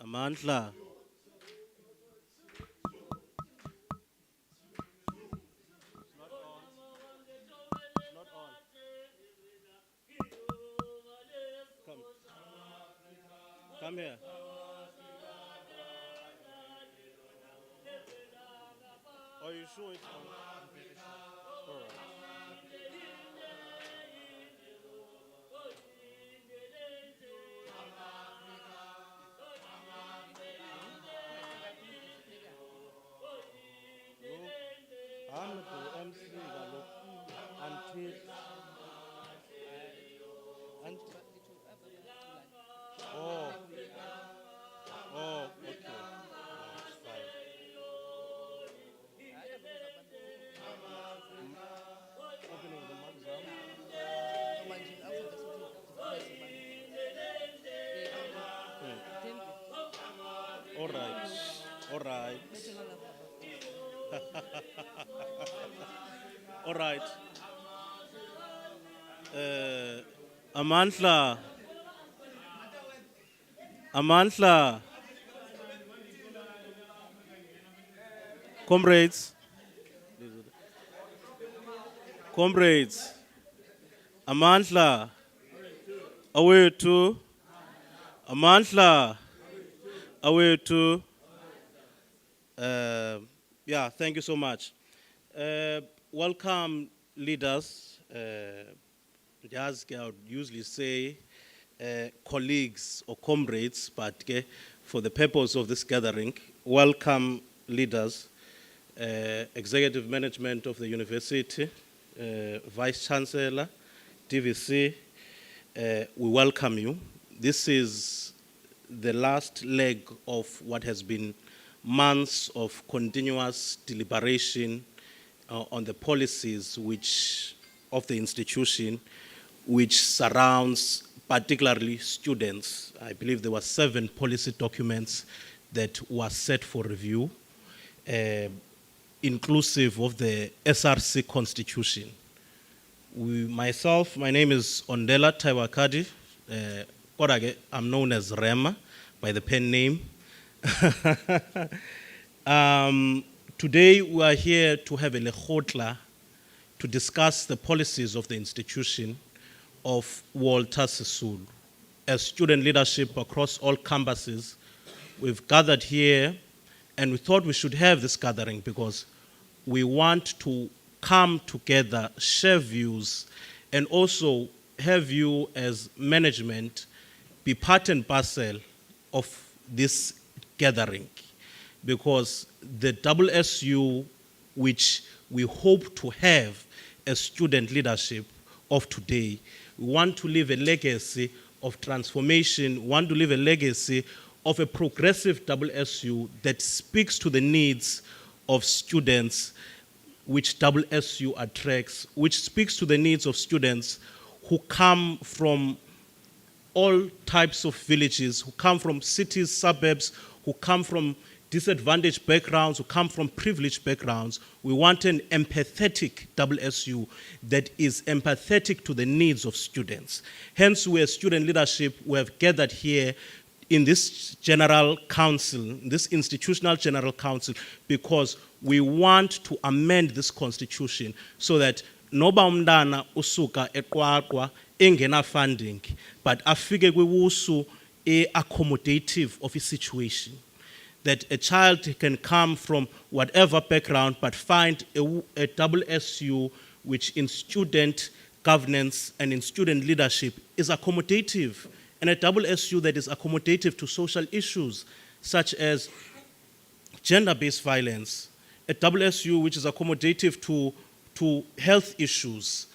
Amandla. Come here. Are you sure it's on? All right. I'm the MC until oh okay. That's fine. Opening the All right. All right. All right. Amandla. Amandla. Comrades. Comrades. Amandla. Away to. Amandla. Away to. Yeah, thank you so much. Welcome, leaders. As I would usually say, colleagues or comrades, but for the purpose of this gathering, welcome, leaders, executive management of the university, Vice Chancellor, DVC, we welcome you. This is the last leg of what has been months of continuous deliberation on the policies of the institution which surrounds particularly students. I believe there were 7 policy documents that were set for review, inclusive of the SRC constitution. My name is Ondela Taiwakadi. I'm known as Rema by the pen name. Today we are here to have a lehotla to discuss the policies of the institution of Walter Sisulu. As student leadership across all campuses, we've gathered here and we thought we should have this gathering because we want to come together, share views, and also have you as management be part and parcel of this gathering, because the WSU, which we hope to have as student leadership of today, we want to leave a legacy of transformation, want to leave a legacy of a progressive WSU that speaks to the needs of students which WSU attracts, which speaks to the needs of students who come from all types of villages, who come from cities, suburbs, who come from disadvantaged backgrounds, who come from privileged backgrounds. We want an empathetic WSU that is empathetic to the needs of students. Hence, we as student leadership, we have gathered here in this general council, this institutional general council, because we want to amend this constitution so that noba umntana usuka eQwaqwa engena funding, but afike kwiwusu accommodative of a situation, that a child can come from whatever background but find a WSU which in student governance and in student leadership is accommodative, and a WSU that is accommodative to social issues such as gender-based violence, a WSU which is accommodative to health issues.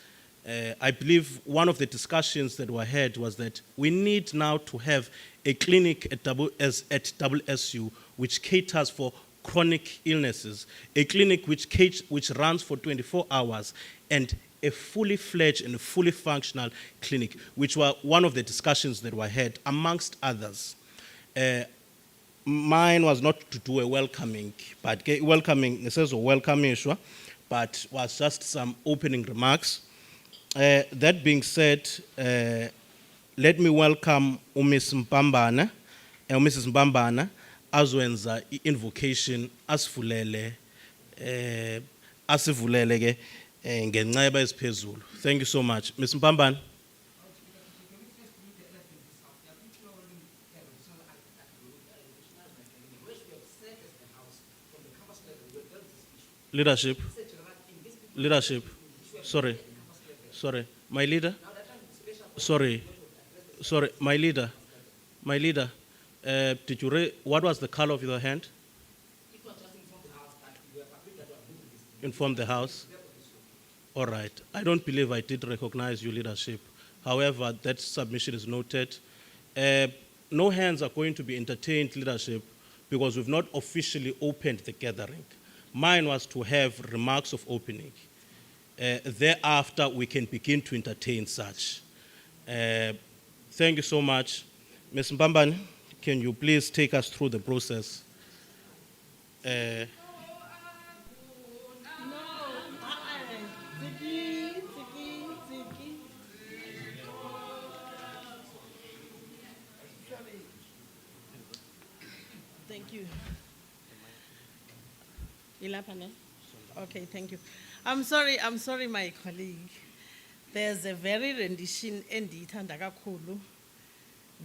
I believe one of the discussions that were had was that we need now to have a clinic at WSU which caters for chronic illnesses, a clinic which runs for 24 hours, and a fully fledged and fully functional clinic, which were one of the discussions that were had, amongst others. Mine was not to do a welcoming, but welcoming, it says a welcoming, sure, but was just some opening remarks. That being said, let me welcome Ms. Mpambana, Mrs. Mbambana azwenza i-invocation asivulele asivulele ke ngenceba eziphezulu. Thank you so much. Ms. Mbambana. Leadership. Leadership. Sorry. My leader. Sorry. My leader. Did you what was the color of your hand? It was just inform the house that we were public that we are moving this. Inform the house. All right. I don't believe I did recognize your leadership. However, that submission is noted. No hands are going to be entertained, leadership, because we've not officially opened the gathering. Mine was to have remarks of opening. Thereafter, we can begin to entertain such. Thank you so much. Ms. Mbambane, can you please take us through the process? Thank you. Ilapane? Okay, thank you. I'm sorry, my colleague. There's a very rendition endithanda kakhulu,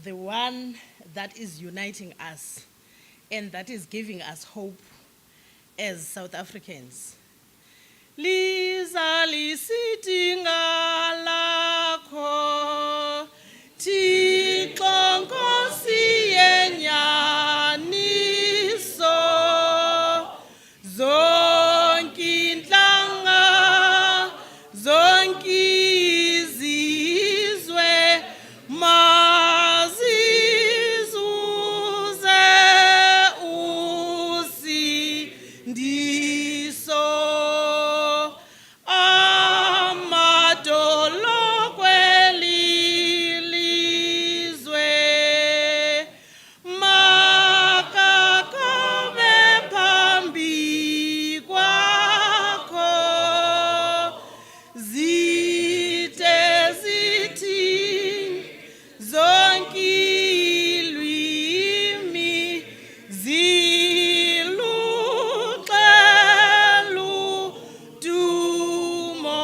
the one that is uniting us and that is giving us hope as South Africans. Liza lisidinga lakho, Thixo Nkosi yenyaniso, zonke inhlanga, zonke izizwe, mazizuze usindiso. Amadolo kweli lizwe, makakabe phambi kwakho, zithe zithi zonke ilwimi ziluxela udumo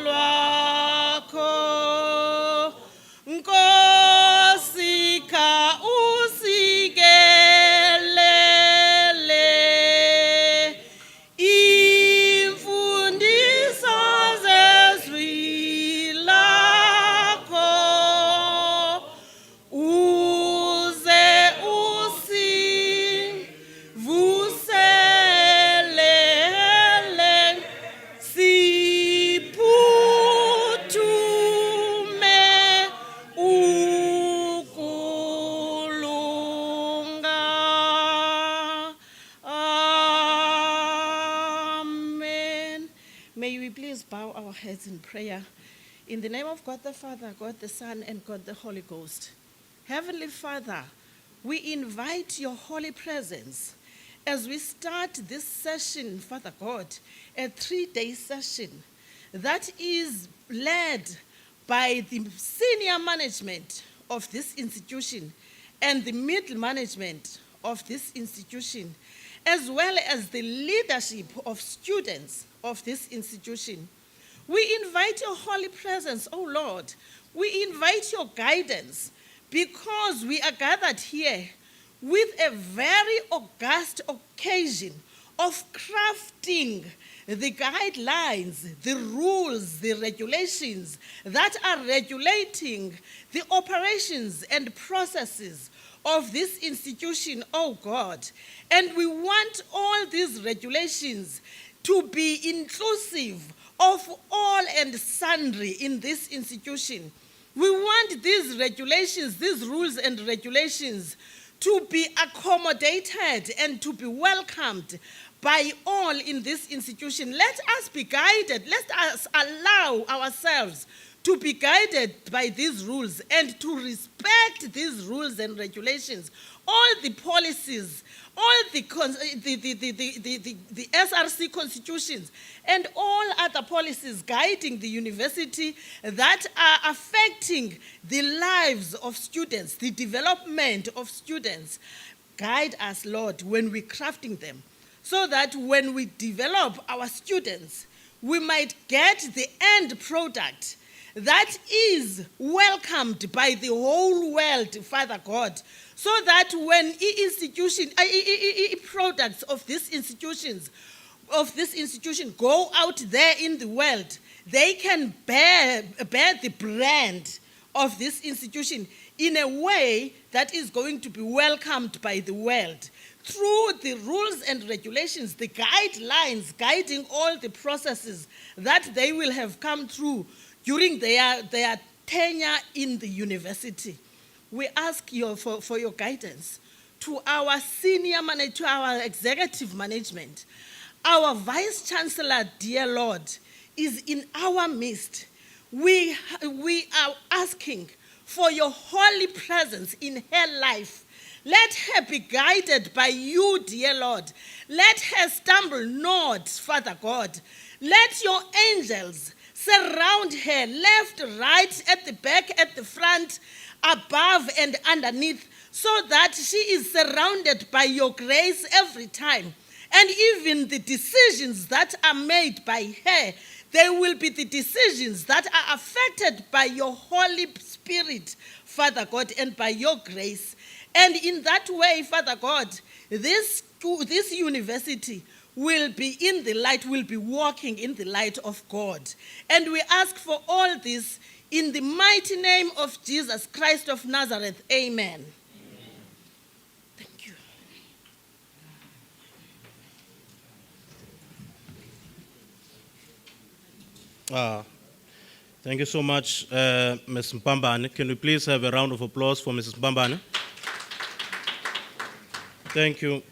lwakho. Nkosi kha usikelele imfundiso zezwi lakho, uze usivuselele, siphuthume ukulunga. Amen. May we please bow our heads in prayer. In the name of God the Father, God the Son, and God the Holy Ghost. Heavenly Father, we invite your holy presence as we start this session, Father God, a 3-day session that is led by the senior management of this institution and the middle management of this institution, as well as the leadership of students of this institution. We invite your holy presence, O Lord. We invite your guidance because we are gathered here with a very august occasion of crafting the guidelines, the rules, the regulations that are regulating the operations and processes of this institution, oh God. And we want all these regulations to be inclusive of all and sundry in this institution. We want these regulations, these rules and regulations to be accommodated and to be welcomed by all in this institution. Let us be guided. Let us allow ourselves to be guided by these rules and to respect these rules and regulations, all the policies, all the SRC constitutions, and all other policies guiding the university that are affecting the lives of students, the development of students. Guide us, Lord, when we're crafting them, so that when we develop our students, we might get the end product that is welcomed by the whole world, Father God, so that when products of this institution go out there in the world, they can bear the brand of this institution in a way that is going to be welcomed by the world through the rules and regulations, the guidelines guiding all the processes that they will have come through during their tenure in the university. We ask you for your guidance to our senior manager, to our executive management. Our Vice Chancellor, dear Lord, is in our midst. We are asking for your holy presence in her life. Let her be guided by you, dear Lord. Let her stumble not, Father God. Let your angels surround her, left, right, at the back, at the front, above and underneath, so that she is surrounded by your grace every time. And even the decisions that are made by her, they will be the decisions that are affected by your Holy Spirit, Father God, and by your grace. And in that way, Father God, this university will be in the light, will be walking in the light of God. And we ask for all this in the mighty name of Jesus Christ of Nazareth. Amen. Thank you. Thank you so much, Ms. Mpambane. Can we please have a round of applause for Mrs. Mpambane? Thank you.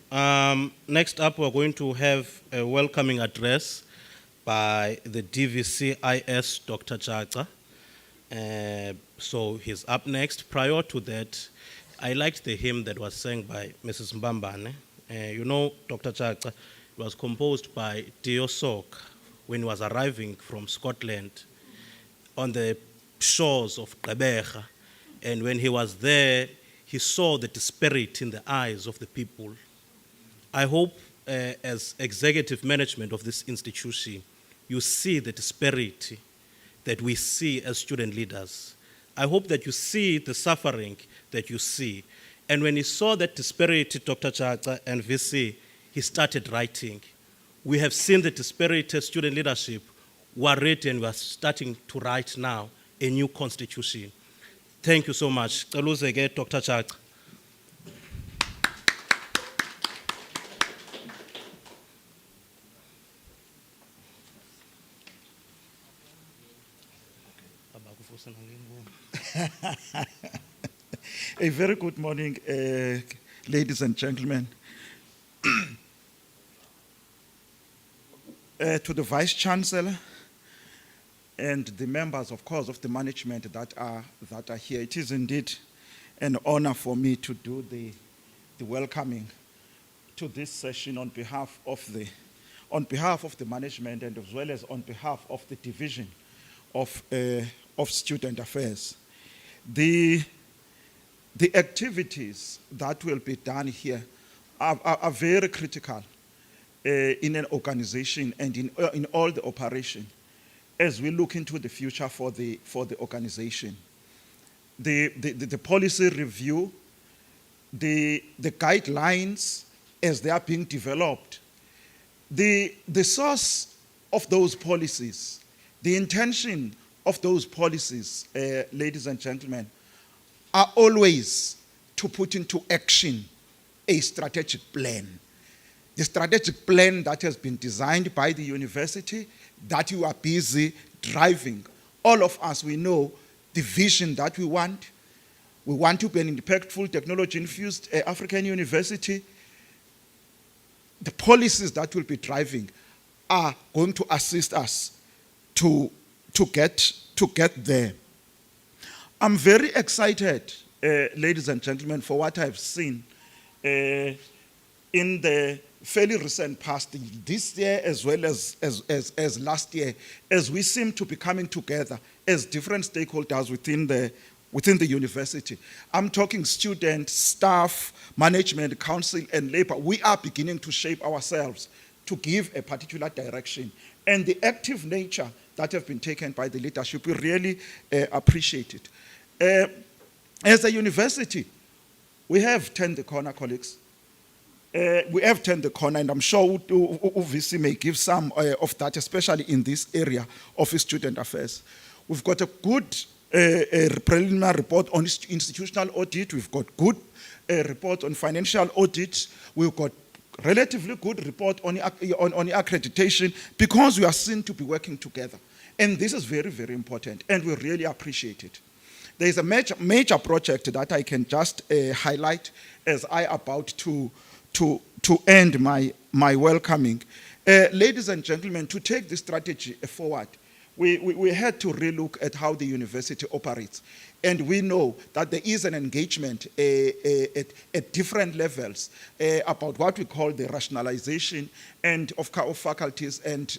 Next up, we're going to have a welcoming address by the DVCIS, Dr. Chaka. So he's up next. Prior to that, I liked the hymn that was sang by Mrs. Mpambane. You know, Dr. Chaka was composed by Dio Sok when he was arriving from Scotland on the shores of Gqeberha. And when he was there, he saw the disparity in the eyes of the people. I hope as executive management of this institution, you see the disparity that we see as student leaders. I hope that you see the suffering that you see. And when he saw that disparity, Dr. Chaka and VC, he started writing. We have seen the disparity as student leadership. We are ready and we are starting to write now a new constitution. Thank you so much. Dr. Chaka. A very good morning, ladies and gentlemen. To the Vice Chancellor and the members, of course, of the management that are here. It is indeed an honor for me to do the welcoming to this session on behalf of the management and as well as on behalf of the Division of Student Affairs. The activities that will be done here are very critical in an organization and in all the operation as we look into the future for the organization. The policy review, the guidelines as they are being developed, the source of those policies, the intention of those policies, ladies and gentlemen, are always to put into action a strategic plan. The strategic plan that has been designed by the university, that you are busy driving. All of us, we know the vision that we want. We want to be an impactful, technology-infused African university. The policies that will be driving are going to assist us to get to get there. I'm very excited, ladies and gentlemen, for what I've seen in the fairly recent past, this year as well as last year, as we seem to be coming together as different stakeholders within the university. I'm talking students, staff, management, council, and labor. We are beginning to shape ourselves to give a particular direction. And the active nature that have been taken by the leadership, we really appreciate it. As a university, we have turned the corner, colleagues. We have turned the corner, and I'm sure UVC may give some of that, especially in this area of student affairs. We've got a good preliminary report on institutional audit. We've got good report on financial audit. We've got relatively good report on accreditation, because we are seen to be working together. And this is very, very important, and we really appreciate it. There is a major project that I can just highlight as I about to end my welcoming. Ladies and gentlemen, to take this strategy forward, we had to relook at how the university operates. And we know that there is an engagement at different levels about what we call the rationalization and of faculties and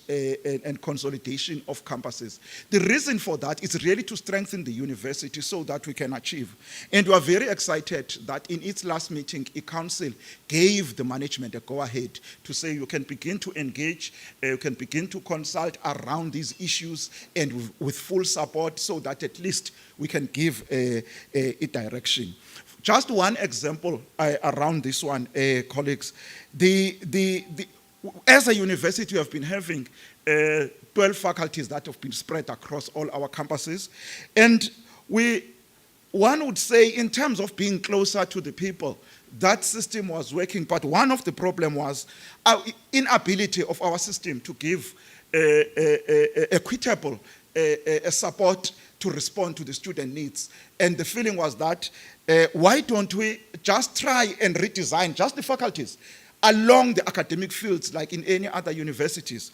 consolidation of campuses. The reason for that is really to strengthen the university so that we can achieve. And we are very excited that in its last meeting, a council gave the management a go-ahead to say you can begin to engage, you can begin to consult around these issues, and with full support, so that at least we can give a direction. Just one example around this one, colleagues. As a university, we have been having 12 faculties that have been spread across all our campuses. And one would say, in terms of being closer to the people, that system was working. But one of the problems was our inability of our system to give equitable support to respond to the student needs. And the feeling was that, why don't we just try and redesign just the faculties along the academic fields like in any other universities?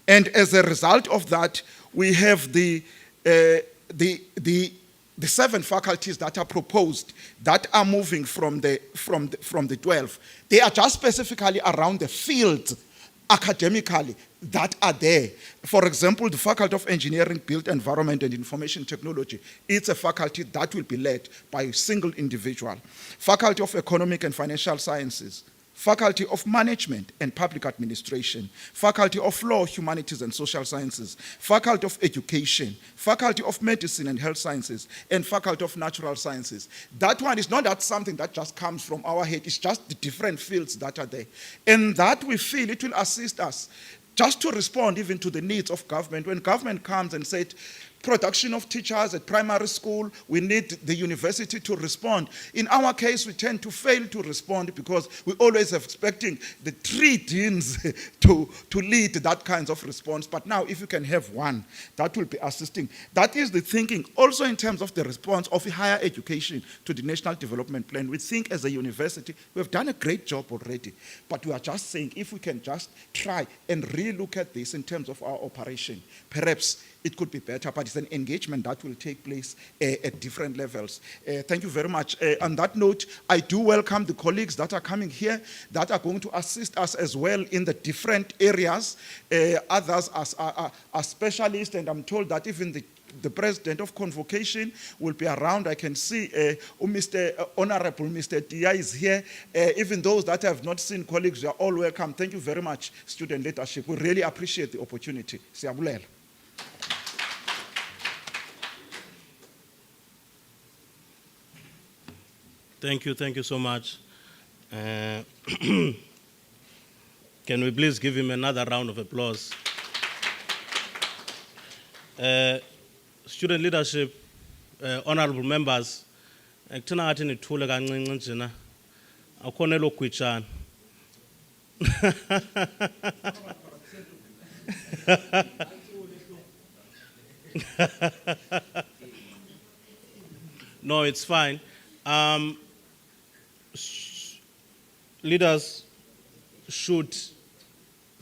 And as a result of that, we have the 7 faculties that are proposed that are moving from the 12. They are just specifically around the fields academically that are there. For example, the Faculty of Engineering, Built Environment and Information Technology, it's a faculty that will be led by a single individual. Faculty of Economic and Financial Sciences, Faculty of Management and Public Administration, Faculty of Law, Humanities and Social Sciences, Faculty of Education, Faculty of Medicine and Health Sciences, and Faculty of Natural Sciences. That one is not that something that just comes from our head, it's just the different fields that are there. And that we feel it will assist us just to respond even to the needs of government. When government comes and says, production of teachers at primary school, we need the university to respond. In our case, we tend to fail to respond because we always are expecting the 3 deans to lead that kinds of response. But now, if you can have one, that will be assisting. That is the thinking. Also in terms of the response of higher education to the National Development Plan, we think as a university, we have done a great job already. But we are just saying, if we can just try and re-look at this in terms of our operation, perhaps it could be better, but it's an engagement that will take place at different levels. Thank you very much. On that note, I do welcome the colleagues that are coming here that are going to assist us as well in the different areas. Others are specialists, and I'm told that even the president of convocation will be around. I can see Mr. Honorable Mr. Dia is here. Even those that have not seen colleagues, you are all welcome. Thank you very much, student leadership. We really appreciate the opportunity. Siyabulela. Thank you so much. Can we please give him another round of applause? Student leadership, honorable members, kuthina ngathi nithule kancinci njena akhona elogwitshana. No, it's fine. Leaders should,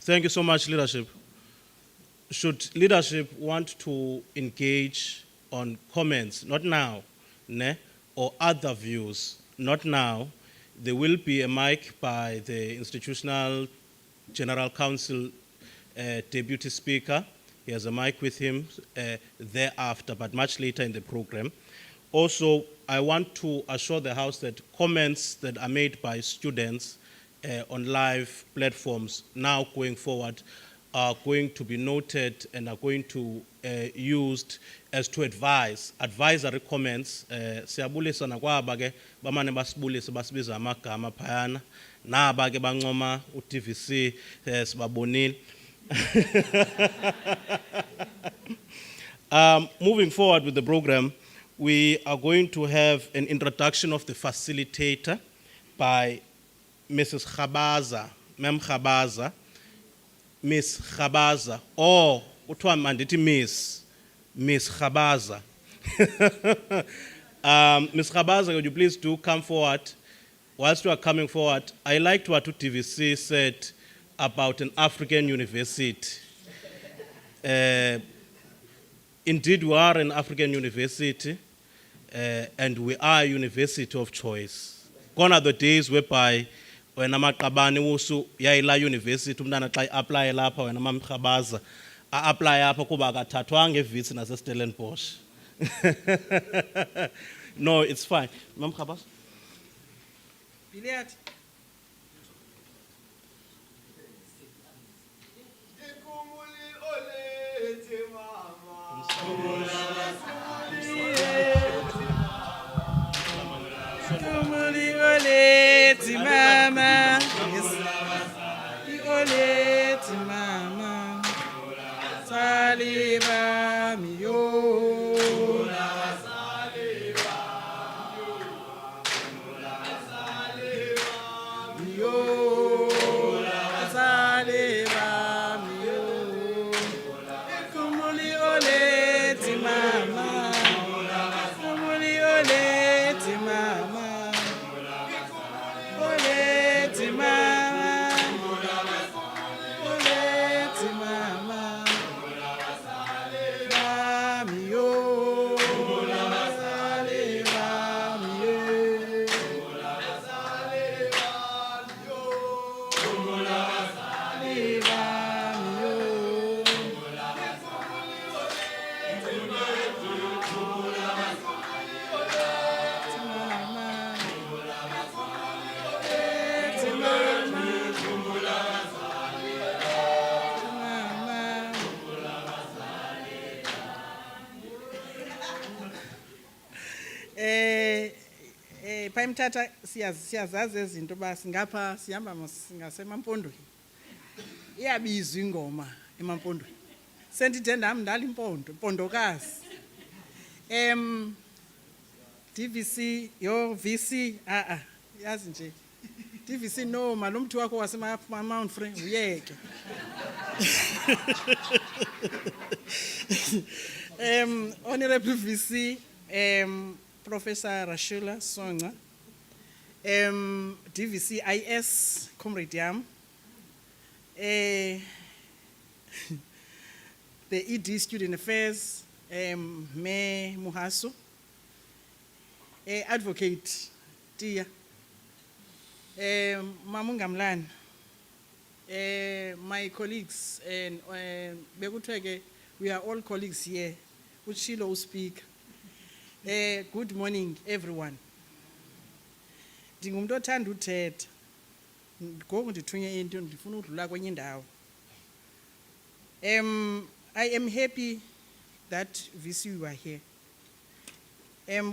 thank you so much, leadership. Should leadership want to engage on comments, not now, ne, or other views, not now, there will be a mic by the Institutional General Counsel Deputy Speaker. He has a mic with him thereafter, but much later in the program. Also, I want to assure the House that comments that are made by students on live platforms now going forward are going to be noted and are going to used as to advisory comments. Siyabulisa nakwaba ke bamane basibulisa basibiza amagama phayana naba ke bancoma uTVC sibabonile. Moving forward with the program, we are going to have an introduction of the facilitator by Mrs. Khabaza, Ma'am Khabaza, Miss Khabaza, or uthiwa mandithi Miss Khabaza. Miss Khabaza, could you please do come forward? Whilst you are coming forward, I liked what TVC said about an African university. Indeed, we are an African university, and we are a university of choice. Gone are the days whereby when amaqabane wusu yayila university umntana xa apply lapha wena mamkhabaza apply apha kuba akathathwanga evitsi nase Stellenbosch. No, it's fine. Mamkhabaza. Biliat. Mama, yes, mama, saliva mio, saliva mio, kumuli oleti mama, kumuli oleti mama. Payimthatha siyazazi izinto ba singapha sihamba ngaseMampondweni. Iyabizwa ingoma eMampondweni. Sendithe nami ndala impondokazi. DVC yo VC yazi nje. DVC no malumthi wakho waseMount Frere uyeke. Honorable VC Professor Rashula Songa, DVC IS Comrade Yam, the ED Student Affairs, Me Muhaso, Advocate Tia, Mamungamlan, my colleagues, and we are all colleagues here. Uchilo will speak. Good morning, everyone. Ndingumntu othanda uthetha. Ngoku ndithunywe into ndifuna udlula kwenye indawo. I am happy that VC you are here.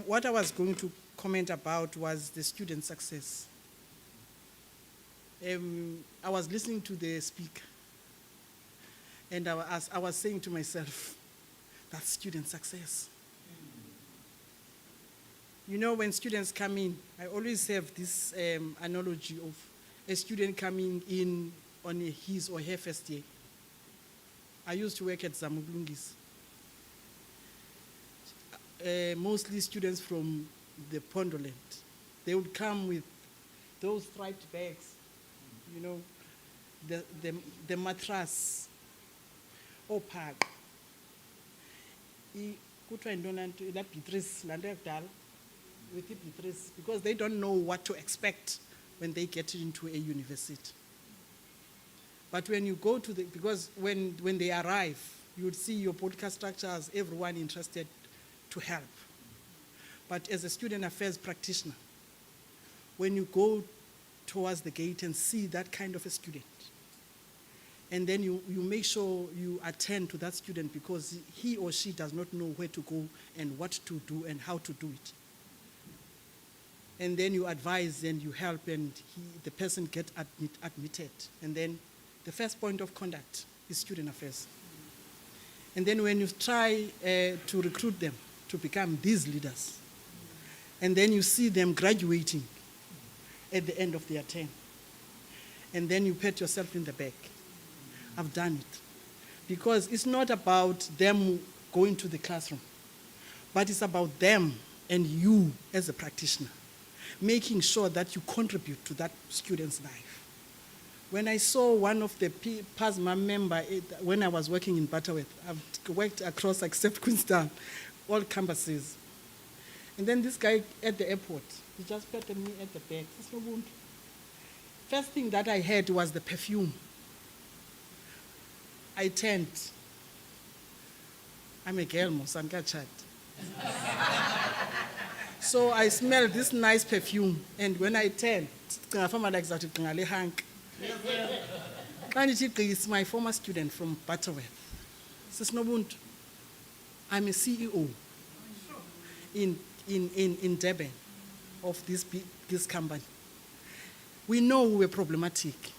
What I was going to comment about was the student success. I was listening to the speaker, and I was saying to myself, that's student success. You know, when students come in, I always have this analogy of a student coming in on his or her first year. I used to work at Zamuglungis. Mostly students from the Pondoland. They would come with those striped bags, you know, the mattress, or pack. kuthiwa yintoni laa nto, laa Beatrice, laa nto yakudala, with Beatrice, because they don't know what to expect when they get into a university. But when you go to because when they arrive, you would see your podcast structures, everyone interested to help. But as a student affairs practitioner, when you go towards the gate and see that kind of a student, and then you make sure you attend to that student because he or she does not know where to go and what to do and how to do it. And then you advise and you help and the person gets admitted. And then the first point of contact is student affairs. And then when you try to recruit them to become these leaders, and then you see them graduating at the end of their term, and then you pat yourself in the back. I've done it. Because it's not about them going to the classroom, but it's about them and you as a practitioner, making sure that you contribute to that student's life. When I saw one of the PASMA members, when I was working in Butterworth, I've worked across except Queenstown, all campuses. And then this guy at the airport, he just patted me at the back. First thing that I heard was the perfume. I turned. I'm a girl, I'm chat. So I smelled this nice perfume, and when I turned, it's my former student from Butterworth. Says Nobuntu, I'm a CEO in Durban of this company. We know we're problematic,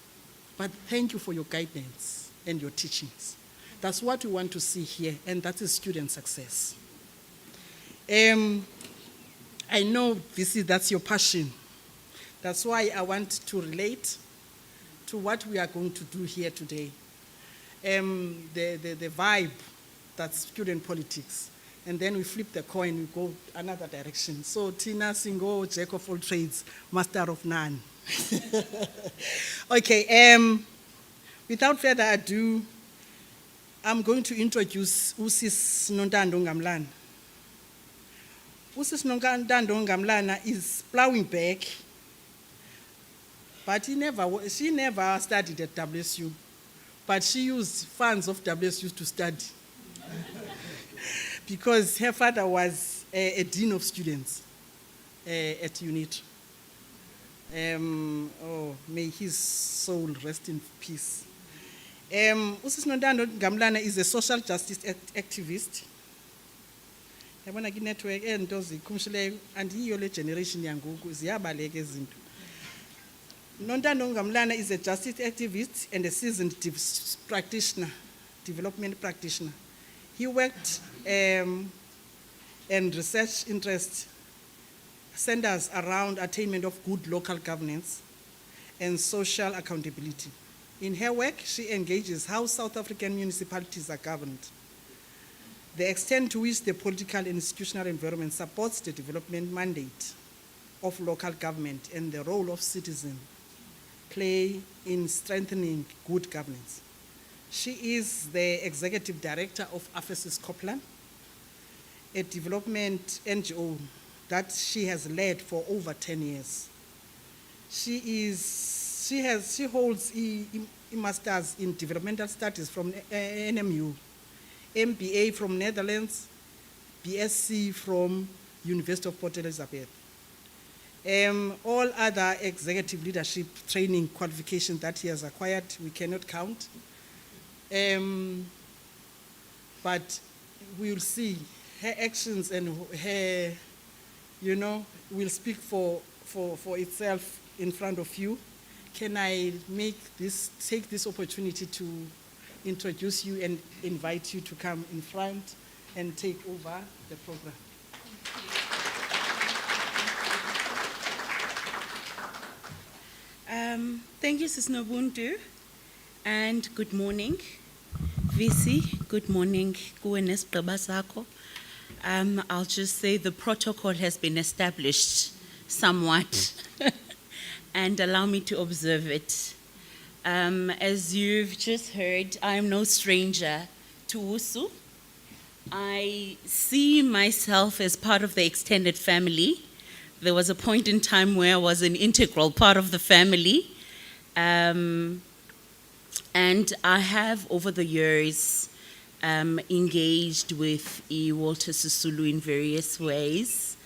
but thank you for your guidance and your teachings. That's what we want to see here, and that is student success. I know that's your passion. That's why I want to relate to what we are going to do here today. The vibe, that's student politics. And then we flip the coin, we go another direction. So Tina Singo, jack of all trades, master of none. Okay, without further ado, I'm going to introduce Usis Nondando Ngamlana. Usis Nondando Ngamlana is plowing back, but she never studied at WSU, but she used funds of WSU to study. Because her father was a dean of students at UNIT. May his soul rest in peace. Usis Nondando Ngamlana is a social justice activist. Yabona ki network ento zikhumshileyo andiyiyo le generation yangoku ziyabaleka izinto. Nondando Ngamlana is a justice activist and a seasoned development practitioner. He worked and research interests centers around attainment of good local governance and social accountability. In her work, she engages how South African municipalities are governed, the extent to which the political and institutional environment supports the development mandate of local government, and the role of citizens play in strengthening good governance. She is the executive director of Afesis Copland, a development NGO that she has led for over 10 years. She holds a master's in developmental studies from NMU, MBA from Netherlands, BSc from University of Port Elizabeth. All other executive leadership training qualifications that he has acquired, we cannot count. But we'll see her actions and her, will speak for itself in front of you. Can I take this opportunity to introduce you and invite you to come in front and take over the program? Thank you, Sis Nobuntu, and good morning. VC, good morning. I'll just say the protocol has been established somewhat, and allow me to observe it. As you've just heard, I am no stranger to WUSU. I see myself as part of the extended family. There was a point in time where I was an integral part of the family. And I have, over the years, engaged with Walter Sisulu in various ways.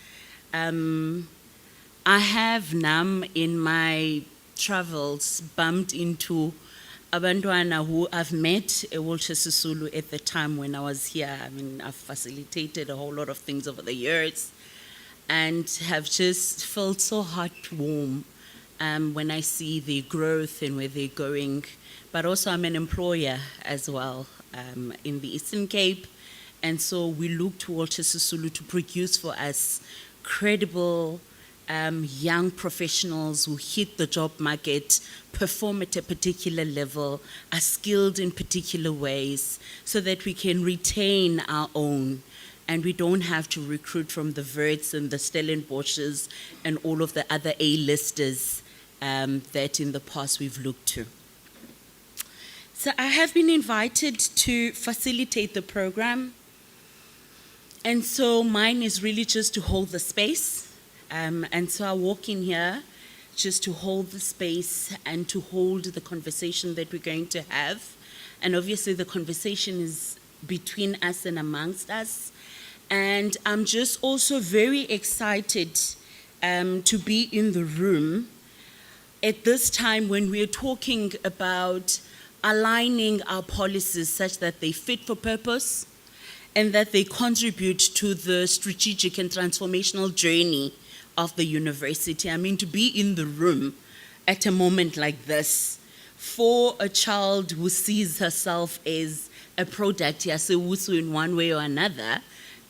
I have now, in my travels, bumped into abantwana who I've met Walter Sisulu at the time when I was here. I mean, I've facilitated a whole lot of things over the years and have just felt so heartwarm when I see the growth and where they're going. But also I'm an employer as well in the Eastern Cape. And so we look to Walter Sisulu to produce for us credible young professionals who hit the job market, perform at a particular level, are skilled in particular ways, so that we can retain our own and we don't have to recruit from the Verts and the Stellenbosches and all of the other A-listers that in the past we've looked to. So I have been invited to facilitate the program, and so mine is really just to hold the space. And so I walk in here just to hold the space and to hold the conversation that we're going to have. And obviously the conversation is between us and amongst us. And I'm just also very excited to be in the room at this time when we're talking about aligning our policies such that they fit for purpose and that they contribute to the strategic and transformational journey of the university. I mean, to be in the room at a moment like this for a child who sees herself as a product, Yasewusu, in one way or another,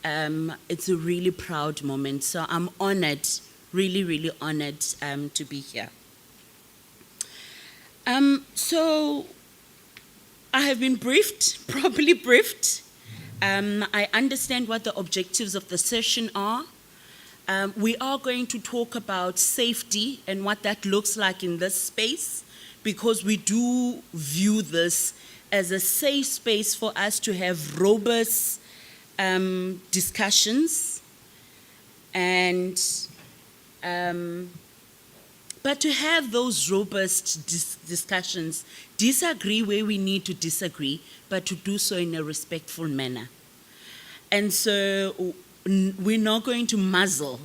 it's a really proud moment. So I'm honored, really, really honored to be here. So I have been briefed, properly briefed. I understand what the objectives of the session are. We are going to talk about safety and what that looks like in this space, because we do view this as a safe space for us to have robust discussions and but to have those robust discussions, disagree where we need to disagree, but to do so in a respectful manner. And so we're not going to muzzle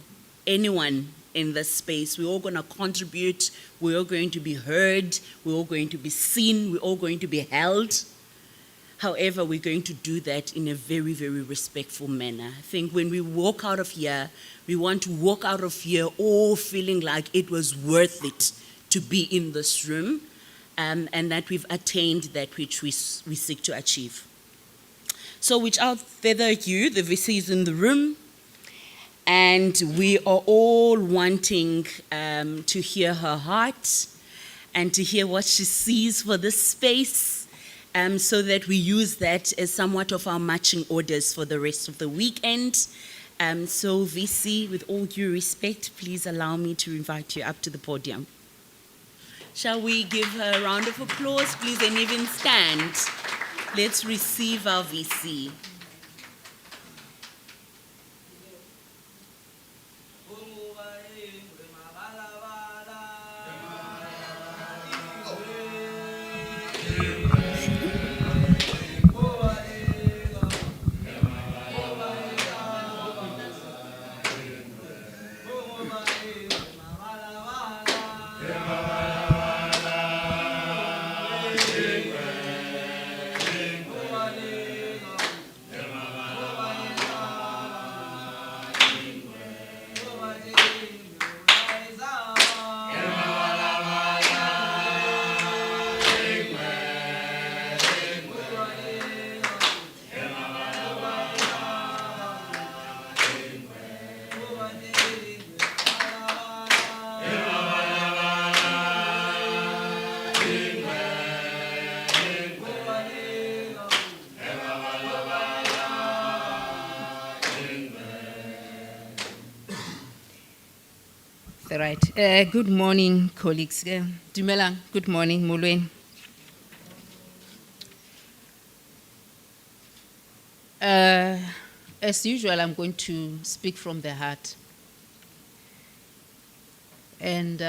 anyone in this space. We're all going to contribute. We're all going to be heard. We're all going to be seen. We're all going to be held. However, we're going to do that in a very, very respectful manner. I think when we walk out of here, we want to walk out of here all feeling like it was worth it to be in this room, and that we've attained that which we seek to achieve. So without further ado, the VC is in the room, and we are all wanting to hear her heart and to hear what she sees for this space, so that we use that as somewhat of our marching orders for the rest of the weekend. So VC, with all due respect, please allow me to invite you up to the podium. Shall we give her a round of applause, please, and even stand? Let's receive our VC. All right. Good morning, colleagues. Dumelang, good morning, Mulwen. As usual, I'm going to speak from the heart. And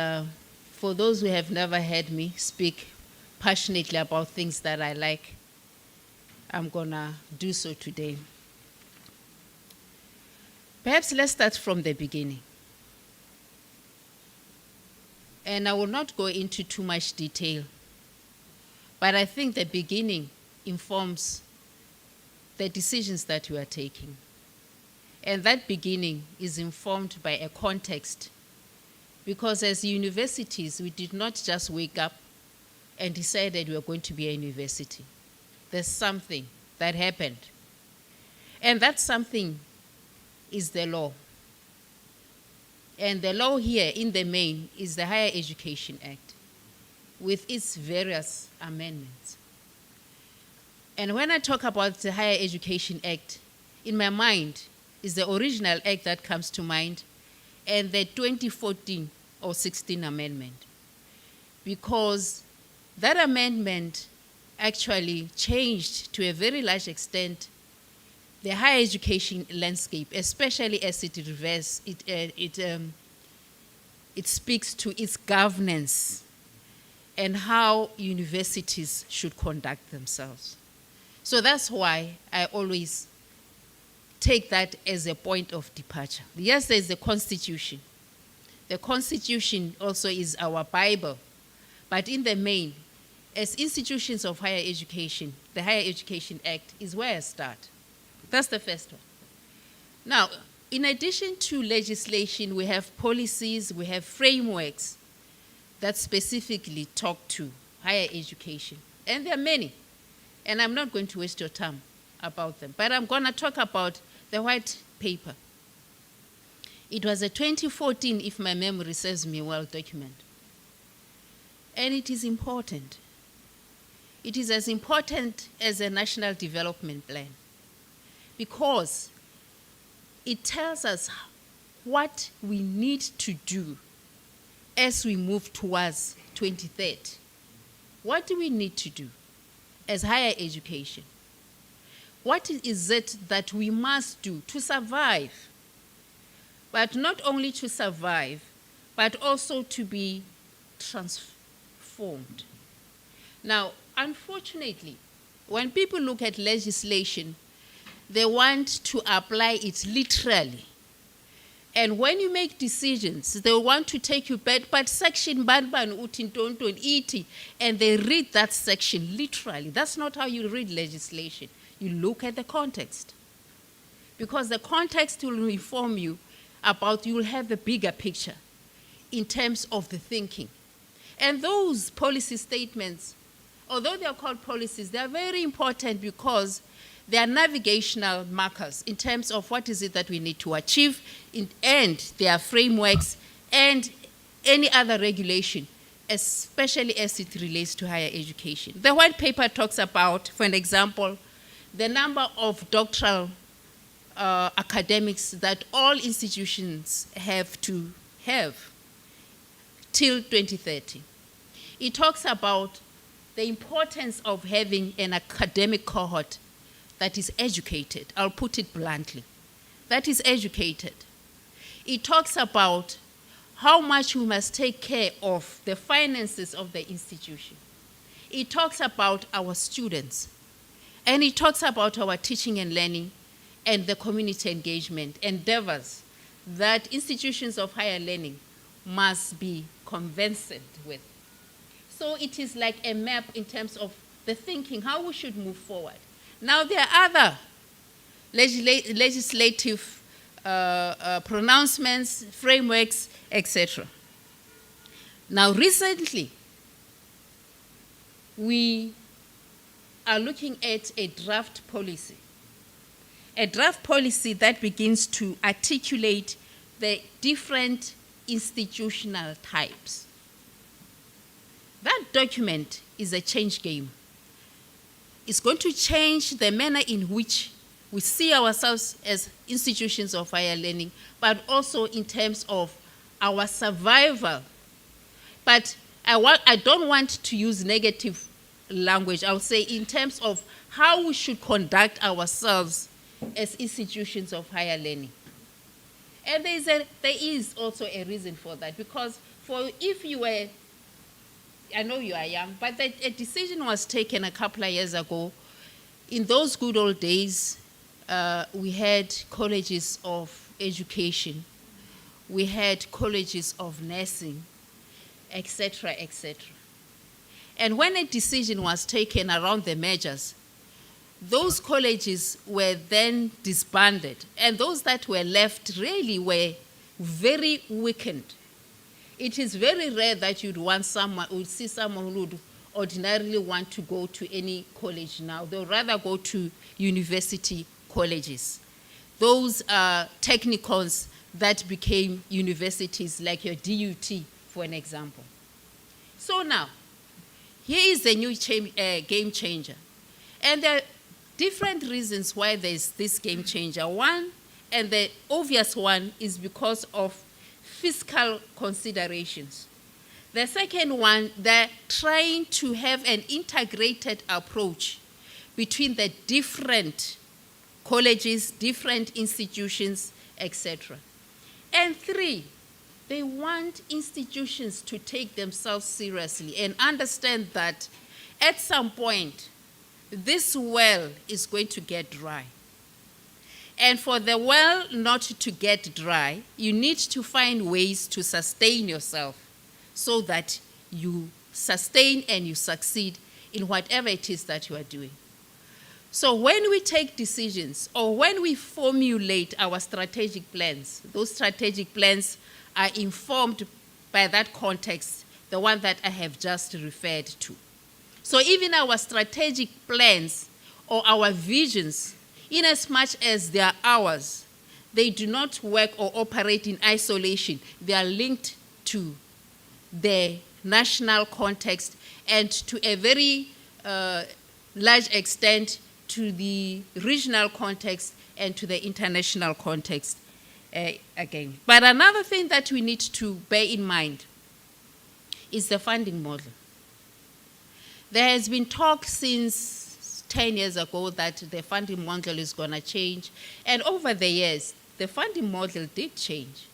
for those who have never heard me speak passionately about things that I like, I'm gonna do so today. Perhaps let's start from the beginning. And I will not go into too much detail, but I think the beginning informs the decisions that we are taking. And that beginning is informed by a context, because as universities, we did not just wake up and decided we were going to be a university. There's something that happened. And that something is the law. And the law here in the main is the Higher Education Act with its various amendments. And when I talk about the Higher Education Act, in my mind is the original act that comes to mind and the 2014 or 16 amendment. Because that amendment actually changed to a very large extent the higher education landscape, especially as it speaks to its governance and how universities should conduct themselves. So that's why I always take that as a point of departure. Yes, there's the Constitution. The Constitution also is our Bible. But in the main, as institutions of higher education, the Higher Education Act is where I start. That's the first one. Now, in addition to legislation, we have policies, we have frameworks that specifically talk to higher education. And there are many. And I'm not going to waste your time about them. But I'm going to talk about the white paper. It was a 2014, if my memory serves me well, document. And it is important. It is as important as a national development plan because it tells us what we need to do as we move towards 2030. What do we need to do as higher education? What is it that we must do to survive? But not only to survive, but also to be transformed. Now, unfortunately, when people look at legislation, they want to apply it literally. And when you make decisions, they want to take you back, but section ban utin tonton iti, and they read that section literally. That's not how you read legislation. You look at the context. Because the context will inform you about, you will have the bigger picture in terms of the thinking. And those policy statements, although they are called policies, they are very important because they are navigational markers in terms of what is it that we need to achieve, and their frameworks and any other regulation, especially as it relates to higher education. The white paper talks about, for an example, the number of doctoral academics that all institutions have to have till 2030. It talks about the importance of having an academic cohort that is educated. I'll put it bluntly. That is educated. It talks about how much we must take care of the finances of the institution. It talks about our students. And it talks about our teaching and learning and the community engagement endeavors that institutions of higher learning must be conversant with. So it is like a map in terms of the thinking, how we should move forward. Now, there are other legislative pronouncements, frameworks, etc. Now, recently, we are looking at a draft policy that begins to articulate the different institutional types. That document is a change game. It's going to change the manner in which we see ourselves as institutions of higher learning, but also in terms of our survival. But I don't want to use negative language. I'll say in terms of how we should conduct ourselves as institutions of higher learning. And there is also a reason for that, because if you were, I know you are young, but a decision was taken a couple of years ago. In those good old days, we had colleges of education, we had colleges of nursing, etc., etc. And when a decision was taken around the mergers, those colleges were then disbanded, and those that were left really were very weakened. It is very rare that you'd see someone who would ordinarily want to go to any college now. They'll rather go to university colleges. Those are technicals that became universities, like your DUT, for an example. So now, here is the new game changer. And there are different reasons why there's this game changer. One, and the obvious one, is because of fiscal considerations. The second one, they're trying to have an integrated approach between the different colleges, different institutions, etc. And three, they want institutions to take themselves seriously and understand that at some point, this well is going to get dry. And for the well not to get dry, you need to find ways to sustain yourself so that you sustain and you succeed in whatever it is that you are doing. So when we take decisions or when we formulate our strategic plans, those strategic plans are informed by that context, the one that I have just referred to. So even our strategic plans or our visions, in as much as they are ours, they do not work or operate in isolation. They are linked to the national context and to a very large extent to the regional context and to the international context again. But another thing that we need to bear in mind is the funding model. There has been talk since 10 years ago that the funding model is going to change. And over the years, the funding model did change.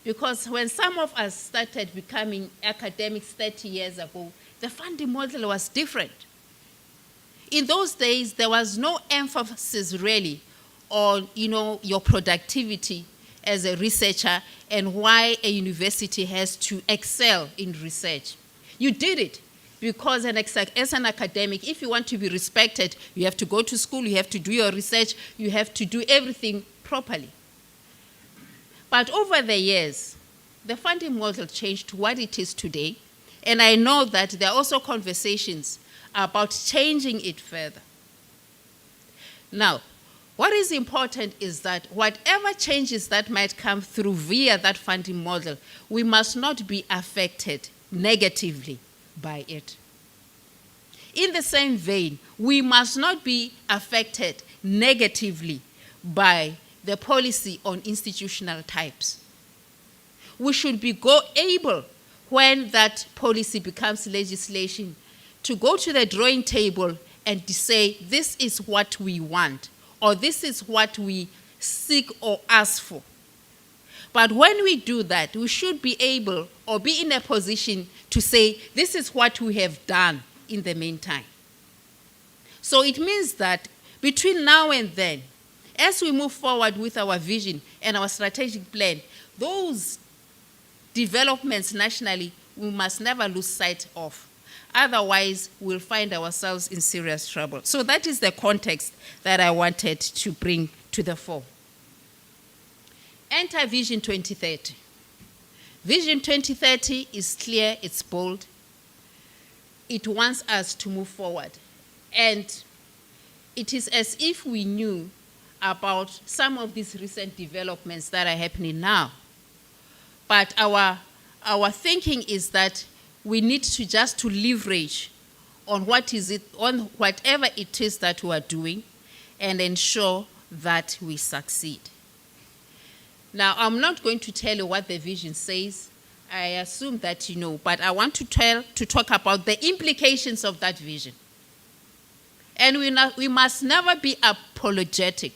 Because when some of us started becoming academics 30 years ago, the funding model was different. In those days, there was no emphasis really on, your productivity as a researcher and why a university has to excel in research. You did it because as an academic, if you want to be respected, you have to go to school, you have to do your research, you have to do everything properly. But over the years, the funding model changed to what it is today, and I know that there are also conversations about changing it further. Now, what is important is that whatever changes that might come through via that funding model, we must not be affected negatively by it. In the same vein, we must not be affected negatively by the policy on institutional types. We should be able, when that policy becomes legislation, to go to the drawing table and to say, this is what we want, or this is what we seek or ask for. But when we do that, we should be able or be in a position to say, this is what we have done in the meantime. So it means that between now and then, as we move forward with our vision and our strategic plan, those developments nationally, we must never lose sight of. Otherwise, we'll find ourselves in serious trouble. So that is the context that I wanted to bring to the fore. Enter Vision 2030. Vision 2030 is clear, it's bold. It wants us to move forward. And it is as if we knew about some of these recent developments that are happening now. But our thinking is that we need to just to leverage on whatever it is that we are doing and ensure that we succeed. Now, I'm not going to tell you what the vision says. I assume that you know, but I want to talk about the implications of that vision. And we must never be apologetic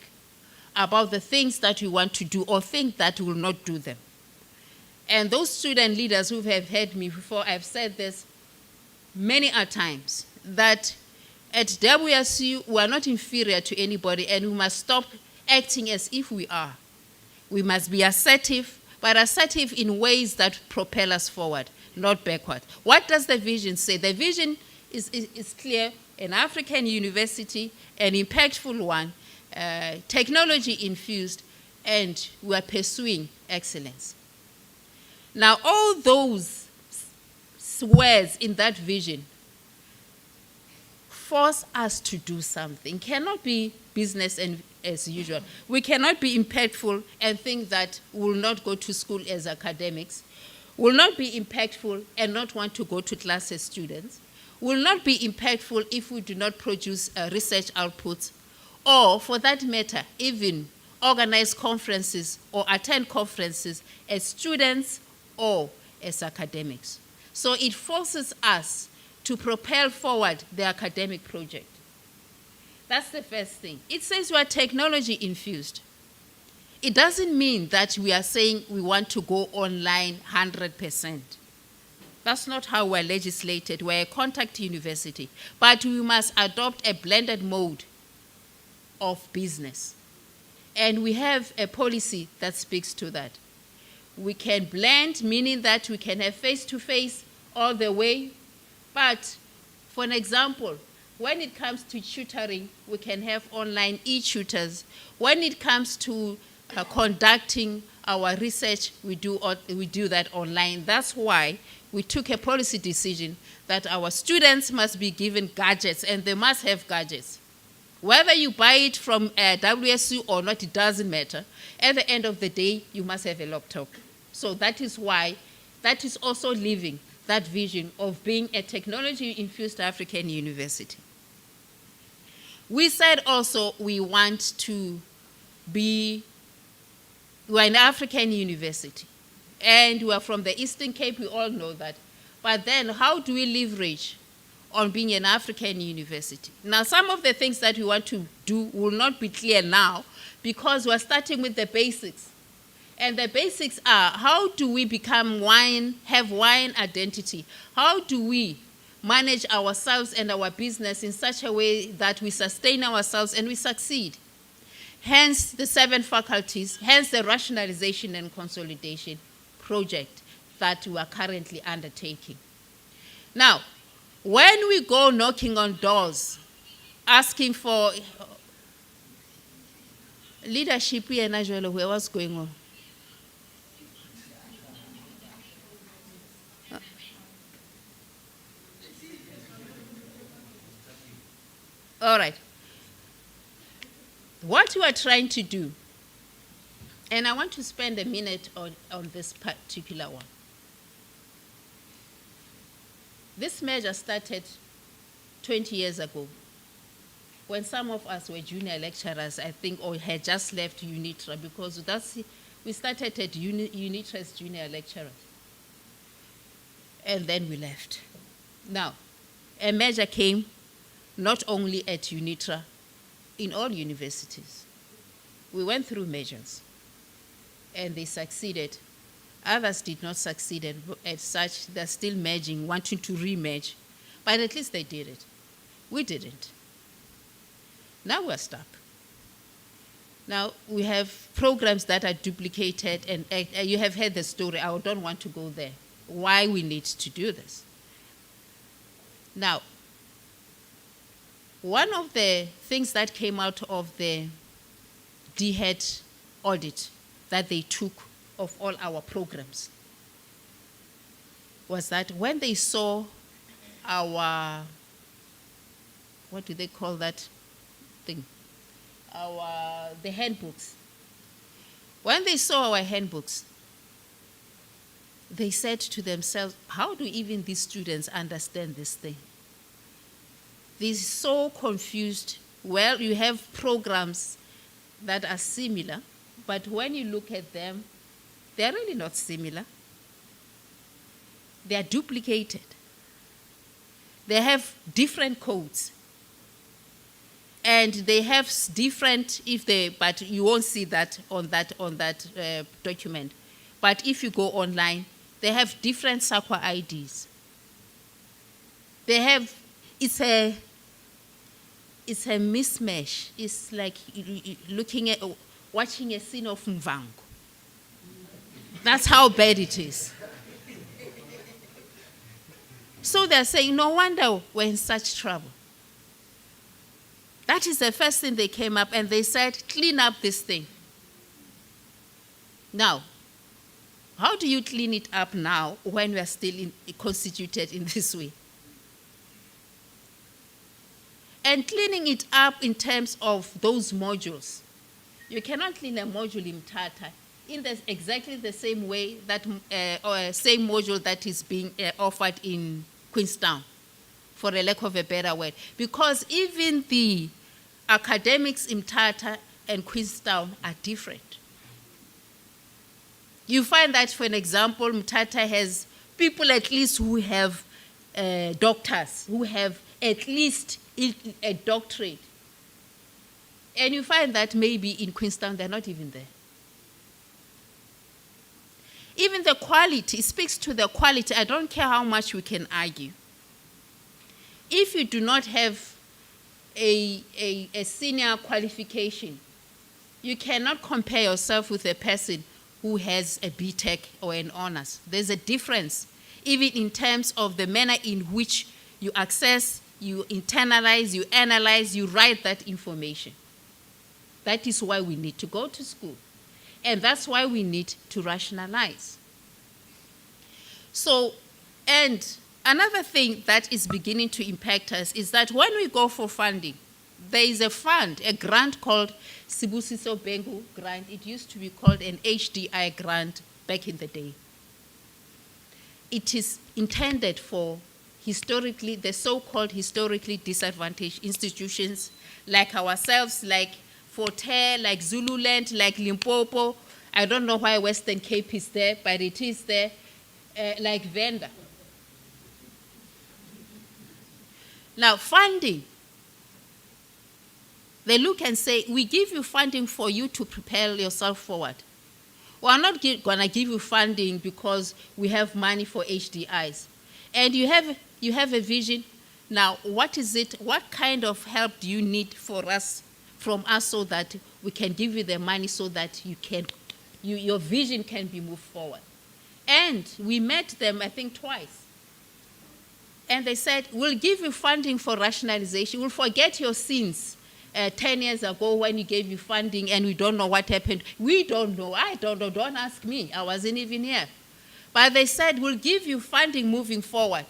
about the things that we want to do or think that we will not do them. And those student leaders who have heard me before, I've said this many a times, that at WSU, we are not inferior to anybody, and we must stop acting as if we are. We must be assertive, but assertive in ways that propel us forward, not backward. What does the vision say? The vision is clear: an African university, an impactful one, technology infused, and we are pursuing excellence. Now, all those words in that vision force us to do something. Cannot be business and as usual. We cannot be impactful and think that we will not go to school as academics, will not be impactful and not want to go to class as students, will not be impactful if we do not produce research outputs, or for that matter, even organize conferences or attend conferences as students or as academics. So it forces us to propel forward the academic project. That's the first thing. It says we are technology infused. It doesn't mean that we are saying we want to go online 100%. That's not how we're legislated. We're a contact university. But we must adopt a blended mode of business. And we have a policy that speaks to that. We can blend, meaning that we can have face-to-face all the way. But, for an example, when it comes to tutoring, we can have online e-tutors. When it comes to conducting our research, we do that online. That's why we took a policy decision that our students must be given gadgets, and they must have gadgets. Whether you buy it from WSU or not, it doesn't matter. At the end of the day, you must have a laptop. So that is why, that is also living that vision of being a technology-infused African university. We said also we want to be, we're an African university, and we're from the Eastern Cape, we all know that. But then how do we leverage on being an African university? Now, some of the things that we want to do will not be clear now because we're starting with the basics. And the basics are, how do we become wine, have wine identity? How do we manage ourselves and our business in such a way that we sustain ourselves and we succeed? Hence the 7 faculties, hence the rationalization and consolidation project that we are currently undertaking. Now, when we go knocking on doors, asking for leadership, what's going on? All right. What we are trying to do, and I want to spend a minute on this particular one. This measure started 20 years ago when some of us were junior lecturers, I think, or had just left UNITRA, because we started at UNITRA as junior lecturers. And then we left. Now, a measure came not only at UNITRA, in all universities. We went through measures, and they succeeded. Others did not succeed, and as such, they're still merging, wanting to re-merge, but at least they did it. We didn't. Now we're stuck. Now we have programs that are duplicated, and you have heard the story. I don't want to go there. Why we need to do this. Now, one of the things that came out of the DHET audit that they took of all our programs was that when they saw our, what do they call that thing? The handbooks. When they saw our handbooks, they said to themselves, how do even these students understand this thing? They're so confused. Well, you have programs that are similar, but when you look at them, they're really not similar. They are duplicated. They have different codes. And they have different, but you won't see that on that document. But if you go online, they have different SAQA IDs. They have, it's a mismatch. It's like watching a scene of Mvango. That's how bad it is. So they're saying, no wonder we're in such trouble. That is the first thing they came up and they said, clean up this thing. Now, how do you clean it up now when we are still constituted in this way? And cleaning it up in terms of those modules. You cannot clean a module in Mthatha in exactly the same way that, or same module that is being offered in Queenstown, for a lack of a better word. Because even the academics in Mthatha and Queenstown are different. You find that, for an example, Mthatha has people at least who have doctors, who have at least a doctorate. And you find that maybe in Queenstown they're not even there. Even the quality, it speaks to the quality. I don't care how much we can argue. If you do not have a senior qualification, you cannot compare yourself with a person who has a BTech or an honors. There's a difference, even in terms of the manner in which you access, you internalize, you analyze, you write that information. That is why we need to go to school. And that's why we need to rationalize. So, and another thing that is beginning to impact us is that when we go for funding, there is a fund, a grant called Cebuco Bengal grant. It used to be called an HDI grant back in the day. It is intended for historically, the so-called historically disadvantaged institutions like ourselves, like Fort Hare, like Zululand, like Limpopo. I don't know why Western Cape is there, but it is there, like Venda. Now, funding. They look and say, we give you funding for you to propel yourself forward. We're not going to give you funding because we have money for HDIs. And you have a vision. Now, what is it? What kind of help do you need from us so that we can give you the money so that your vision can be moved forward? And we met them, I think, twice. And they said, we'll give you funding for rationalization. We'll forget your sins 10 years ago when we gave you funding and we don't know what happened. We don't know. I don't know. Don't ask me. I wasn't even here. But they said, we'll give you funding moving forward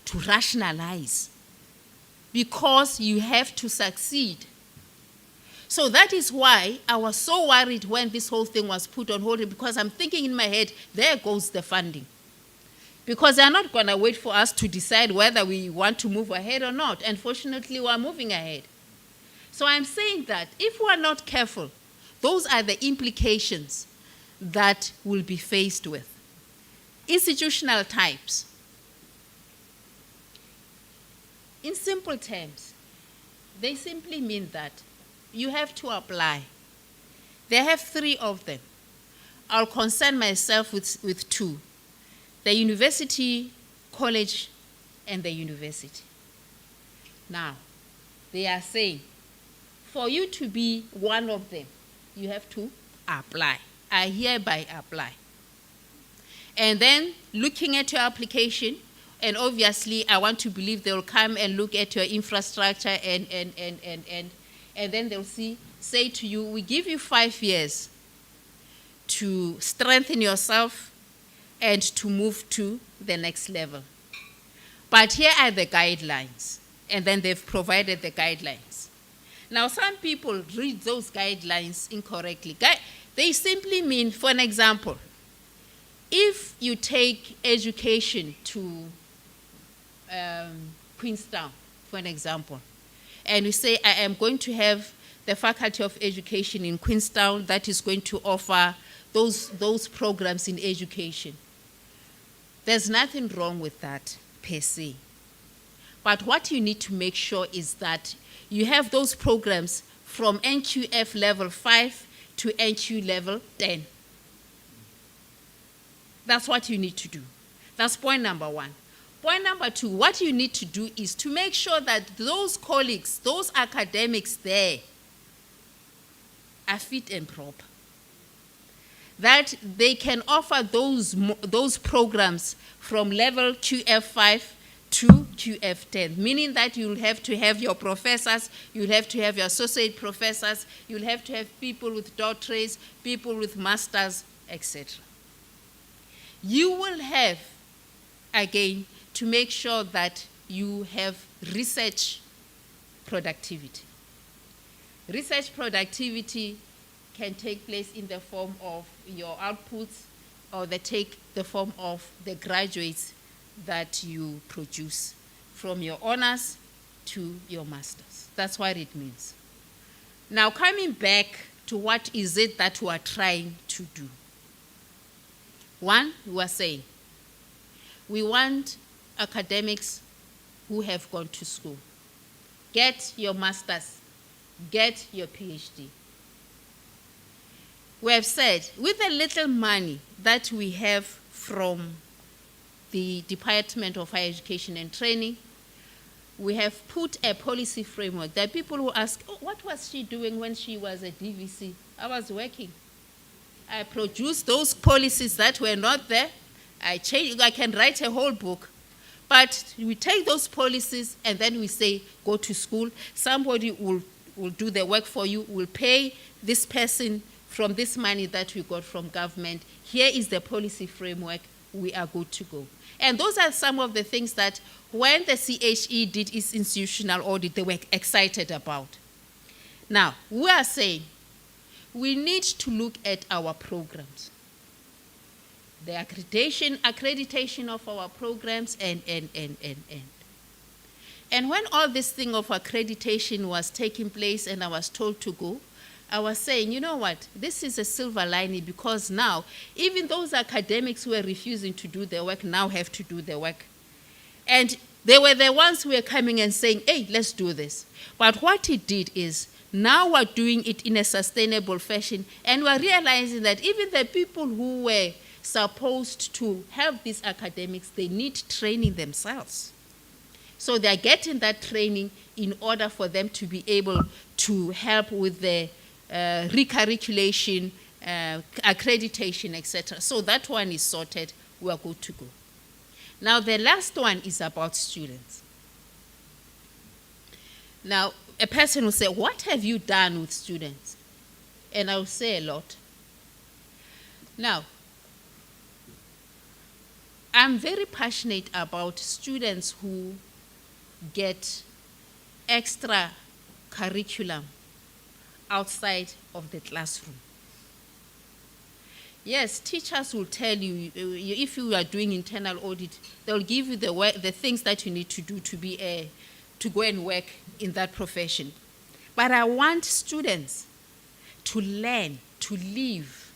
to rationalize because you have to succeed. So that is why I was so worried when this whole thing was put on hold, because I'm thinking in my head, there goes the funding. Because they're not going to wait for us to decide whether we want to move ahead or not. Unfortunately, we're moving ahead. So I'm saying that if we're not careful, those are the implications that we'll be faced with. Institutional types. In simple terms, they simply mean that you have to apply. They have 3 of them. I'll concern myself with 2. The university, college, and the university. Now, they are saying, for you to be one of them, you have to apply. I hereby apply. And then looking at your application, and obviously I want to believe they will come and look at your infrastructure and then they'll say to you, we give you 5 years to strengthen yourself and to move to the next level. But here are the guidelines, and then they've provided the guidelines. Now, some people read those guidelines incorrectly. They simply mean, for an example, if you take education to Queenstown, for an example, and you say, I am going to have the Faculty of Education in Queenstown that is going to offer those programs in education. There's nothing wrong with that, per se. But what you need to make sure is that you have those programs from NQF level 5 to NQ level 10. That's what you need to do. That's point number one. Point number two, what you need to do is to make sure that those colleagues, those academics there, are fit and proper. That they can offer those programs from level QF5 to QF10, meaning that you'll have to have your professors, you'll have to have your associate professors, you'll have to have people with doctorates, people with masters, etc. You will have, again, to make sure that you have research productivity. Research productivity can take place in the form of your outputs, or they take the form of the graduates that you produce from your honors to your masters. That's what it means. Now, coming back to what is it that we are trying to do. One, we are saying, we want academics who have gone to school. Get your masters, get your PhD. We have said, with the little money that we have from the Department of Higher Education and Training, we have put a policy framework. There are people who ask, oh, what was she doing when she was a DVC? I was working. I produced those policies that were not there. I can write a whole book. But we take those policies and then we say, go to school. Somebody will do the work for you, will pay this person from this money that we got from government. Here is the policy framework. We are good to go. And those are some of the things that when the CHE did its institutional audit, they were excited about. Now, we are saying we need to look at our programs, the accreditation of our programs, and. And when all this thing of accreditation was taking place and I was told to go, I was saying, you know what, this is a silver lining, because now even those academics who were refusing to do their work now have to do their work. And they were the ones who were coming and saying, hey, let's do this. But what it did is, now we're doing it in a sustainable fashion, and we're realizing that even the people who were supposed to have these academics, they need training themselves. So they're getting that training in order for them to be able to help with the recurriculation, accreditation, etc. So that one is sorted, we're good to go. Now the last one is about students. Now, a person will say, what have you done with students? And I'll say a lot. Now, I'm very passionate about students who get extra curriculum outside of the classroom. Yes, teachers will tell you, if you are doing internal audit, they'll give you the things that you need to do to go and work in that profession. But I want students to learn, to live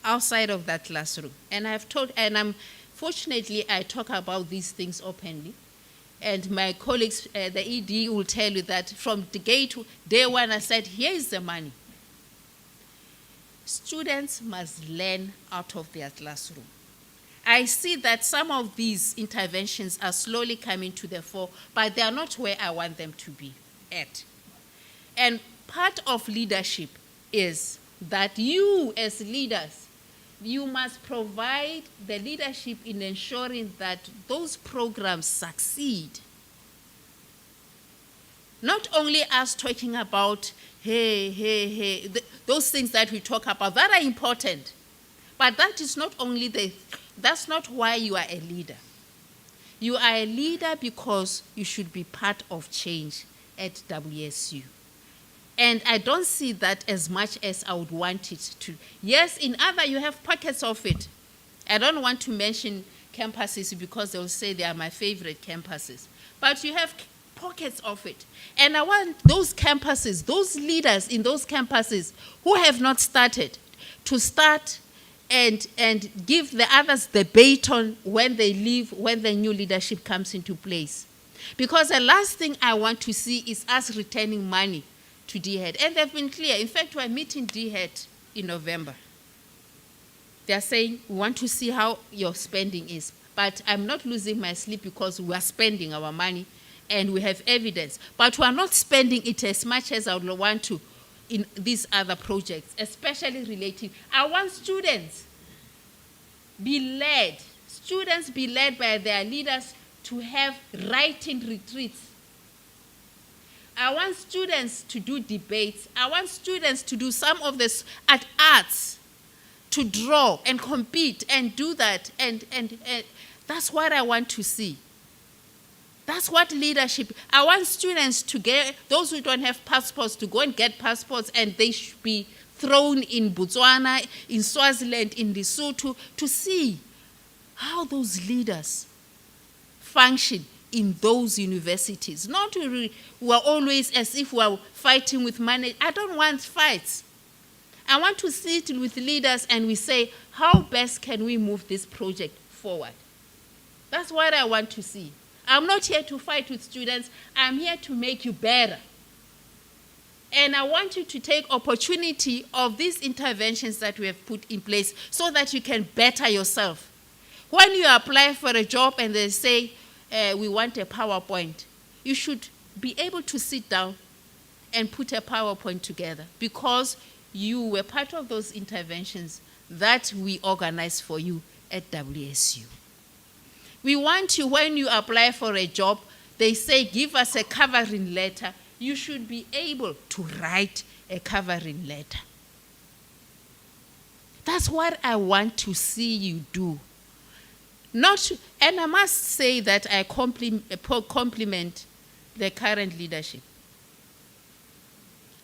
outside of that classroom. And fortunately, I talk about these things openly. And my colleagues, the ED, will tell you that from the day one, I said, here is the money. Students must learn out of their classroom. I see that some of these interventions are slowly coming to the fore, but they are not where I want them to be at. And part of leadership is that you, as leaders, you must provide the leadership in ensuring that those programs succeed. Not only us talking about, those things that we talk about, that are important. But that is not only that's not why you are a leader. You are a leader because you should be part of change at WSU. And I don't see that as much as I would want it to. Yes, in other you have pockets of it. I don't want to mention campuses because they'll say they are my favorite campuses. But you have pockets of it. And I want those campuses, those leaders in those campuses who have not started, to start and give the others the baton when they leave, when the new leadership comes into place. Because the last thing I want to see is us returning money to DHEAD. And they've been clear. In fact, we're meeting DHEAD in November. They're saying, we want to see how your spending is. But I'm not losing my sleep because we are spending our money and we have evidence. But we are not spending it as much as I would want to in these other projects, especially related. I want students be led by their leaders to have writing retreats. I want students to do debates. I want students to do some of this at arts, to draw and compete and do that. And that's what I want to see. That's what leadership. I want students to get, those who don't have passports, to go and get passports, and they should be thrown in Botswana, in Swaziland, in Lesotho, to see how those leaders function in those universities. Not we are always as if we are fighting with money. I don't want fights. I want to sit with leaders and we say, how best can we move this project forward? That's what I want to see. I'm not here to fight with students. I'm here to make you better. And I want you to take opportunity of these interventions that we have put in place so that you can better yourself. When you apply for a job and they say, we want a PowerPoint, you should be able to sit down and put a PowerPoint together because you were part of those interventions that we organized for you at WSU. We want you, when you apply for a job, they say, give us a covering letter. You should be able to write a covering letter. That's what I want to see you do. And I must say that I compliment the current leadership.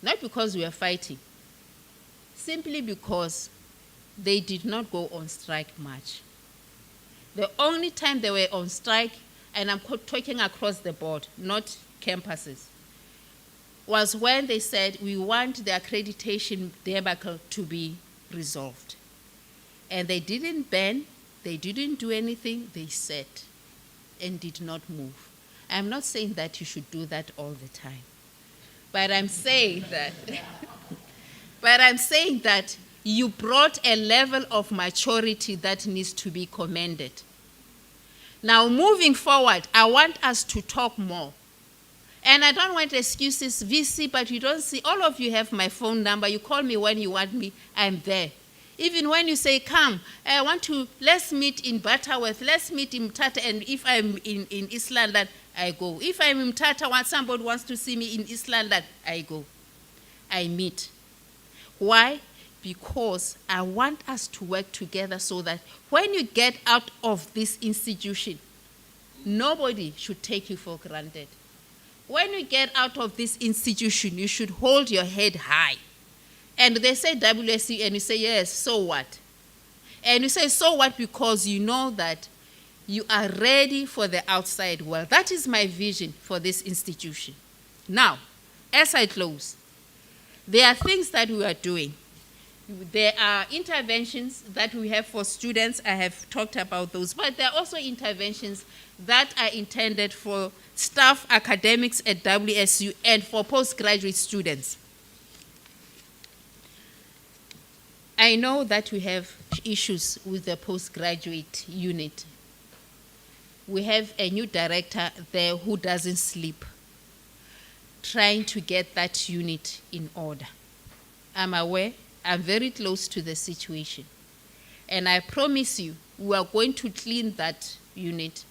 Not because we are fighting, simply because they did not go on strike much. The only time they were on strike, and I'm talking across the board, not campuses, was when they said we want the accreditation debacle to be resolved. And they didn't ban, they didn't do anything, they sat and did not move. I'm not saying that you should do that all the time. But I'm saying that you brought a level of maturity that needs to be commended. Now, moving forward, I want us to talk more. And I don't want excuses, VC, but you don't see, all of you have my phone number. You call me when you want me, I'm there. Even when you say, come, let's meet in Butterworth, let's meet in Mthatha, and if I'm in East London, I go. If I'm in Mthatha, somebody wants to see me in East London, I go. I meet. Why? Because I want us to work together so that when you get out of this institution, nobody should take you for granted. When you get out of this institution, you should hold your head high. And they say WSU, and you say, yes, so what? And you say, so what? Because you know that you are ready for the outside world. That is my vision for this institution. Now, as I close, there are things that we are doing. There are interventions that we have for students. I have talked about those. But there are also interventions that are intended for staff, academics at WSU, and for postgraduate students. I know that we have issues with the postgraduate unit. We have a new director there who doesn't sleep, trying to get that unit in order. I'm aware. I'm very close to the situation. And I promise you, we are going to clean that unit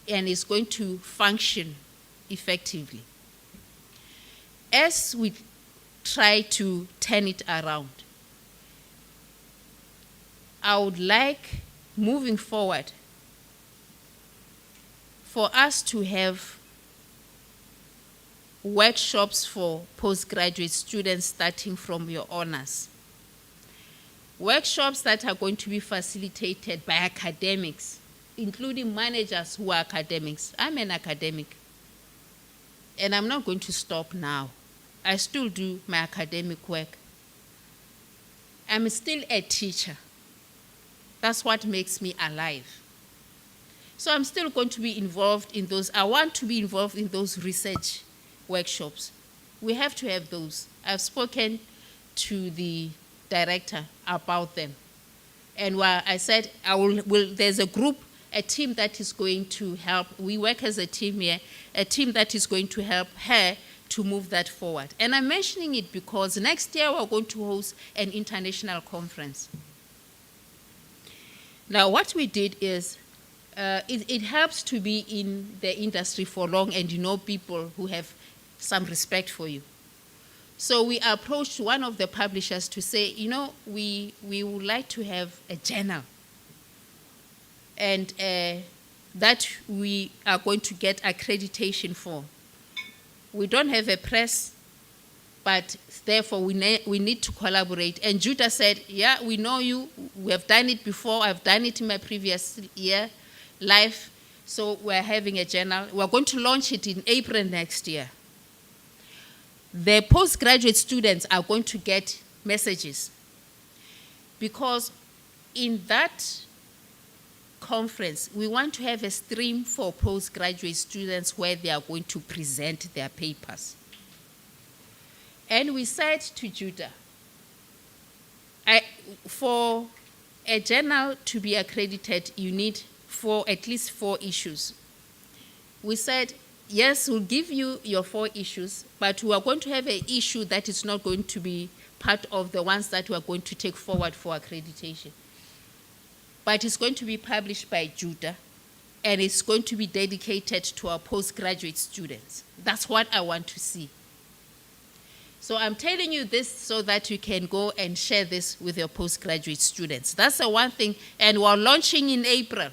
and it's going to function effectively. As we try to turn it around, I would like, moving forward, for us to have workshops for postgraduate students starting from your honors. Workshops that are going to be facilitated by academics, including managers who are academics. I'm an academic, and I'm not going to stop now. I still do my academic work. I'm still a teacher. That's what makes me alive. So I'm still going to be involved in those. I want to be involved in those research workshops. We have to have those. I've spoken to the director about them. And while I said, there's a group, a team that is going to help. We work as a team here, a team that is going to help her to move that forward. And I'm mentioning it because next year we're going to host an international conference. Now, what we did is, it helps to be in the industry for long and you know people who have some respect for you. So we approached one of the publishers to say, you know, we would like to have a journal, and that we are going to get accreditation for. We don't have a press, but therefore we need to collaborate. And Judah said, yeah, we know you. We have done it before. I've done it in my previous life. So we're having a journal. We're going to launch it in April next year. The postgraduate students are going to get messages, because in that conference, we want to have a stream for postgraduate students where they are going to present their papers. And we said to Judah, for a journal to be accredited, you need at least 4 issues. We said, yes, we'll give you your 4 issues, but we are going to have an issue that is not going to be part of the ones that we are going to take forward for accreditation. But it's going to be published by Judah, and it's going to be dedicated to our postgraduate students. That's what I want to see. So I'm telling you this so that you can go and share this with your postgraduate students. That's the one thing, and we're launching in April.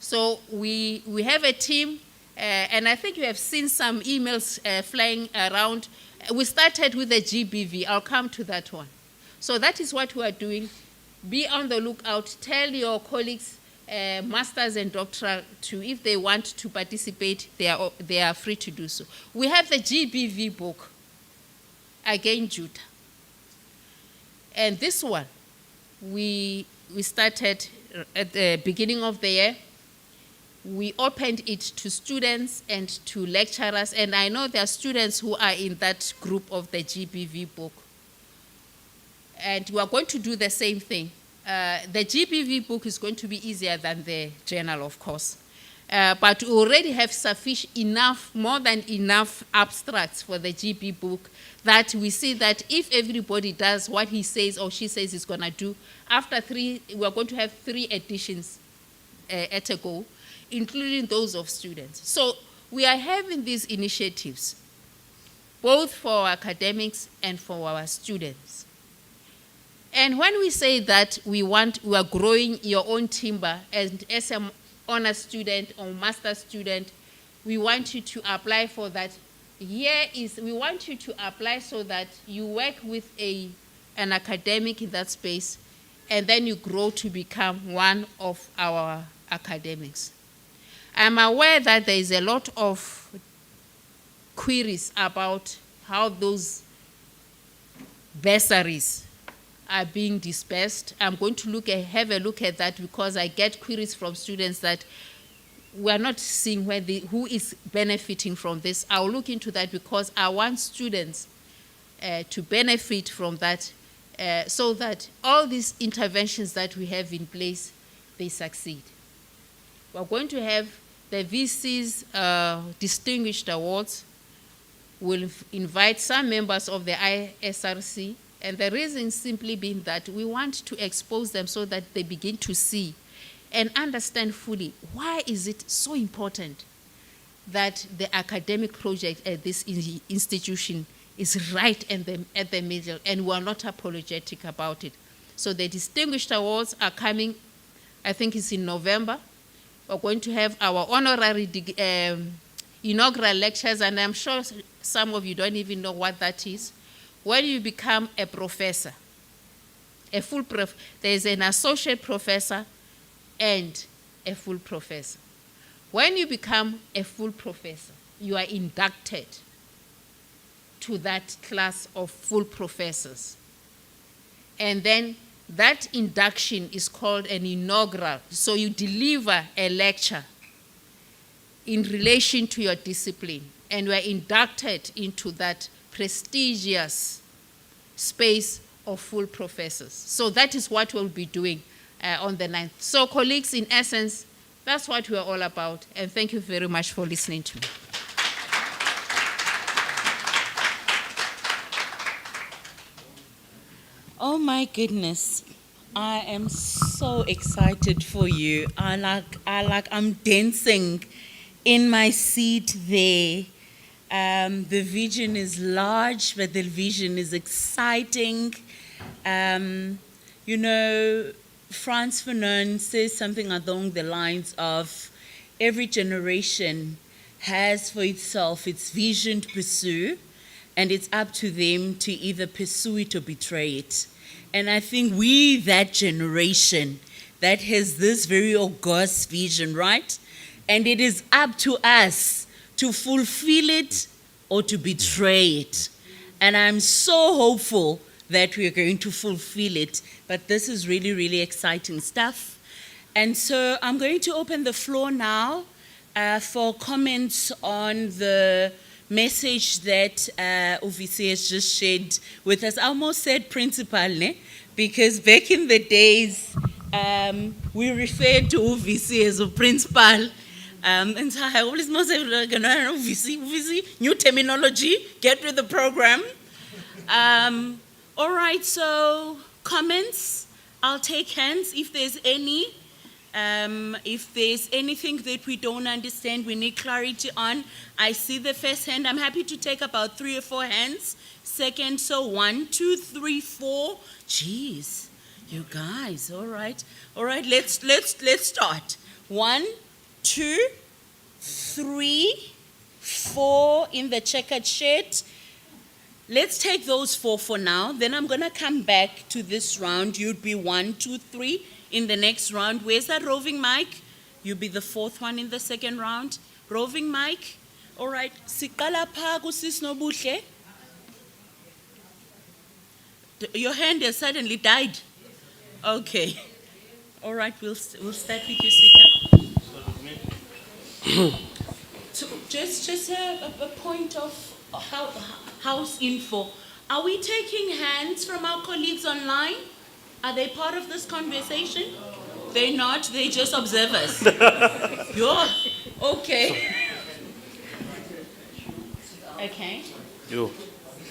So we have a team, and I think you have seen some emails flying around. We started with the GBV. I'll come to that one. So that is what we are doing. Be on the lookout. Tell your colleagues, masters and doctoral, if they want to participate, they are free to do so. We have the GBV book, again, Judah. And this one, we started at the beginning of the year. We opened it to students and to lecturers, and I know there are students who are in that group of the GBV book. And we are going to do the same thing. The GBV book is going to be easier than the journal, of course. But we already have more than enough abstracts for the GB book that we see that if everybody does what he says or she says is going to do, after 3, we are going to have 3 editions at a go, including those of students. So we are having these initiatives, both for our academics and for our students. And when we say that we are growing your own timber, and as an honor student or master student, we want you to apply for that. We want you to apply so that you work with an academic in that space, and then you grow to become one of our academics. I'm aware that there is a lot of queries about how those bursaries are being dispersed. I'm going to have a look at that, because I get queries from students that we are not seeing who is benefiting from this. I'll look into that, because I want students to benefit from that, so that all these interventions that we have in place, they succeed. We're going to have the VC's Distinguished Awards. We'll invite some members of the ISRC, and the reason simply being that we want to expose them so that they begin to see and understand fully why is it so important that the academic project at this institution is right at the middle, and we are not apologetic about it. So the Distinguished Awards are coming, I think it's in November. We're going to have our honorary inaugural lectures, and I'm sure some of you don't even know what that is. When you become a professor, there is an associate professor and a full professor. When you become a full professor, you are inducted to that class of full professors. And then That induction is called an inaugural. So you deliver a lecture in relation to your discipline, and you are inducted into that prestigious space of full professors. So that is what we'll be doing on the 9th. So colleagues, in essence, that's what we're all about, and thank you very much for listening to me. Oh my goodness. I am so excited for you. I'm dancing in my seat there. The vision is large, but the vision is exciting. You know, Frantz Fanon says something along the lines of every generation has for itself its vision to pursue, and it's up to them to either pursue it or betray it. And I think we, that generation that has this very august vision, right? And it is up to us to fulfill it or to betray it. And I'm so hopeful that we are going to fulfill it. But this is really, really exciting stuff. And so I'm going to open the floor now for comments on the message that Uvisi has just shared with us. I almost said principal, ne? Because back in the days, we referred to Uvisi as a principal. And so I always must say, like, Uvisi, new terminology, get with the program. All right, so comments, I'll take hands if there's any. If there's anything that we don't understand, we need clarity on. I see the first hand. I'm happy to take about 3 or 4 hands. Second, so 1, 2, 3, 4. Jeez, you guys, all right. All right, let's start. 1, 2, 3, 4 in the checkered shirt. Let's take those 4 for now. Then I'm going to come back to this round. You'd be 1, 2, 3 in the next round. Where's that roving mic? You'll be the 4th one in the second round. Roving mic. All right. Siqala pha kuSis Nobuhle. Your hand has suddenly died. Okay. All right. We'll start with you, speaker. So just a point of house info. Are we taking hands from our colleagues online? Are they part of this conversation? They're not, they just observers. You're okay. Okay. You.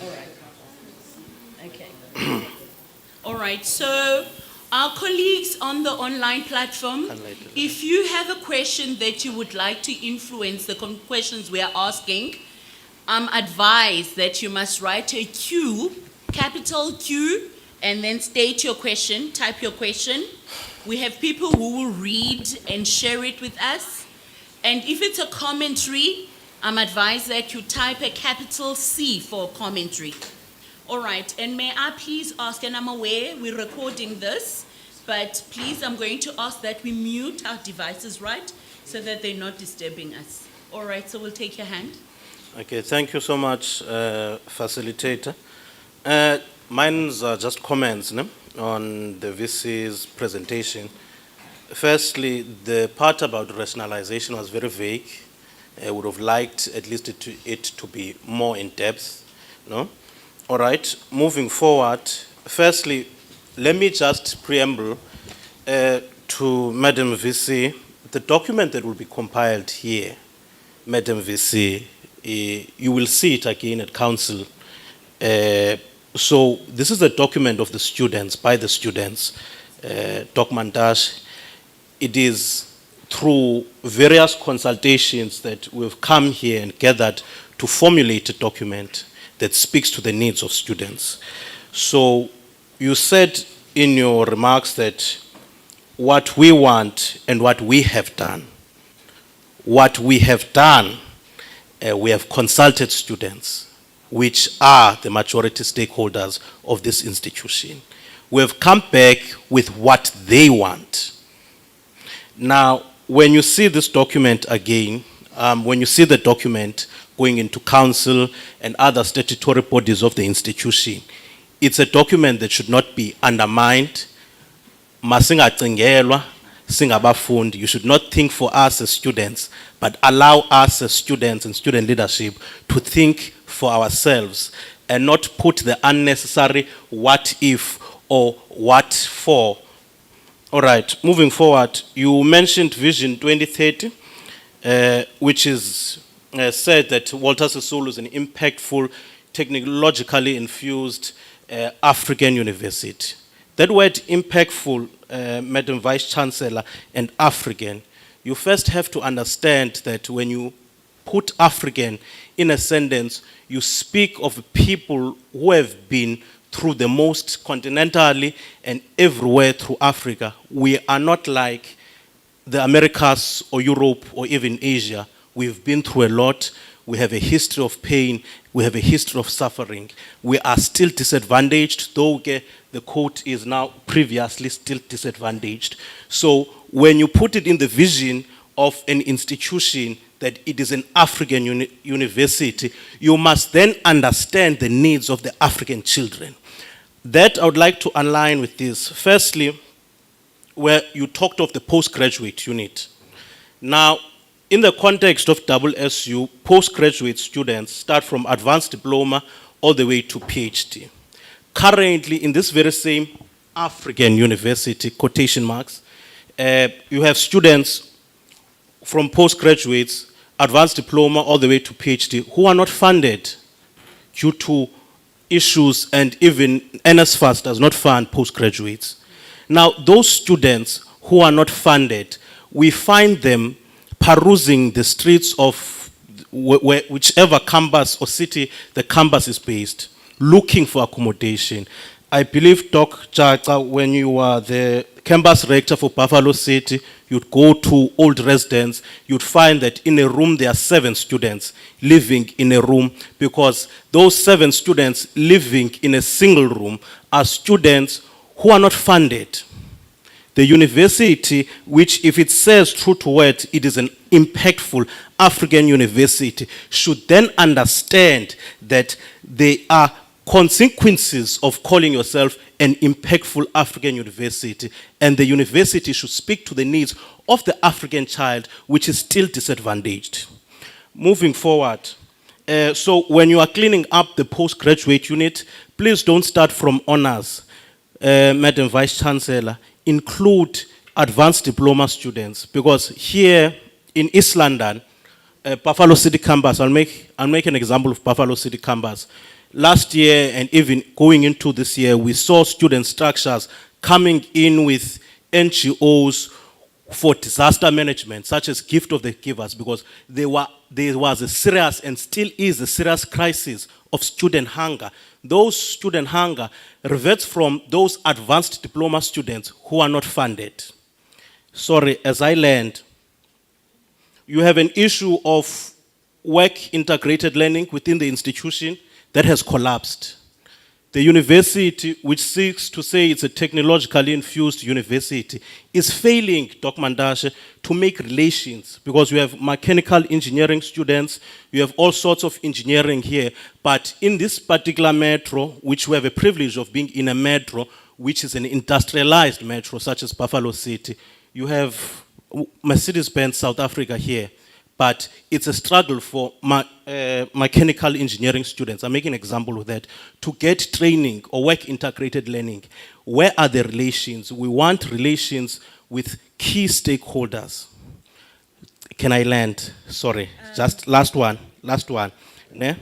All right. Okay. All right, so our colleagues on the online platform, if you have a question that you would like to influence the questions we are asking, I'm advised that you must write a Q, capital Q, and then state your question, type your question. We have people who will read and share it with us. And if it's a commentary, I'm advised that you type a capital C for commentary. All right, and may I please ask, and I'm aware we're recording this, but please, I'm going to ask that we mute our devices, right? So that they're not disturbing us. All right, so we'll take your hand. Okay, thank you so much, Facilitator. Mine's are just comments on the VC's presentation. Firstly, the part about rationalization was very vague. I would have liked at least it to be more in depth. No? All right, moving forward. Firstly, let me just preamble to Madam VC. The document that will be compiled here, Madam VC, you will see it again at council. So this is a document of the students, by the students, documentation. It is through various consultations that we've come here and gathered to formulate a document that speaks to the needs of students. So you said in your remarks that what we want and what we have done. What we have done, we have consulted students, which are the majority stakeholders of this institution. We have come back with what they want. Now, when you see this document again, when you see the document going into council and other statutory bodies of the institution, it's a document that should not be undermined, masingacingelwa singabafundi. You should not think for us as students, but allow us as students and student leadership to think for ourselves and not put the unnecessary what if or what for. All right, moving forward, you mentioned Vision 2030, which is said that Walter Sisulu is an impactful, technologically infused African university. That word impactful, Madam Vice Chancellor, and African, you first have to understand that when you put African in a sentence, you speak of people who have been through the most continentally and everywhere through Africa. We are not like the Americas or Europe or even Asia. We've been through a lot. We have a history of pain. We have a history of suffering. We are still disadvantaged, though the quote is now previously still disadvantaged. So when you put it in the vision of an institution that it is an African university, you must then understand the needs of the African children. That I would like to align with this. Firstly, where you talked of the postgraduate unit. Now, in the context of SSU, postgraduate students start from advanced diploma all the way to PhD. Currently, in this very same African university, quotation marks, you have students from postgraduates, advanced diploma all the way to PhD who are not funded due to issues, and even NSFAS does not fund postgraduates. Now, those students who are not funded, we find them perusing the streets of whichever campus or city the campus is based, looking for accommodation. I believe, Doc Chacha, when you were the campus rector for Buffalo City, you'd go to old residents, you'd find that in a room there are 7 students living in a room, because those 7 students living in a single room are students who are not funded. The university, which if it says true to word, it is an impactful African university, should then understand that there are consequences of calling yourself an impactful African university, and the university should speak to the needs of the African child, which is still disadvantaged. Moving forward, so when you are cleaning up the postgraduate unit, please don't start from honors. Madam Vice Chancellor, include advanced diploma students, because here in East London, Buffalo City campus, I'll make an example of Buffalo City campus. Last year and even going into this year, we saw student structures coming in with NGOs for disaster management, such as Gift of the Givers, because there was a serious and still is a serious crisis of student hunger. Those student hunger reverts from those advanced diploma students who are not funded. Sorry, as I learned, you have an issue of work integrated learning within the institution that has collapsed. The university, which seeks to say it's a technologically infused university, is failing, Dr. Mandashe, to make relations, because you have mechanical engineering students, you have all sorts of engineering here, but in this particular metro, which we have a privilege of being in a metro, which is an industrialized metro, such as Buffalo City, you have Mercedes-Benz South Africa here, but it's a struggle for mechanical engineering students. I'm making an example of that. To get training or work integrated learning, where are the relations? We want relations with key stakeholders. Can I land? Sorry, just last one. Ne?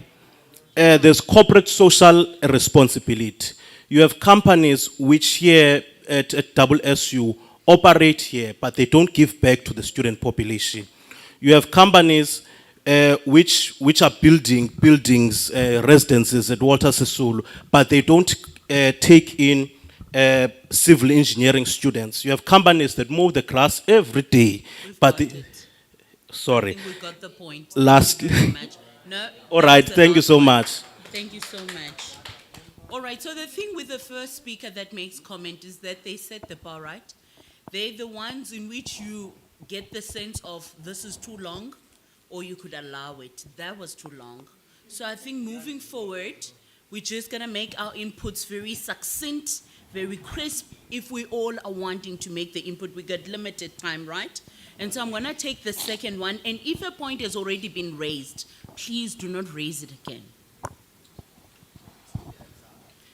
There's corporate social responsibility. You have companies which here at SSU operate here, but they don't give back to the student population. You have companies which are building buildings, residences at Walter Sisulu, but they don't take in civil engineering students. You have companies that mow the grass every day, but sorry. I think we got the point. Lastly, Thank you very much. No, all right, that's the thank you last so one. much. Thank you so much. All right, so the thing with the first speaker that makes comment is that they set the bar right. They're the ones in which you get the sense of this is too long, or you could allow it. That was too long. So I think moving forward, we're just gonna make our inputs very succinct, very crisp if we all are wanting to make the input. We got limited time, right? And so I'm gonna take the second one, and if a point has already been raised, please do not raise it again.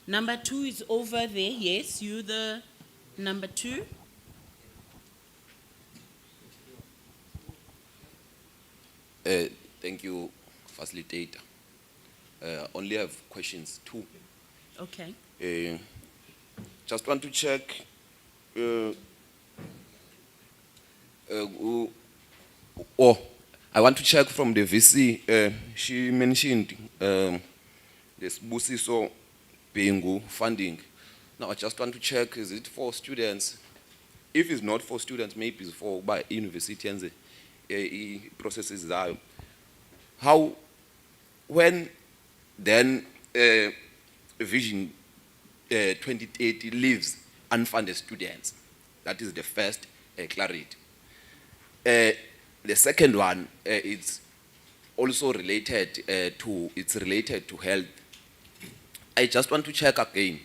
Number 2 is over there. Yes, you the number 2. Thank you, Facilitator. Only have questions, 2. Okay. Just want to check, I want to check from the VC, she mentioned this Busiso Bengal funding. Now I just want to check, is it for students? If it's not for students, maybe it's for by university and the processes are. How, when then Vision 2030 leaves unfunded students? That is the first clarity. The second one is also related to health. I just want to check again.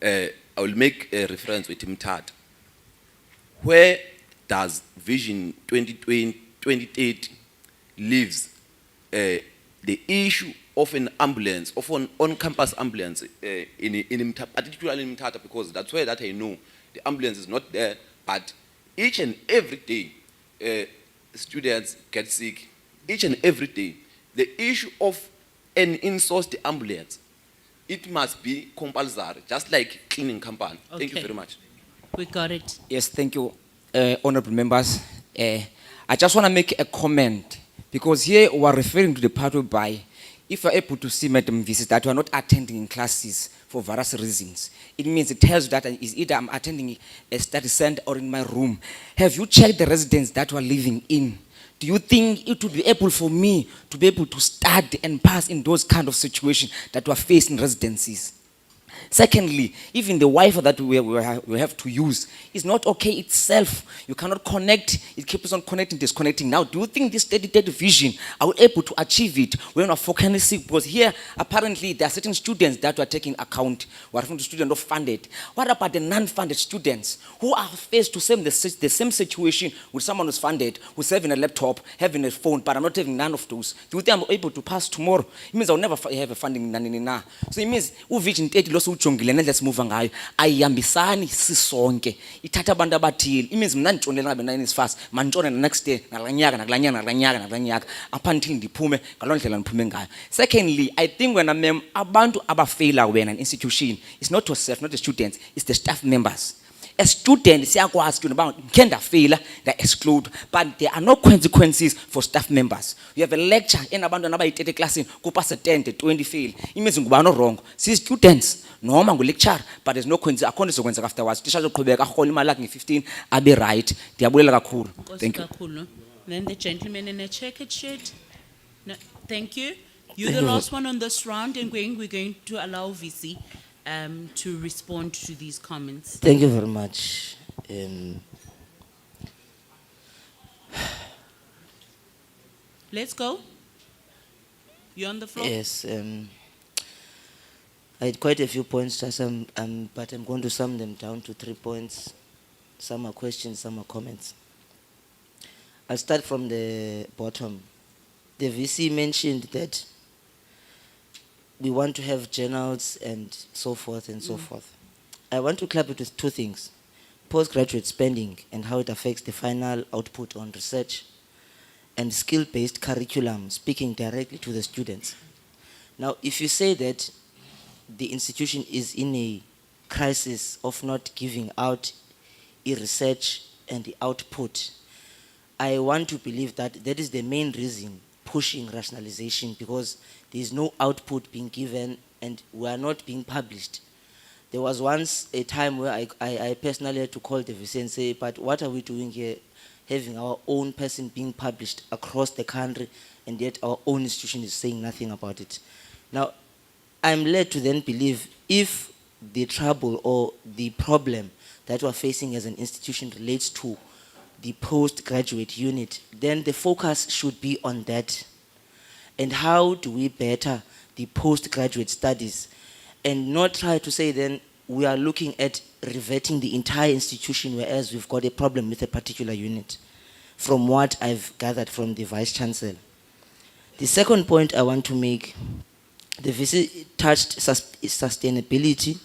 I will make a reference with Mtata. Where does Vision 2030 leaves the issue of an ambulance, of an on-campus ambulance in Mtata, particularly in Mtata, because that's where that I know the ambulance is not there, but each and every day students get sick. Each and every day. The issue of an in-sourced ambulance, it must be compulsory, just like cleaning company. Thank you Okay. very much. We got it. Yes, thank you, honorable members. I just want to make a comment because here we are referring to the part whereby if you are able to see Madam VC that you are not attending classes for various reasons, it means it tells you that is either I'm attending a study center or in my room. Have you checked the residence that you are living in? Do you think it would be able for me to be able to study and pass in those kind of situations that we are facing in residencies? Secondly, even the Wi-Fi that we have to use is not okay itself. You cannot connect, it keeps on connecting, disconnecting. Now, do you think this dedicated vision are we able to achieve it when we're focusing? Because here, apparently, there are certain students that we are taking account. We are from the students of funded. What about the non-funded students who are faced to the same situation with someone who's funded, who's having a laptop, having a phone, but are not having none of those? Do you think I'm able to pass tomorrow? It means I'll never have a funding. So it means Vision 30 ujongile let's move ngayo ayihambisani sisonke ithatha abantu abathile it means mna nditshonela ngabe 9 is fast mantshone next day ngalanyaka nakulanyaka up until ndiphume ngaloo ndlela ndiphume ngayo. Secondly, I think when abantu abafeyila wena an institution, it's not yourself, not the students, it's the staff members. A student siyakwazi ke noba ngikhe ndafeyila nda-exclude, but there are no consequences for staff members. You have a lecture enabantwana abayi-30 eklasini kupase 10 20 fail. Imeans ngubani orongo? Si-students noma ngu-lecturer, but there's no consequence. Akho nto izokwenzeka afterwards. Tisha zoqhubeka arhole imali yakhe nge-15 abe right. Ndiyabulela kakhulu. Thank you. Kakhulu. Then the gentleman in a checkered shirt. No, thank you. You're the last one on this round, and we're going to allow VC to respond to these comments. Thank you very much. Let's go. You're on the floor. Yes, I had quite a few points, but I'm going to sum them down to 3 points. Some are questions, some are comments. I'll start from the bottom. The VC mentioned that we want to have journals and so forth and so forth. I want to club it with 2 things. Postgraduate spending and how it affects the final output on research, and skill-based curriculum speaking directly to the students. Now, if you say that the institution is in a crisis of not giving out research and the output, I want to believe that that is the main reason pushing rationalization, because there is no output being given and we are not being published. There was once a time where I personally had to call the VC and say, but what are we doing here, having our own person being published across the country, and yet our own institution is saying nothing about it. Now, I'm led to then believe if the trouble or the problem that we're facing as an institution relates to the postgraduate unit, then the focus should be on that. And how do we better the postgraduate studies? And not try to say then we are looking at reverting the entire institution, whereas we've got a problem with a particular unit, from what I've gathered from the Vice Chancellor. The second point I want to make, the VC touched sustainability,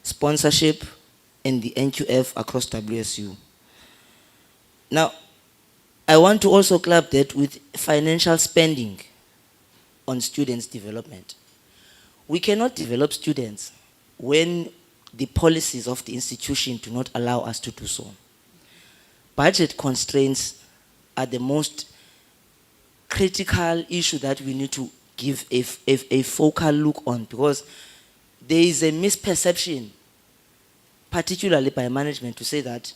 sponsorship, and the NQF across WSU. Now, I want to also club that with financial spending on students' development. We cannot develop students when the policies of the institution do not allow us to do so. Budget constraints are the most critical issue that we need to give a focal look on, because there is a misperception, particularly by management, to say that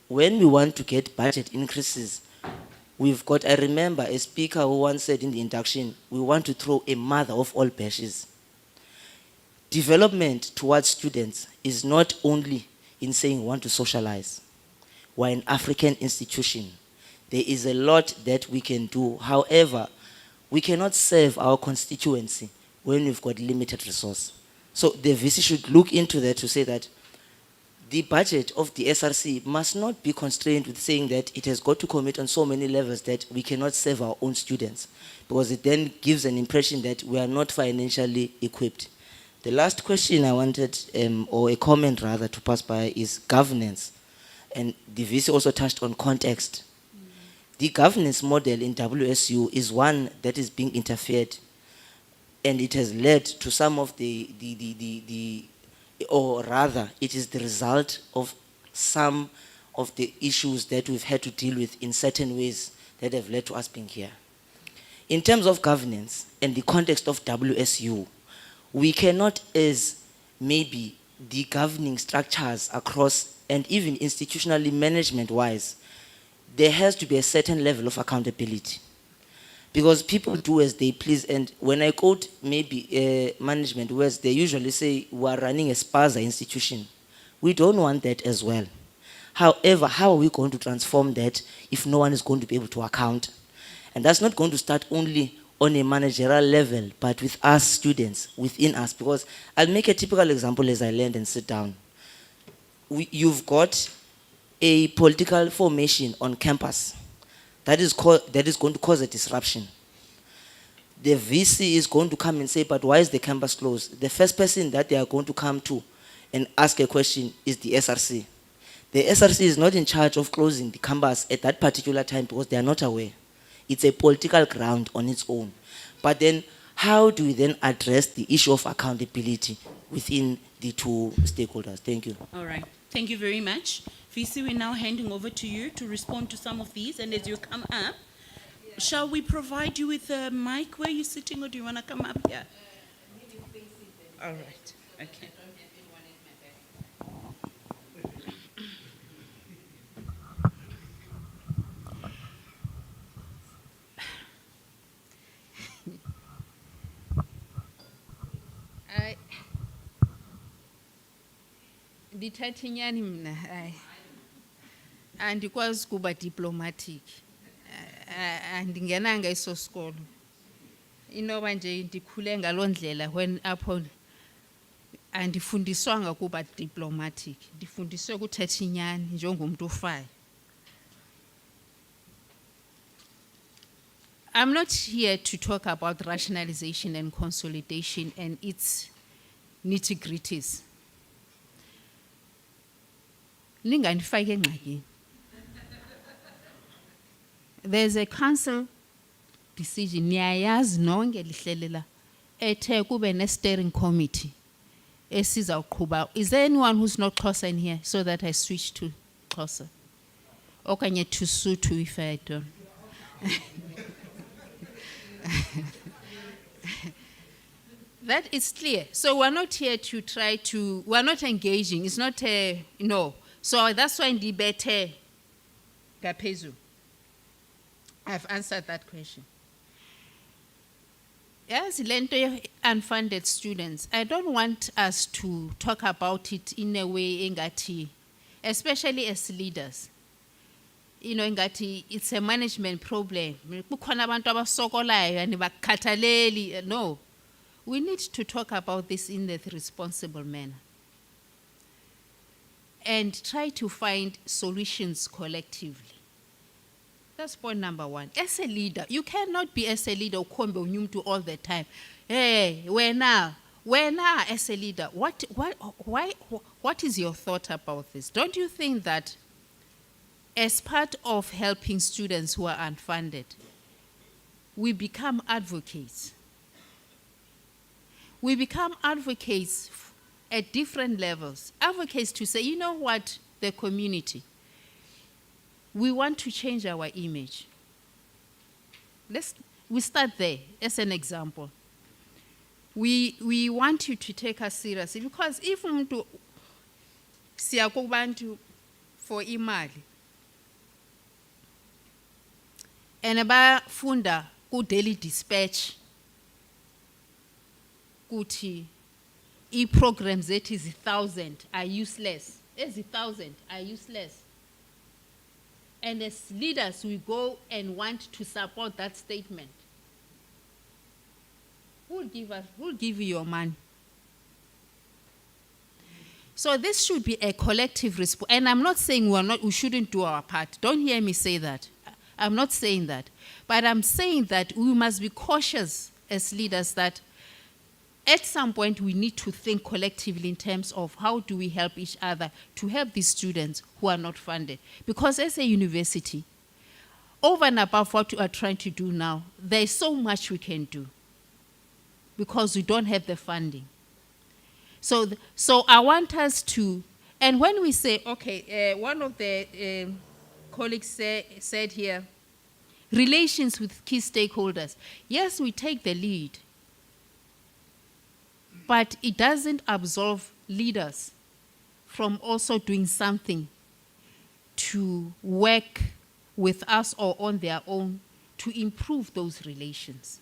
when we want to get budget increases, we've got, I remember a speaker who once said in the induction, we want to throw a mother of all bashes. Development towards students is not only in saying we want to socialize. We're an African institution. There is a lot that we can do. However, we cannot serve our constituency when we've got limited resource. So the VC should look into that to say that the budget of the SRC must not be constrained with saying that it has got to commit on so many levels that we cannot serve our own students, because it then gives an impression that we are not financially equipped. The last question I wanted, or a comment rather, to pass by is governance. And the VC also touched on context. The governance model in WSU is one that is being interfered, and it has led to some of or rather, it is the result of some of the issues that we've had to deal with in certain ways that have led to us being here. In terms of governance and the context of WSU, we cannot, as maybe the governing structures across and even institutionally management-wise, there has to be a certain level of accountability. Because people do as they please, and when I quote maybe management words, they usually say, we are running a spaza institution. We don't want that as well. However, how are we going to transform that if no one is going to be able to account? And that's not going to start only on a managerial level, but with us students, within us. Because I'll make a typical example as I land and sit down. You've got a political formation on campus that is going to cause a disruption. The VC is going to come and say, but why is the campus closed? The first person that they are going to come to and ask a question is the SRC. The SRC is not in charge of closing the campus at that particular time because they are not aware. It's a political ground on its own. But then, how do we then address the issue of accountability within the two stakeholders? Thank you. All right. Thank you very much. VC, we're now handing over to you to respond to some of these. And as you come up, shall we provide you with a mic where you're sitting, or do you want to come up here? All right. Okay. Ndithatha inyani mna andikwazi kuba diplomatic, andingenanga eso sikolo. Inoba nje ndikhule ngaloo ndlela when apho andifundiswanga kuba diplomatic, ndifundiswe ukuthetha inyani njengomntu ofayo. I'm not here to talk about rationalization and consolidation and its nitty-gritties. Lingandifake engxakini. There's a council decision, niyayazi nonke lihlelela, ethe kube ne-steering committee esizawuqhuba. Is there anyone who's not Xhosa in here so that I switch to Xhosa? Okanye to Sotho if I don't. That is clear. So we're not here to try to, we're not engaging. It's not a, no. So that's why in the better Gapezu. I've answered that question. Yes, lento unfunded students. I don't want us to talk about it in a way engati, especially as leaders. You know, engati, it's a management problem. No. We need to talk about this in a responsible manner. and try to find solutions collectively. That's point number one. As a leader, you cannot be as a leader to all the time. Hey, where now, as a leader? What is your thought about this? Don't you think that as part of helping students who are unfunded, we become advocates? We become advocates at different levels. Advocates to say, you know what, the community, we want to change our image. We start there as an example. We want you to take us seriously, because if umuntu siya kubantu for imali and abafunda ku Daily Dispatch kuthi i-programs zethu is 1,000 are useless. As 1,000 are useless. And as leaders, we go and want to support that statement. Who will give you your money? So this should be a collective response. And I'm not saying we shouldn't do our part. Don't hear me say that. I'm not saying that. But I'm saying that we must be cautious as leaders that at some point we need to think collectively in terms of how do we help each other to help these students who are not funded. Because as a university, over and above what we are trying to do now, there is so much we can do because we don't have the funding. So I want us to, and when we say, okay, one of the colleagues said here, relations with key stakeholders. Yes, we take the lead, but it doesn't absolve leaders from also doing something to work with us or on their own to improve those relations.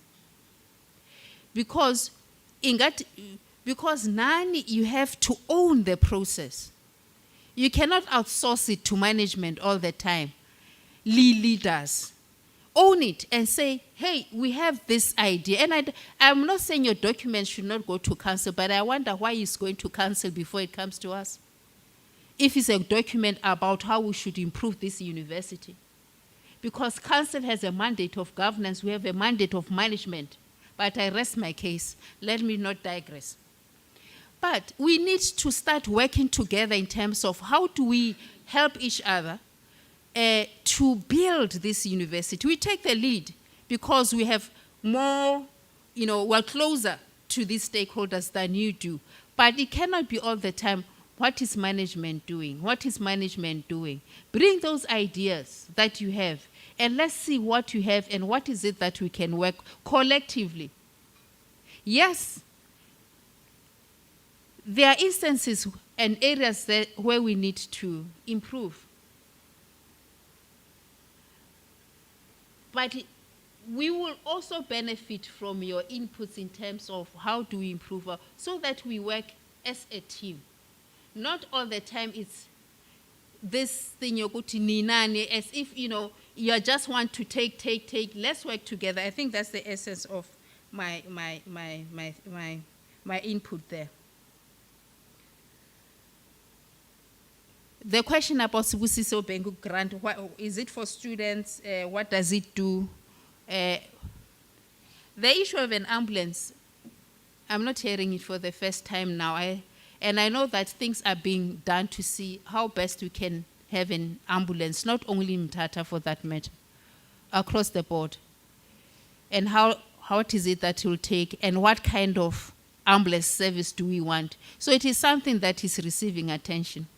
Because nani, you have to own the process. You cannot outsource it to management all the time. Leaders, own it and say, hey, we have this idea. And I'm not saying your document should not go to council, but I wonder why it's going to council before it comes to us. If it's a document about how we should improve this university. Because council has a mandate of governance, we have a mandate of management. But I rest my case. Let me not digress. But we need to start working together in terms of how do we help each other to build this university. We take the lead because we have more, we're closer to these stakeholders than you do. But it cannot be all the time, what is management doing? What is management doing? Bring those ideas that you have and let's see what you have and what is it that we can work collectively. Yes, there are instances and areas where we need to improve. But we will also benefit from your inputs in terms of how do we improve so that we work as a team. Not all the time it's this thing as if, you just want to take. Let's work together. I think that's the essence of my input there. The question about Cebuco Bengal grant, is it for students? What does it do? The issue of an ambulance, I'm not hearing it for the first time now. And I know that things are being done to see how best we can have an ambulance, not only in Mthatha for that matter, across the board. And how is it that it will take, and what kind of ambulance service do we want? So it is something that is receiving attention.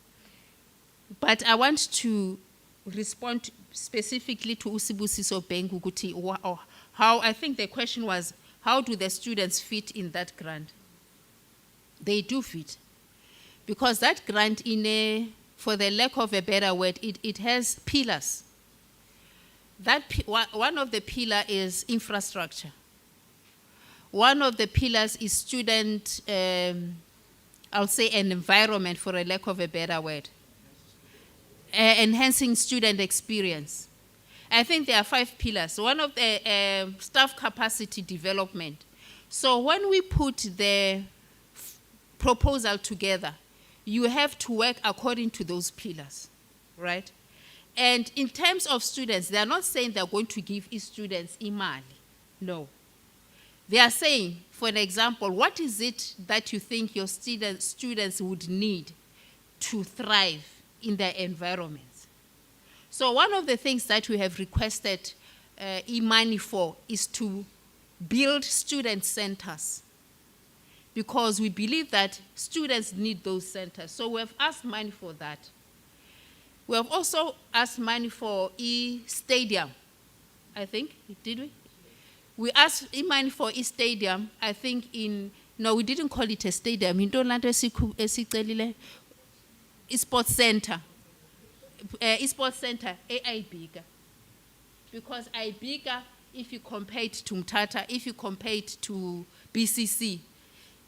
But I want to respond specifically to Cebuco Bengal Guti, how I think the question was, how do the students fit in that grant? They do fit. Because that grant, for the lack of a better word, it has pillars. One of the pillars is infrastructure. One of the pillars is student, I'll say an environment, for a lack of a better word. Enhancing student experience. I think there are 5 pillars. One of the staff capacity development. So when we put the proposal together, you have to work according to those pillars, right? And in terms of students, they are not saying they're going to give students imali. No. They are saying, for an example, what is it that you think your students would need to thrive in their environments? So one of the things that we have requested e-money for is to build student centers, because we believe that students need those centers. So we have asked money for that. We have also asked money for e-stadium, I think, did we? We asked money for e-stadium, I think no, we didn't call it a stadium. In e-sports center. E-sports center, bigger. Because bigger, if you compare it to Mtata, if you compare it to BCC,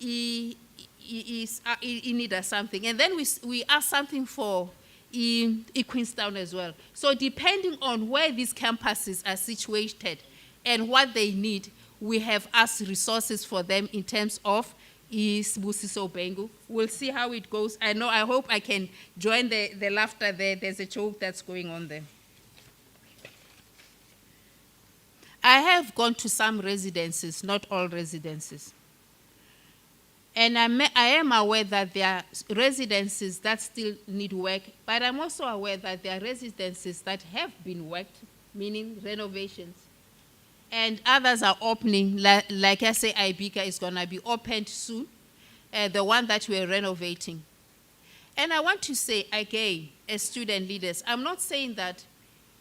it needs something. And then we asked something for Queenstown as well. So depending on where these campuses are situated and what they need, we have asked resources for them in terms of Cebuco Bengal. We'll see how it goes. I hope I can join the laughter there. There's a joke that's going on there. I have gone to some residences, not all residences. And I am aware that there are residences that still need work, but I'm also aware that there are residences that have been worked, meaning renovations. And others are opening, like I say, Ibika is going to be opened soon, the one that we're renovating. And I want to say, again, as student leaders, I'm not saying that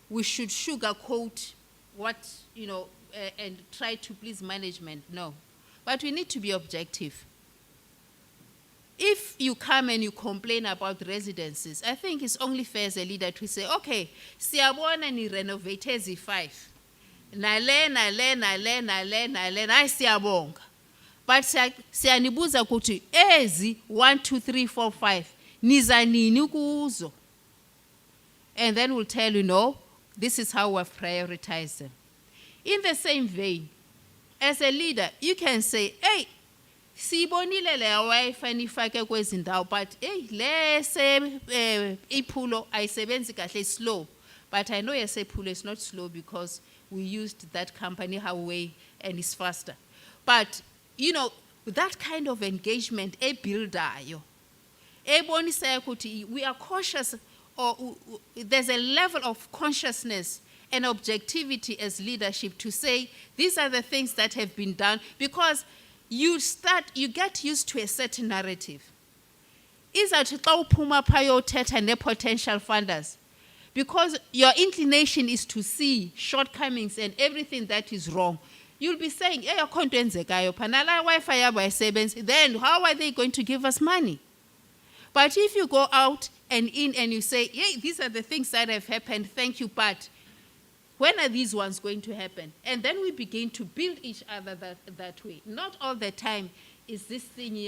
we should sugarcoat what, and try to please management, no. But we need to be objective. If you come and you complain about residences, I think it's only fair as a leader to say, okay, siyabona ni renovate ezi 5. Nale, ay siyabonga. But siyanibuza ukuthi ezi 1, 2, 3, 4, 5 niza nini kuzo? And then we'll tell you, no, this is how we've prioritized them. In the same vein, as a leader, you can say, hey, sibonile le Wi-Fi nifake kwezi ndawo, but hey, le iphulo ayisebenzi kahle, slow. But I know Iphulo is not slow because we used that company Huawei and it's faster. But that kind of engagement buildayo. We are cautious, or there's a level of consciousness and objectivity as leadership to say these are the things that have been done, because you get used to a certain narrative. Is that potential funders? Because your inclination is to see shortcomings and everything that is wrong. You'll be saying, then how are they going to give us money? But if you go out and in and you say, hey, these are the things that have happened, thank you, but when are these ones going to happen? And then we begin to build each other that way. Not all the time is this thing, that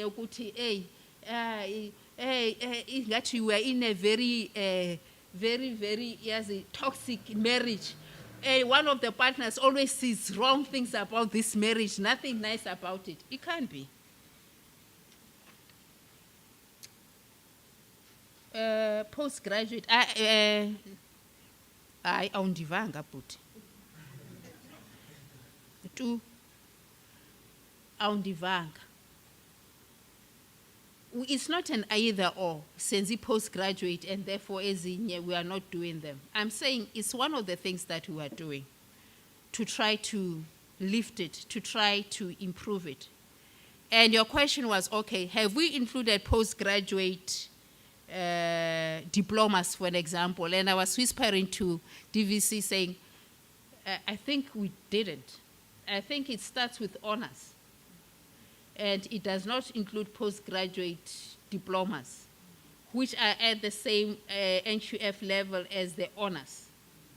you were in a very toxic marriage. One of the partners always sees wrong things about this marriage, nothing nice about it. It can't be. Postgraduate, I awundivanga but tu awundivanga. It's not an either or, since postgraduate and therefore ezinye we are not doing them. I'm saying it's one of the things that we are doing to try to lift it, to try to improve it. And your question was, okay, have we included postgraduate diplomas, for an example? And I was whispering to DVC saying, I think we didn't. I think it starts with honors. And it does not include postgraduate diplomas, which are at the same NQF level as the honors.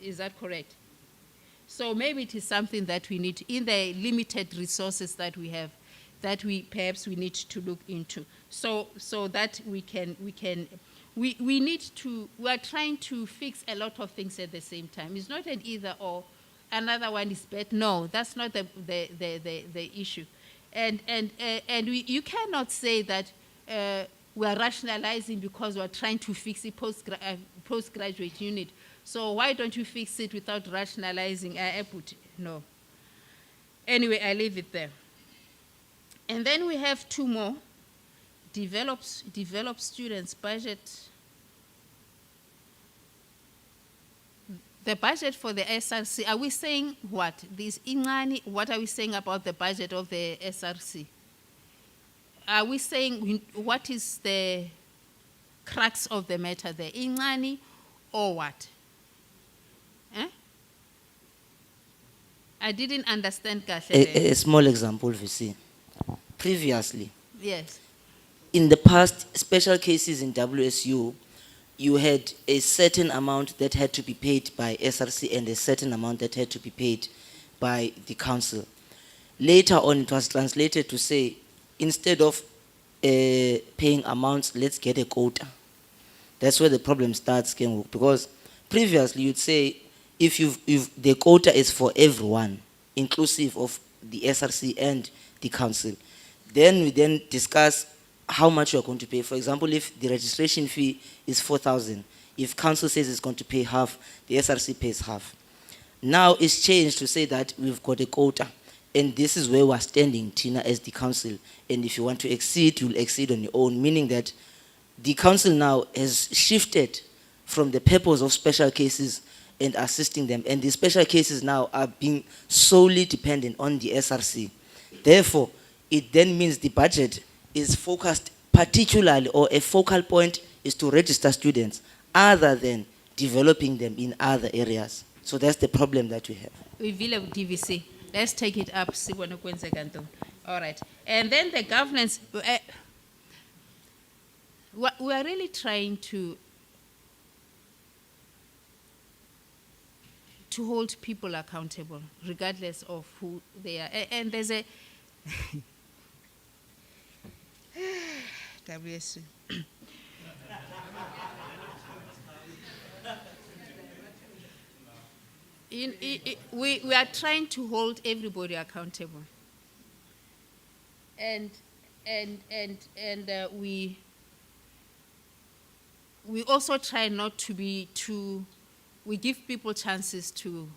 Is that correct? So maybe it is something that we need, in the limited resources that we have, that we need to look into. So that we are trying to fix a lot of things at the same time. It's not an either or, another one is better. No, that's not the issue. And you cannot say that we are rationalizing because we are trying to fix the postgraduate unit. So why don't you fix it without rationalizing? No. Anyway, I leave it there. And then we have two more. Develop students' budget. The budget for the SRC, are we saying what? This Ingani, what are we saying about the budget of the SRC? Are we saying what is the crux of the matter there? Ingani or what? Eh? I didn't understand kahle there. A small example, VC. Previously, Yes. in the past, special cases in WSU, you had a certain amount that had to be paid by SRC and a certain amount that had to be paid by the council. Later on, it was translated to say, instead of paying amounts, let's get a quota. That's where the problem starts, because previously you'd say, if the quota is for everyone, inclusive of the SRC and the council, then we then discuss how much you're going to pay. For example, if the registration fee is 4,000, if council says it's going to pay half, the SRC pays half. Now it's changed to say that we've got a quota, and this is where we're standing, Tina, as the council. And if you want to exceed, you'll exceed on your own, meaning that the council now has shifted from the purpose of special cases and assisting them. And the special cases now are being solely dependent on the SRC. Therefore, it then means the budget is focused particularly, or a focal point is to register students other than developing them in other areas. So that's the problem that we have. We will have DVC. Let's take it up. All right. And then the governance. We are really trying to hold people accountable, regardless of who they are. And there's a WSU. We are trying to hold everybody accountable, and we also try not to be too. We give people chances to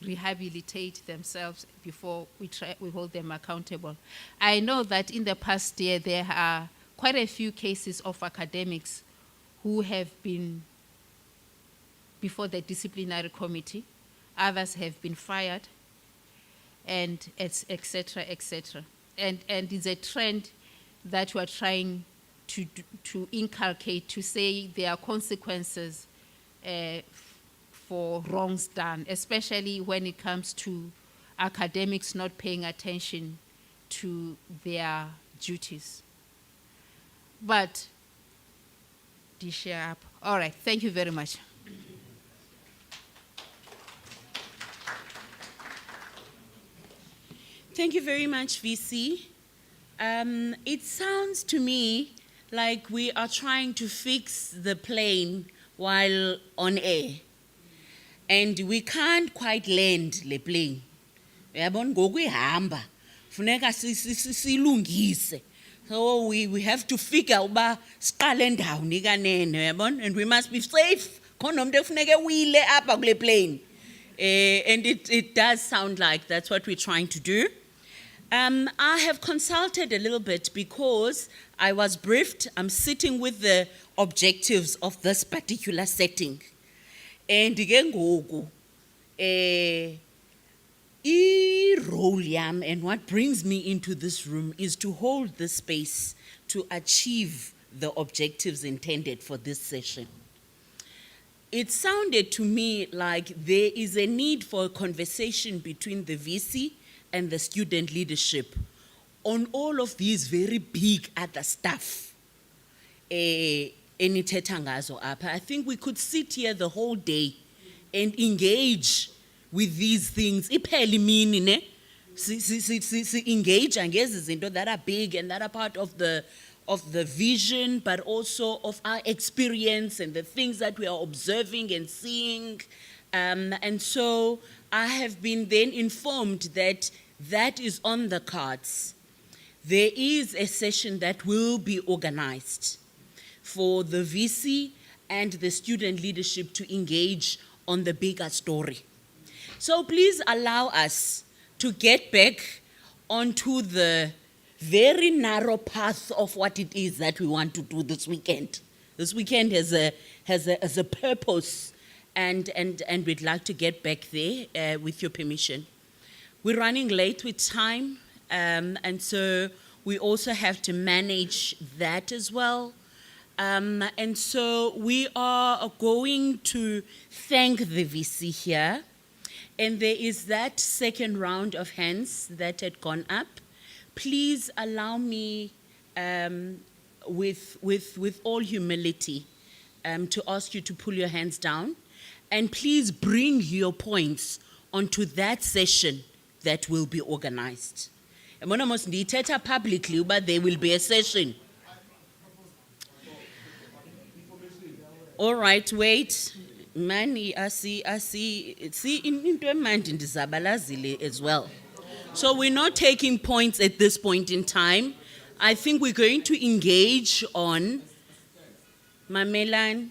rehabilitate themselves before we hold them accountable. I know that in the past year there are quite a few cases of academics who have been before the disciplinary committee. Others have been fired, and et cetera, et cetera. And it's a trend that we are trying to inculcate, to say there are consequences for wrongs done, especially when it comes to academics not paying attention to their duties. But, up. All right, thank you very much. Thank you very much, VC. It sounds to me like we are trying to fix the plane while on air. And we can't quite land le plane. Uyabona ngokuyihamba funeka silungise. So we have to figure uba siqale ndawoni kanene, uyabona, and we must be safe. Khona umuntu efuneka wile apha kule plane. And it does sound like that's what we're trying to do. I have consulted a little bit because I was briefed. I'm sitting with the objectives of this particular setting. And again, role yam, and what brings me into this room is to hold this space to achieve the objectives intended for this session. It sounded to me like there is a need for a conversation between the VC and the student leadership on all of these very big other stuff. I think we could sit here the whole day and engage with these things. Engage izinto that are big and that are part of the vision, but also of our experience and the things that we are observing and seeing. And so I have been then informed that that is on the cards. There is a session that will be organized for the VC and the student leadership to engage on the bigger story. So please allow us to get back onto the very narrow path of what it is that we want to do this weekend. This weekend has a purpose, and we'd like to get back there with your permission. We're running late with time, and so we also have to manage that as well. And so we are going to thank the VC here. And there is that second round of hands that had gone up. Please allow me, with all humility, to ask you to pull your hands down. And please bring your points onto that session that will be organized. I'm going to publicly, but there will be a session. All right, wait. Mani, I see, into a mind in Zabalazile as well. So we're not taking points at this point in time. I think we're going to engage on Mamelan.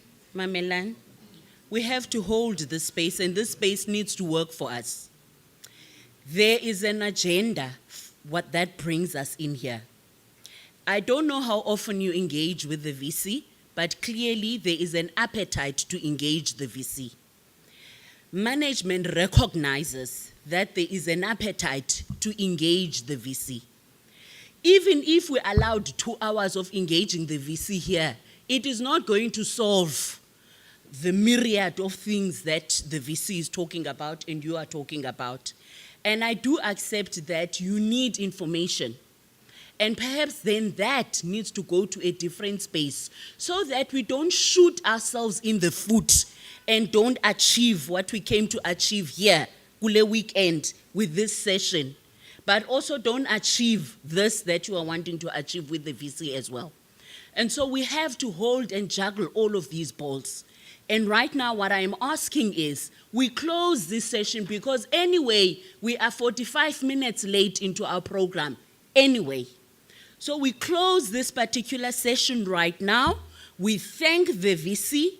We have to hold this space, and this space needs to work for us. There is an agenda, what that brings us in here. I don't know how often you engage with the VC, but clearly there is an appetite to engage the VC. Management recognizes that there is an appetite to engage the VC. Even if we allowed 2 hours of engaging the VC here, it is not going to solve the myriad of things that the VC is talking about and you are talking about. And I do accept that you need information. And perhaps then that needs to go to a different space so that we don't shoot ourselves in the foot and don't achieve what we came to achieve here, Kule weekend, with this session. But also don't achieve this that you are wanting to achieve with the VC as well. And so we have to hold and juggle all of these balls. And right now what I'm asking is, we close this session because anyway, we are 45 minutes late into our program, anyway. So we close this particular session right now. We thank the VC.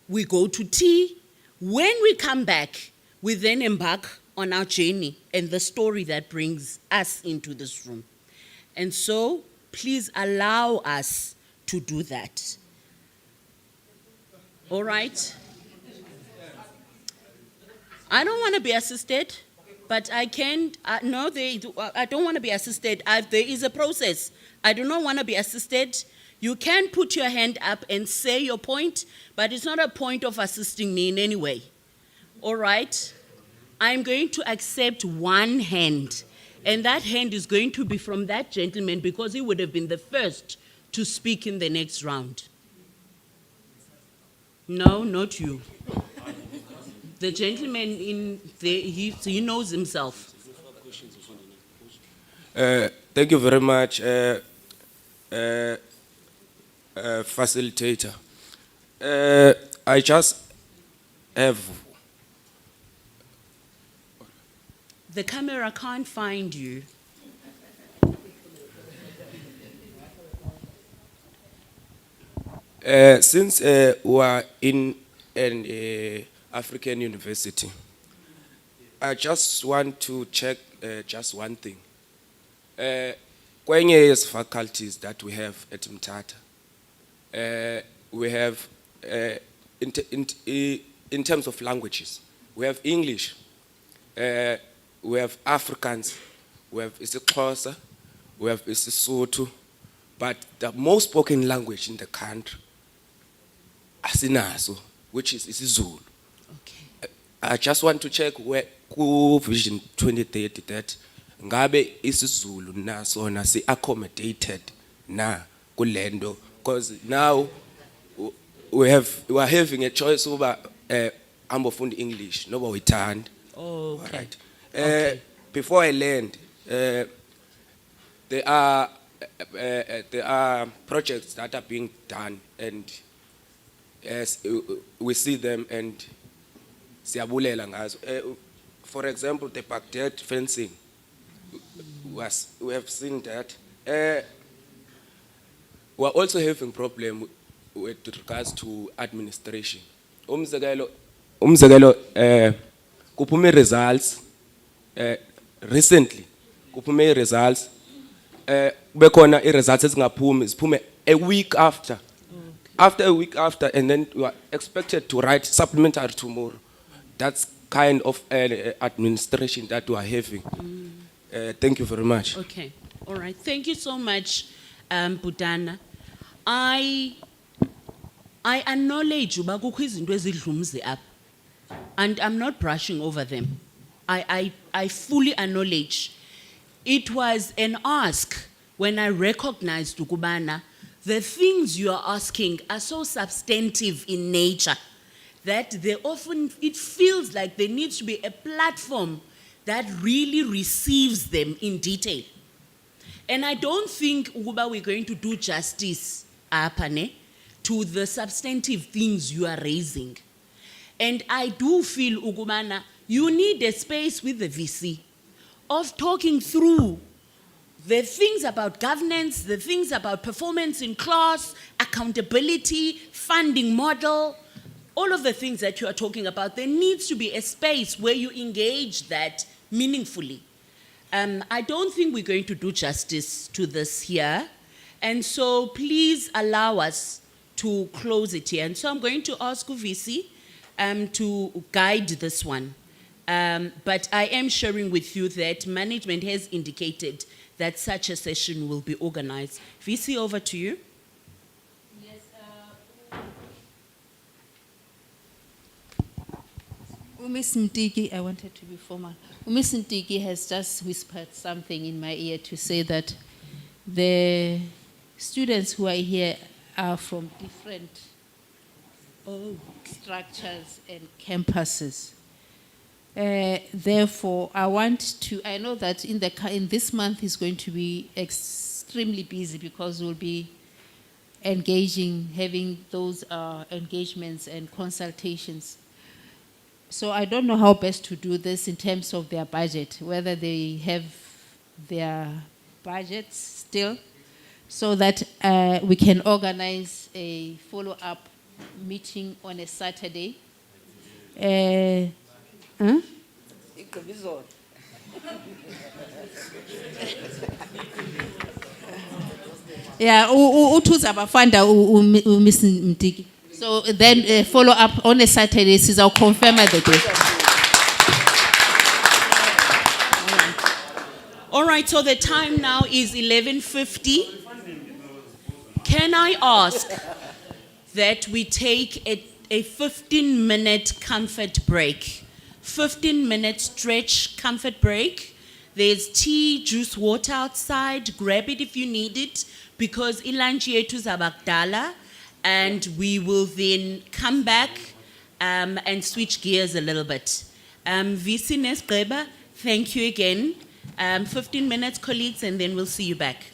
We go to tea. When we come back, we then embark on our journey and the story that brings us into this room. And so please allow us to do that. All right? I don't want to be assisted. But I can't, no, I don't want to be assisted. There is a process. I do not want to be assisted. You can put your hand up and say your point, but it's not a point of assisting me in any way. All right? I'm going to accept one hand, and that hand is going to be from that gentleman because he would have been the first to speak in the next round. No, not you. The gentleman in there, he knows himself. Thank you very much, Facilitator. I just have... The camera can't find you. Since we are in an African university, I just want to check just one thing. Kwenye faculties that we have at Mtata, we have, in terms of languages, we have English, we have Afrikaans, we have isiXhosa, we have isiSotho, but the most spoken language in the country, asinaso, which is isiZulu. Okay. I just want to check where Vision 2030 that ngabe isiZulu naso nasi accommodated na kulendo, because now we are having a choice over ambofunda English noba uyithanda. Oh, okay. All right. Okay. Before I land, there are projects that are being done, and as we see them and siyabulela ngazo. For example, the Baghdad fencing, we have seen that. We are also having problem with regards to administration. Umzekelo, kuphume results, recently, kuphume results, bekhona results ezingaphumi, ziphume a week after. After a week after, and then you are expected to write supplementary tomorrow. That's kind of administration that we are having. Thank you very much. Okay, all right. Thank you so much, Budana. I acknowledge uba kukho izinto ezidlumzi apha, and I'm not brushing over them. I fully acknowledge. It was an ask when I recognized ukubana the things you are asking are so substantive in nature that they often, it feels like there needs to be a platform that really receives them in detail. And I don't think ukuba we're going to do justice apane to the substantive things you are raising. And I do feel ukubana you need a space with the VC of talking through the things about governance, the things about performance in class, accountability, funding model, all of the things that you are talking about. There needs to be a space where you engage that meaningfully. I don't think we're going to do justice to this here. And so please allow us to close it here. And so I'm going to ask VC to guide this one. But I am sharing with you that management has indicated that such a session will be organized. VC, over to you. Yes. Miss Mtiki, I wanted to be formal. Miss Mtiki has just whispered something in my ear to say that the students who are here are from different structures and campuses. Therefore, I know that in this month is going to be extremely busy because we'll be having those engagements and consultations. So I don't know how best to do this in terms of their budget, whether they have their budgets still, so that we can organize a follow-up meeting on a Saturday. Yeah, uthuza abafanda Miss Mtiki. So then follow up on a Saturday, I'll confirm the date. All right, so the time now is 11:50. Can I ask that we take a 15-minute comfort break? 15-minute stretch comfort break. There's tea, juice, water outside. Grab it if you need it, because ilanchi yetu zabakdala, and we will then come back and switch gears a little bit. VC Nesgreba, thank you again. 15 minutes, colleagues, and then we'll see you back.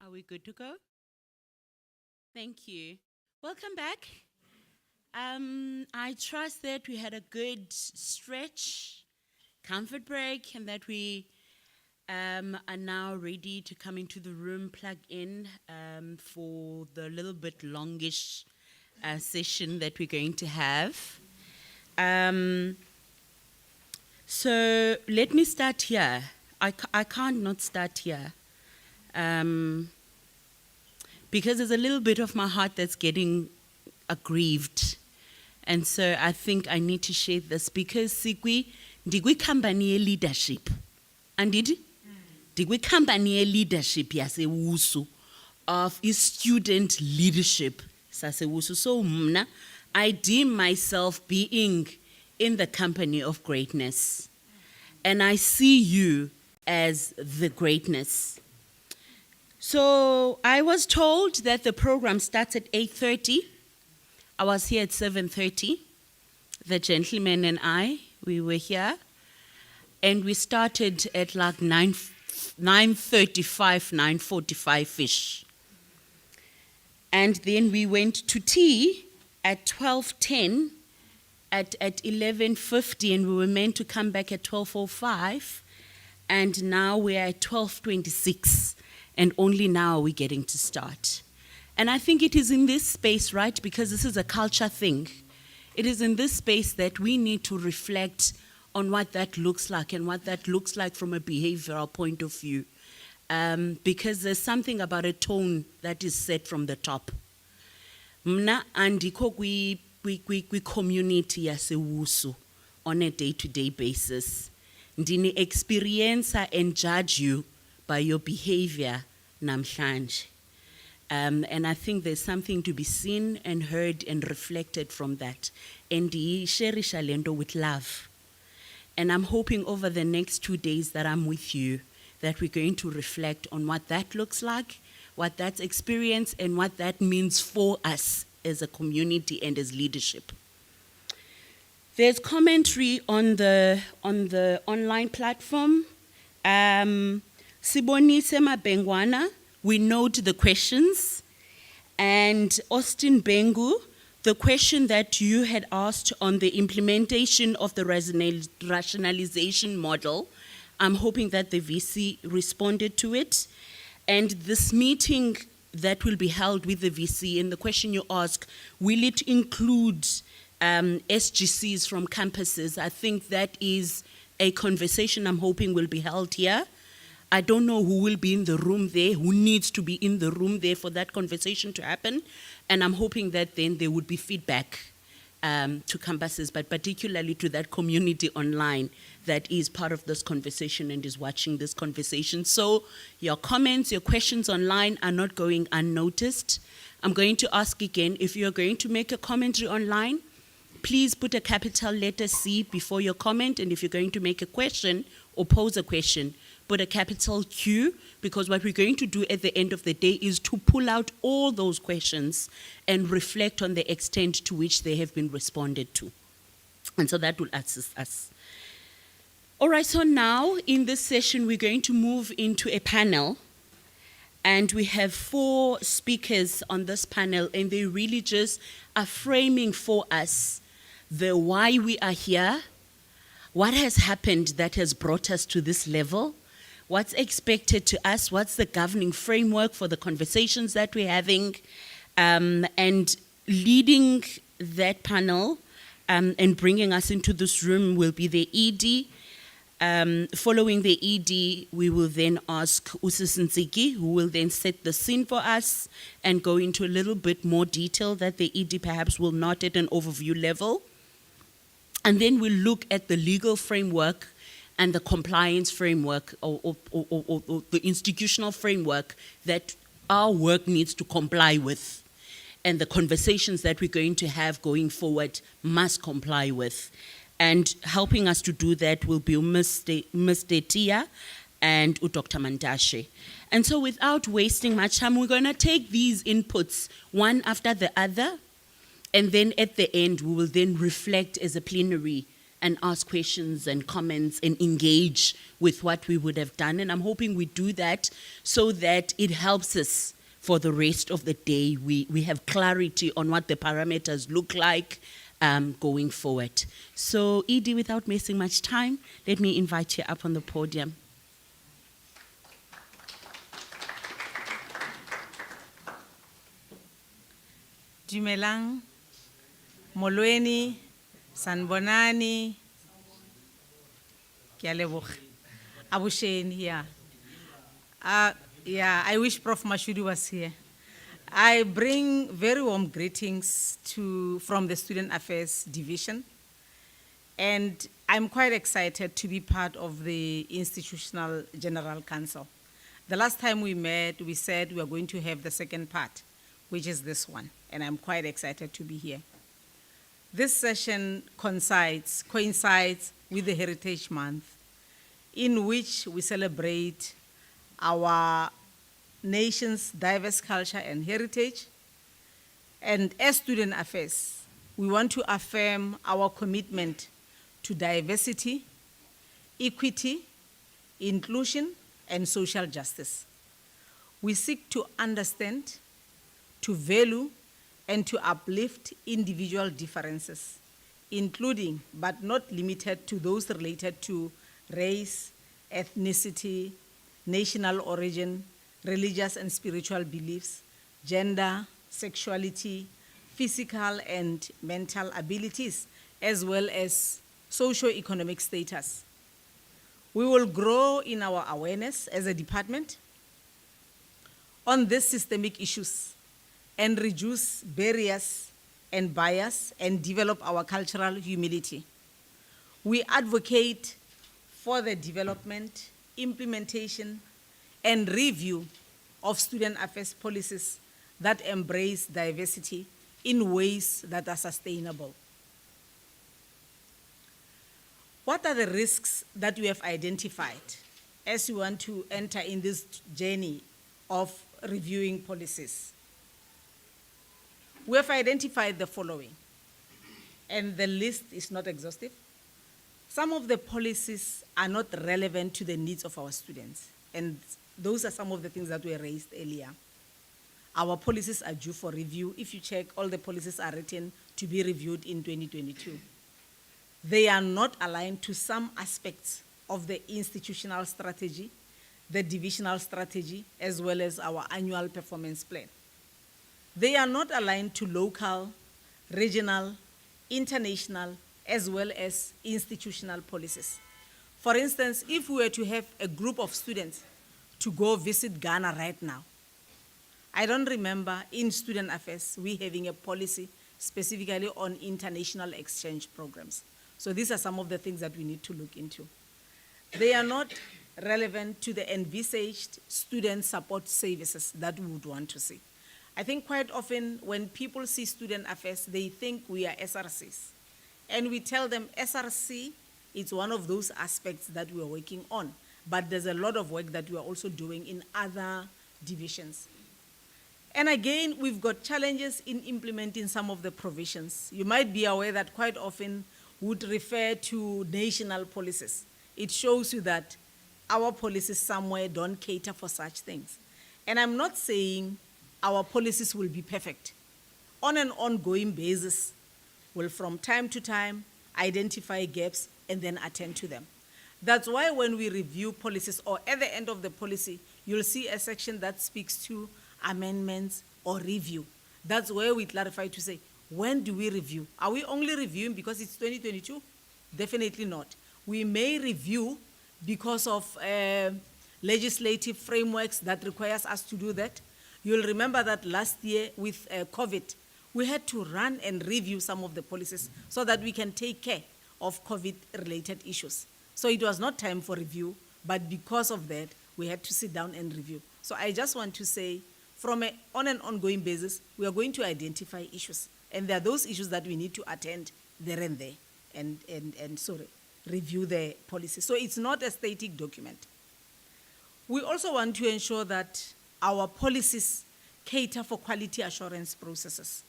Are we good to go? Thank you. Welcome back. I trust that we had a good stretch, comfort break, and that we are now ready to come into the room, plug in for the little bit longish session that we're going to have. So let me start here. I can't not start here. Because there's a little bit of my heart that's getting aggrieved. And so I think I need to share this because digwi company leadership. And digwi company leadership yasewusu of is student leadership sasewusu. So mna, I deem myself being in the company of greatness. And I see you as the greatness. So I was told that the program starts at 8:30. I was here at 7:30. The gentleman and I, we were here. And we started at like 9:35, 9:45-ish. And then we went to tea at 12:10, at 11:50, and we were meant to come back at 12:05. And now we're at 12:26. And only now we're getting to start. And I think it is in this space, right, because this is a culture thing, it is in this space that we need to reflect on what that looks like and what that looks like from a behavioral point of view. Because there's something about a tone that is set from the top. Mna andiko kwi community yasewusu on a day-to-day basis. Ndini experience and judge you by your behavior namhlanje. And I think there's something to be seen and heard and reflected from that. And sherisha lendo with love. And I'm hoping over the next 2 days that I'm with you, that we're going to reflect on what that looks like, what that's experienced, and what that means for us as a community and as leadership. There's commentary on the online platform. Sibonise Mabengwana, we note the questions. And Austin Bengu, the question that you had asked on the implementation of the rationalization model, I'm hoping that the VC responded to it. And this meeting that will be held with the VC, and the question you ask, will it include SGCs from campuses? I think that is a conversation I'm hoping will be held here. I don't know who will be in the room there, who needs to be in the room there for that conversation to happen. And I'm hoping that then there would be feedback to campuses, but particularly to that community online that is part of this conversation and is watching this conversation. So your comments, your questions online are not going unnoticed. I'm going to ask again, if you're going to make a commentary online, please put a capital letter C before your comment. And if you're going to make a question or pose a question, put a capital Q, because what we're going to do at the end of the day is to pull out all those questions and reflect on the extent to which they have been responded to. And so that will assist us. All right, so now in this session, we're going to move into a panel. And we have 4 speakers on this panel, and they really just are framing for us the why we are here, what has happened that has brought us to this level, what's expected to us, what's the governing framework for the conversations that we're having, and leading that panel and bringing us into this room will be the ED. Following the ED, we will then ask Usisinziki, who will then set the scene for us and go into a little bit more detail that the ED perhaps will not at an overview level. And then we'll look at the legal framework and the compliance framework or the institutional framework that our work needs to comply with. And the conversations that we're going to have going forward must comply with. And helping us to do that will be Ms. Detia and Dr. Mandashe. And so without wasting much time, we're going to take these inputs one after the other. And then at the end, we will then reflect as a plenary and ask questions and comments and engage with what we would have done. And I'm hoping we do that so that it helps us for the rest of the day. We have clarity on what the parameters look like going forward. So, Edie, without wasting much time, let me invite you up on the podium. Dumelang, Molweni, Sanbonani, ke a leboga. Abusheni, yeah. Yeah, I wish Prof. Mashudu was here. I bring very warm greetings from the Student Affairs Division, and I'm quite excited to be part of the Institutional General Council. The last time we met, we said we are going to have the second part, which is this one, and I'm quite excited to be here. This session coincides with the Heritage Month, in which we celebrate our nation's diverse culture and heritage. And as Student Affairs, we want to affirm our commitment to diversity, equity, inclusion, and social justice. We seek to understand, to value, and to uplift individual differences, including but not limited to those related to race, ethnicity, national origin, religious and spiritual beliefs, gender, sexuality, physical and mental abilities, as well as socio-economic status. We will grow in our awareness as a department on these systemic issues and reduce barriers and bias and develop our cultural humility. We advocate for the development, implementation, and review of student affairs policies that embrace diversity in ways that are sustainable. What are the risks that we have identified as we want to enter in this journey of reviewing policies? We have identified the following, and the list is not exhaustive. Some of the policies are not relevant to the needs of our students, and those are some of the things that were raised earlier. Our policies are due for review. If you check, all the policies are written to be reviewed in 2022. They are not aligned to some aspects of the institutional strategy, the divisional strategy, as well as our annual performance plan. They are not aligned to local, regional, international, as well as institutional policies. For instance, if we were to have a group of students to go visit Ghana right now, I don't remember in student affairs we having a policy specifically on international exchange programs. So these are some of the things that we need to look into. They are not relevant to the envisaged student support services that we would want to see. I think quite often when people see student affairs, they think we are SRCs. And we tell them SRC is one of those aspects that we are working on, but there's a lot of work that we are also doing in other divisions. And again, we've got challenges in implementing some of the provisions. You might be aware that quite often would refer to national policies. It shows you that our policies somewhere don't cater for such things. And I'm not saying our policies will be perfect. On an ongoing basis, we'll from time to time identify gaps and then attend to them. That's why when we review policies or at the end of the policy, you'll see a section that speaks to amendments or review. That's where we clarify to say, when do we review? Are we only reviewing because it's 2022? Definitely not. We may review because of legislative frameworks that requires us to do that. You'll remember that last year with COVID, we had to run and review some of the policies so that we can take care of COVID-related issues. So it was not time for review, but because of that, we had to sit down and review. So I just want to say, on an ongoing basis, we are going to identify issues. And there are those issues that we need to attend there and there and review the policy. So it's not a static document. We also want to ensure that our policies cater for quality assurance processes.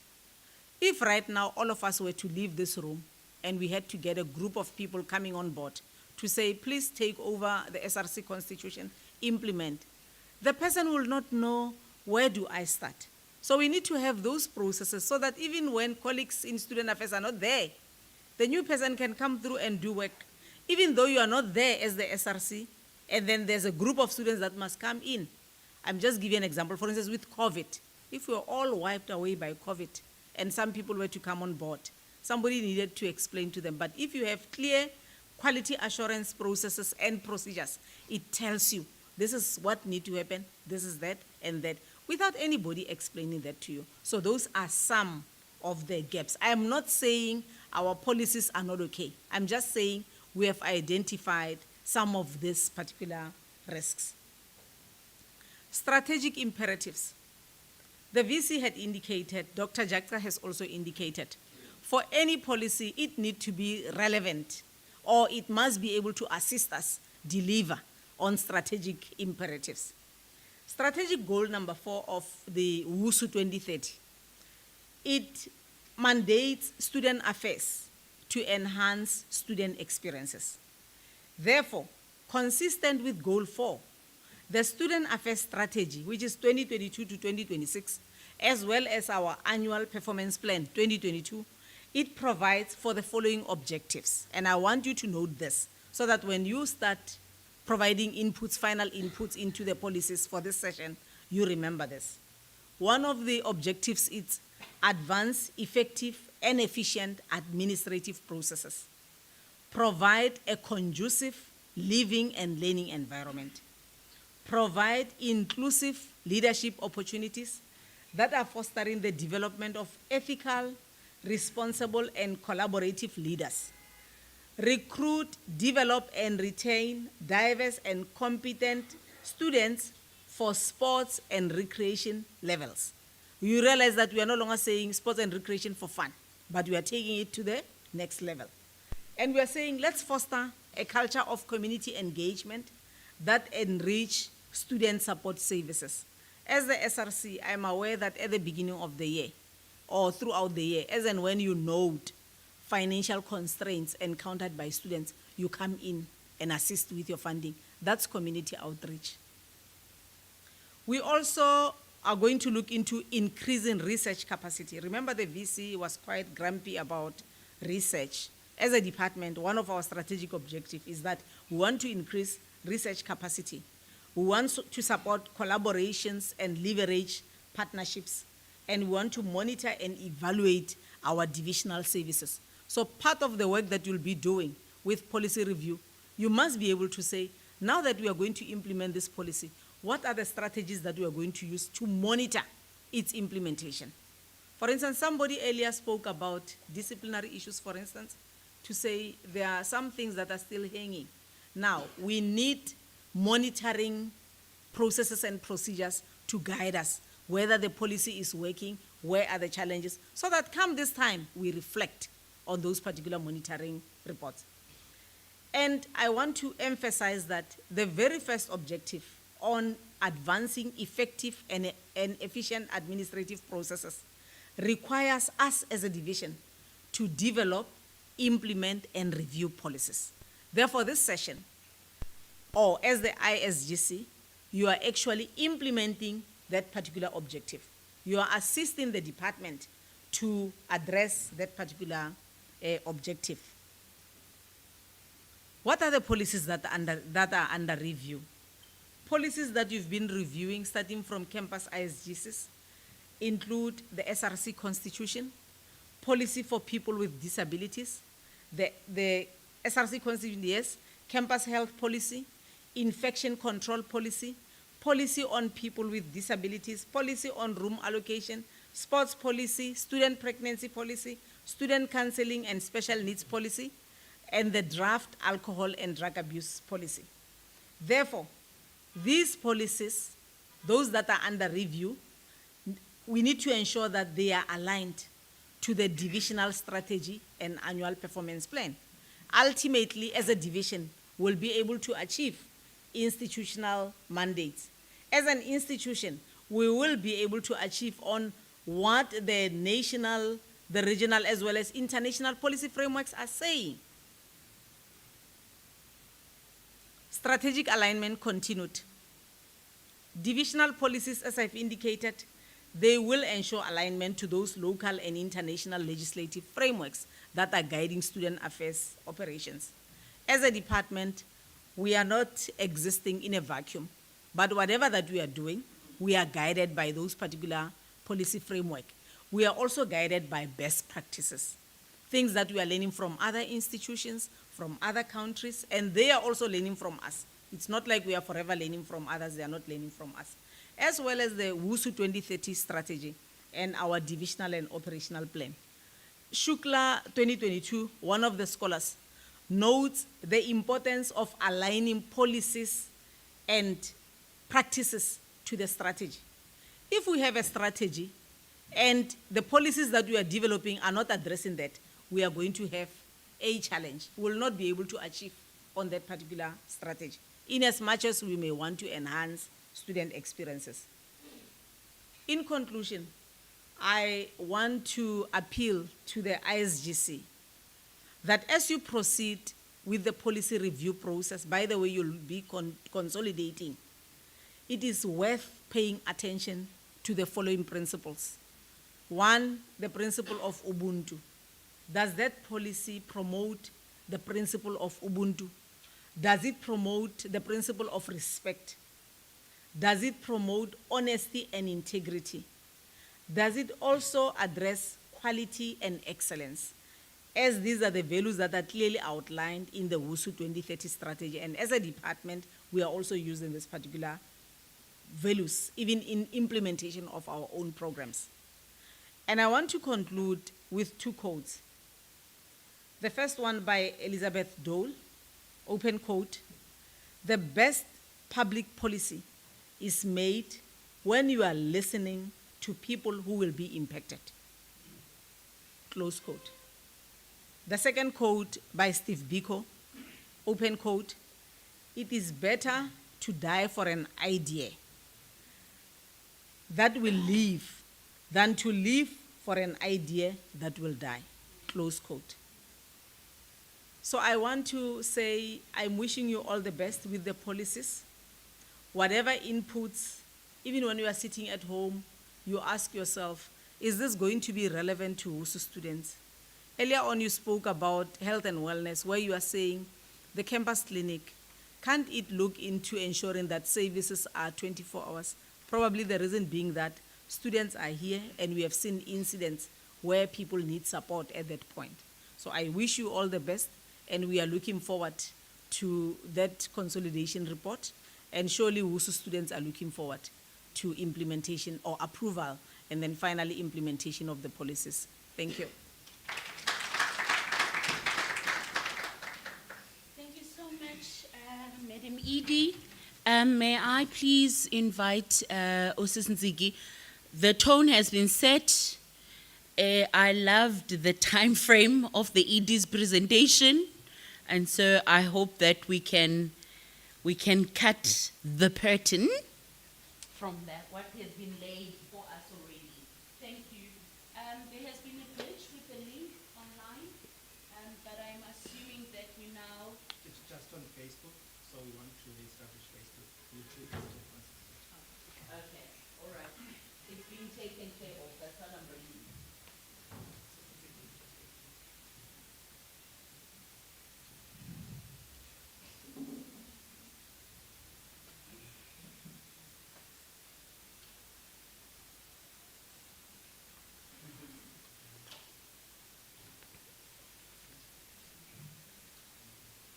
If right now all of us were to leave this room and we had to get a group of people coming on board to say, please take over the SRC constitution, implement. The person will not know, where do I start? So we need to have those processes so that even when colleagues in student affairs are not there, the new person can come through and do work. Even though you are not there as the SRC, and then there's a group of students that must come in. I'm just giving an example. For instance, with COVID, if we were all wiped away by COVID and some people were to come on board, somebody needed to explain to them. But if you have clear quality assurance processes and procedures, it tells you this is what needs to happen, this is that, and that, without anybody explaining that to you. So those are some of the gaps. I am not saying our policies are not okay. I'm just saying we have identified some of these particular risks. Strategic imperatives. The VC had indicated, Dr. Jakra has also indicated, for any policy, it needs to be relevant, or it must be able to assist us deliver on strategic imperatives. Strategic goal number 4 of the WUSU 2030, it mandates student affairs to enhance student experiences. Therefore, consistent with goal 4, the student affairs strategy, which is 2022 to 2026, as well as our annual performance plan 2022, it provides for the following objectives. And I want you to note this so that when you start providing inputs, final inputs into the policies for this session, you remember this. One of the objectives is advance effective and efficient administrative processes. Provide a conducive living and learning environment. Provide inclusive leadership opportunities that are fostering the development of ethical, responsible, and collaborative leaders. Recruit, develop, and retain diverse and competent students for sports and recreation levels. You realize that we are no longer saying sports and recreation for fun, but we are taking it to the next level. And we are saying let's foster a culture of community engagement that enrich student support services. As the SRC, I'm aware that at the beginning of the year or throughout the year, as and when you note financial constraints encountered by students, you come in and assist with your funding. That's community outreach. We also are going to look into increasing research capacity. Remember, the VC was quite grumpy about research. As a department, one of our strategic objectives is that we want to increase research capacity. We want to support collaborations and leverage partnerships, and we want to monitor and evaluate our divisional services. So part of the work that you'll be doing with policy review, you must be able to say, now that we are going to implement this policy, what are the strategies that we are going to use to monitor its implementation? For instance, somebody earlier spoke about disciplinary issues, for instance, to say there are some things that are still hanging. Now, we need monitoring processes and procedures to guide us, whether the policy is working, where are the challenges, so that come this time, we reflect on those particular monitoring reports. And I want to emphasize that the very first objective on advancing effective and efficient administrative processes requires us as a division to develop, implement, and review policies. Therefore, this session, or as the ISGC, you are actually implementing that particular objective. You are assisting the department to address that particular objective. What are the policies that are under review? Policies that you've been reviewing starting from campus ISGCs include the SRC Constitution, policy for people with disabilities, the SRC Constitution, yes, campus health policy, infection control policy, policy on people with disabilities, policy on room allocation, sports policy, student pregnancy policy, student counseling and special needs policy, and the draft alcohol and drug abuse policy. Therefore, these policies, those that are under review, we need to ensure that they are aligned to the divisional strategy and annual performance plan. Ultimately, as a division, we'll be able to achieve institutional mandates. As an institution, we will be able to achieve on what the national the regional as well as international policy frameworks are saying. Strategic alignment continued. Divisional policies, as I've indicated, they will ensure alignment to those local and international legislative frameworks that are guiding student affairs operations. As a department, we are not existing in a vacuum, but whatever that we are doing, we are guided by those particular policy framework. We are also guided by best practices, things that we are learning from other institutions, from other countries, and they are also learning from us. It's not like we are forever learning from others, they are not learning from us. As well as the WUSU 2030 strategy and our divisional and operational plan. Shukla 2022, one of the scholars, notes the importance of aligning policies and practices to the strategy. If we have a strategy and the policies that we are developing are not addressing that, we are going to have a challenge. We will not be able to achieve on that particular strategy, in as much as we may want to enhance student experiences. In conclusion, I want to appeal to the ISGC that as you proceed with the policy review process, by the way, you'll be consolidating, it is worth paying attention to the following principles. One, the principle of Ubuntu. Does that policy promote the principle of Ubuntu? Does it promote the principle of respect? Does it promote honesty and integrity? Does it also address quality and excellence? As these are the values that are clearly outlined in the WUSU 2030 strategy, and as a department, we are also using this particular values, even in implementation of our own programs. And I want to conclude with two quotes. The first one by Elizabeth Dole, open quote, "The best public policy is made when you are listening to people who will be impacted." Close quote. The second quote by Steve Biko, open quote, "It is better to die for an idea that will live than to live for an idea that will die." Close quote. So I want to say I'm wishing you all the best with the policies. Whatever inputs, even when you are sitting at home, you ask yourself, is this going to be relevant to WUSU students? Earlier on you spoke about health and wellness, where you are saying the campus clinic, can't it look into ensuring that services are 24 hours? Probably the reason being that students are here and we have seen incidents where people need support at that point. So I wish you all the best, and we are looking forward to that consolidation report, and surely WUSU students are looking forward to implementation or approval, and then finally implementation of the policies. Thank you. Thank you so much, Madam Edie. May I please invite Osis Nzigi? The tone has been set. I loved the time frame of the ED's presentation, and so I hope that we can cut the curtain from that, what has been laid for us already. Thank you. There has been a glitch with the link online, but I'm assuming that we now... It's just on Facebook, so we want to establish Facebook. YouTube is different. Okay, all right. It's being taken care of, that's what I'm bringing.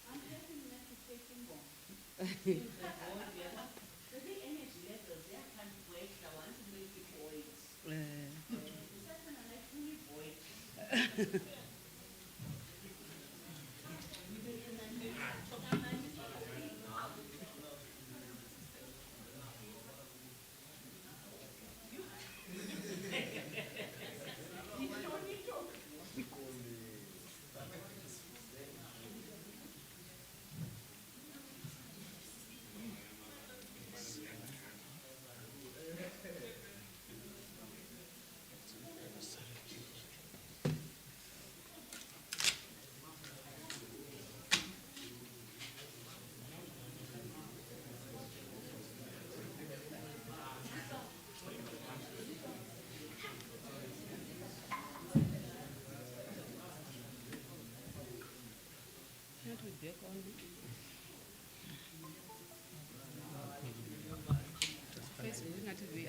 I'm having that to take in more. The energy levels, they can't wait. I want to make it void. It's not gonna let me void.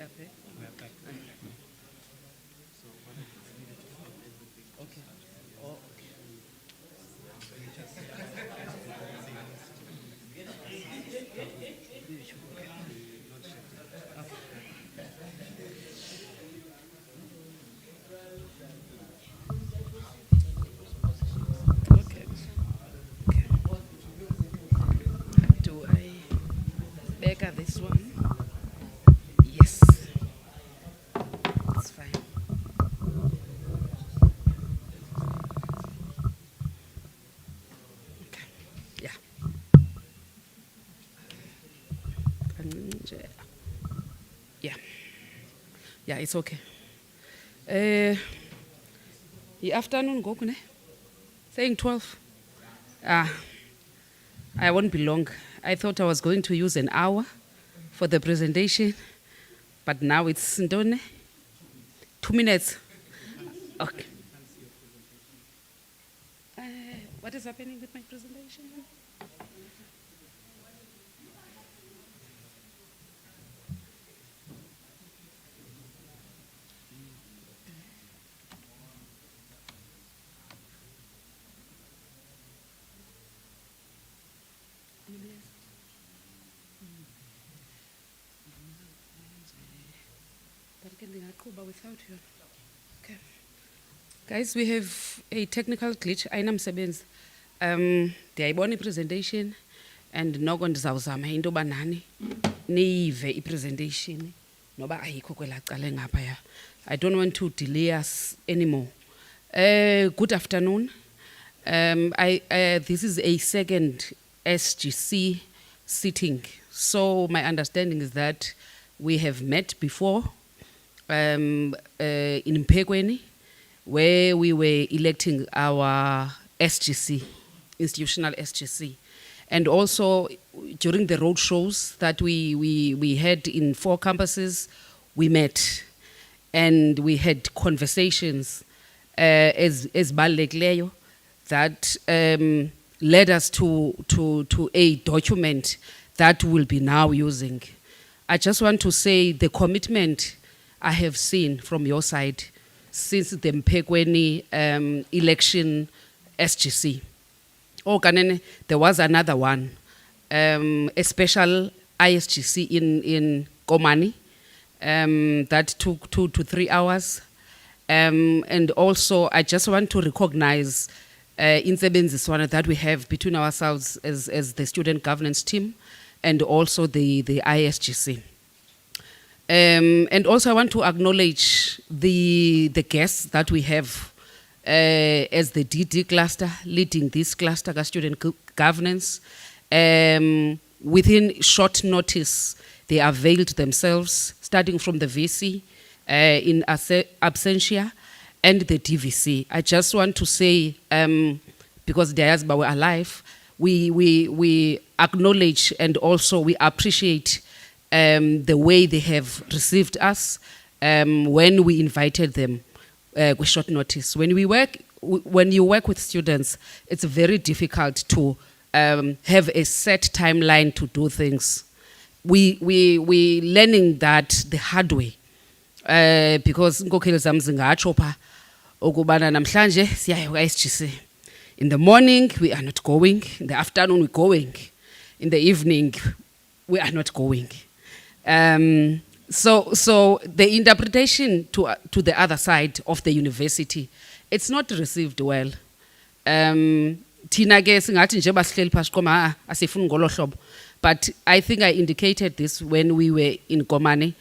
Do I beggar this one? Yes. It's fine. Okay. Yeah. Yeah. Yeah, it's okay. The afternoon go ne? Saying 12. I won't be long. I thought I was going to use an hour for the presentation, but now it's 2 minutes. Okay. What is happening with my presentation? Without you. Okay. Guys, we have a technical glitch. Ainamsebenzi. Ndiyayibona presentation and noko ndizawuzama into yoba nani niyive i-presentation noba ayikho kwelaa cala engaphaya. I don't want to delay us anymore. Good afternoon. This is a second SGC sitting. So my understanding is that we have met before in Mpekweni, where we were electing our SGC, institutional SGC. And also during the road shows that we had in 4 campuses, we met and we had conversations as balulekileyo that led us to a document that we'll be now using. I just want to say the commitment I have seen from your side since the Mpekweni election SGC. Oh, Kanene, there was another one, a special ISGC in Komani that took 2 to 3 hours. And also, I just want to recognize Insebenziswana that we have between ourselves as the student governance team and also the ISGC. And also I want to acknowledge the guests that we have as the DD cluster, leading this cluster of student governance. Within short notice, they availed themselves, starting from the VC in absentia and the DVC. I just want to say, because Diasba were alive, we acknowledge and also we appreciate the way they have received us when we invited them with short notice. When you work with students, it's very difficult to have a set timeline to do things. We learning that the hard way because inkokheli zam zingatsho pha ukubana namhlanje siyayo ka-SGC. In the morning we are not going, in the afternoon we're going, in the evening we are not going. So the interpretation to the other side of the university, it's not received well. Thina ke singathi nje basihleli phasi qoma asifuni ngolo hlobo, but I think I indicated this when we were in Komani,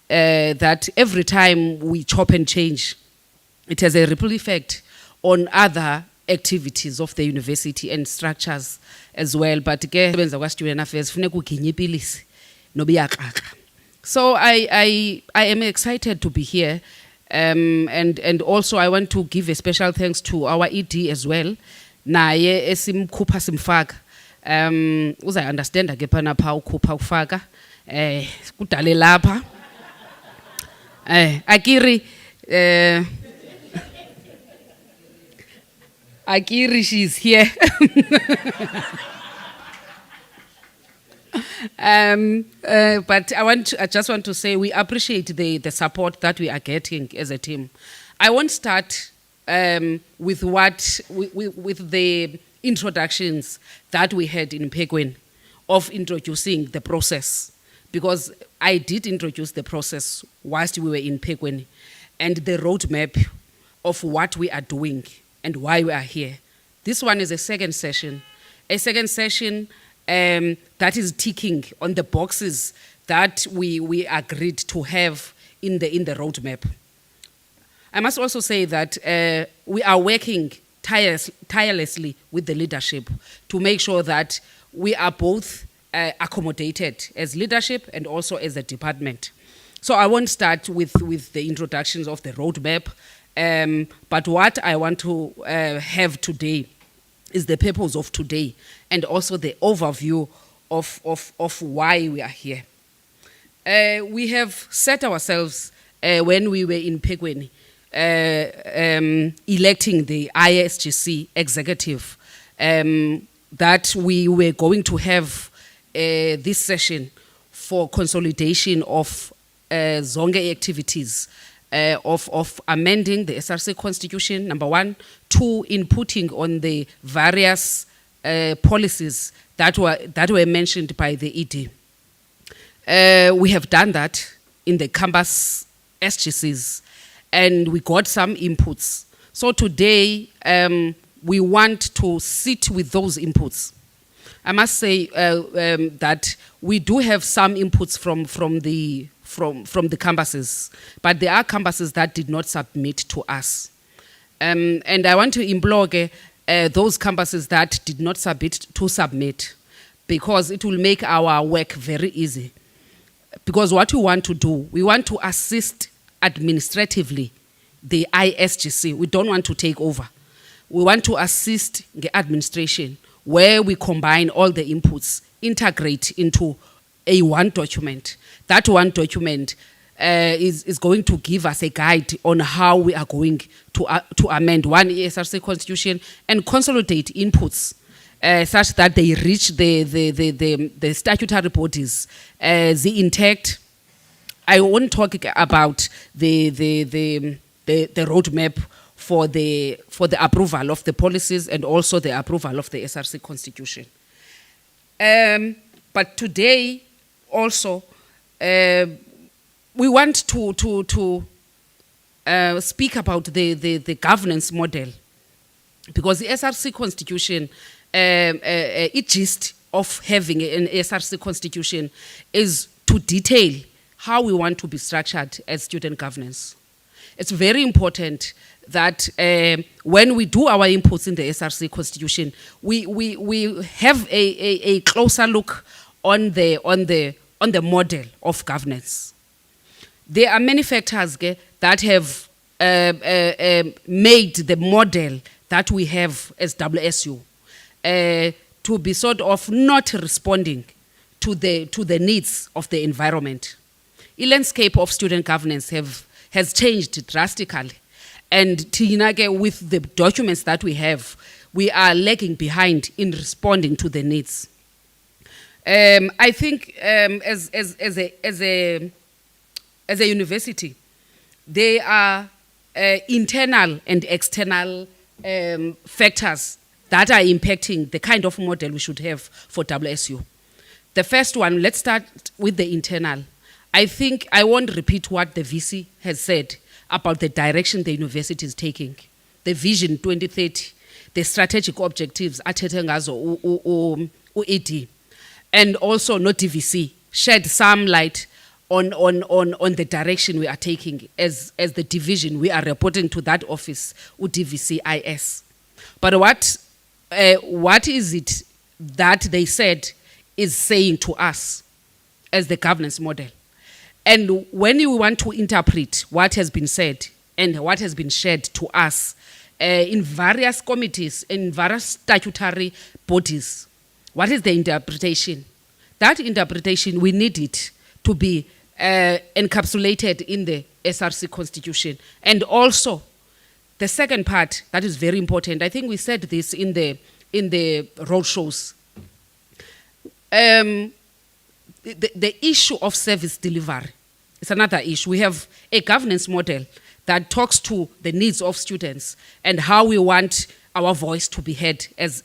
that every time we chop and change, it has a ripple effect on other activities of the university and structures as well. But ke benza kwa student affairs funeka uginye ipilisi noba iyakrakra. So I am excited to be here, and also I want to give a special thanks to our ED as well. Naye esimkhupha simfaka. Uza understand ke phana pha ukhupha ufaka kudale lapha. Akiri, she's here. But I just want to say we appreciate the support that we are getting as a team. I won't start with the introductions that we had in Pegwin of introducing the process, because I did introduce the process whilst we were in Pegwin, and the roadmap of what we are doing and why we are here. This one is a second session that is ticking on the boxes that we agreed to have in the roadmap. I must also say that we are working tirelessly with the leadership to make sure that we are both accommodated as leadership and also as a department. So I won't start with the introductions of the roadmap, but what I want to have today is the purpose of today and also the overview of why we are here. We have set ourselves, when we were in Pegwin, electing the ISGC executive, that we were going to have this session for consolidation of zonke activities of amending the SRC constitution, number one, two, inputting on the various policies that were mentioned by the ED. We have done that in the campus SGCs, and we got some inputs. So today, we want to sit with those inputs. I must say that we do have some inputs from the campuses, but there are campuses that did not submit to us. And I want to implore those campuses that did not submit, because it will make our work very easy. Because what we want to do, we want to assist administratively the ISGC. We don't want to take over. We want to assist the administration, where we combine all the inputs, integrate into a one document. That one document is going to give us a guide on how we are going to amend one SRC constitution and consolidate inputs such that they reach the statutory bodies. The intact, I won't talk about the roadmap for the approval of the policies and also the approval of the SRC constitution. But today also we want to speak about the governance model, because the SRC constitution, its gist of having an SRC constitution is to detail how we want to be structured as student governance. It's very important that when we do our inputs in the SRC constitution, we have a closer look on the model of governance. There are many factors that have made the model that we have as WSU to be sort of not responding to the needs of the environment. The landscape of student governance has changed drastically, and with the documents that we have, we are lagging behind in responding to the needs. I think as a university, there are internal and external factors that are impacting the kind of model we should have for WSU. The first one, let's start with the internal. I think I won't repeat what the VC has said about the direction the university is taking. The Vision 2030, the strategic objectives, ED, and also no DVC, shed some light on the direction we are taking as the division. We are reporting to that office, DVCIS. But what is it that they said is saying to us as the governance model? And when you want to interpret what has been said and what has been shared to us in various committees, in various statutory bodies, what is the interpretation? That interpretation, we need it to be encapsulated in the SRC constitution. And also, the second part that is very important, I think we said this in the road shows. the issue of service delivery is another issue. We have a governance model that talks to the needs of students and how we want our voice to be heard as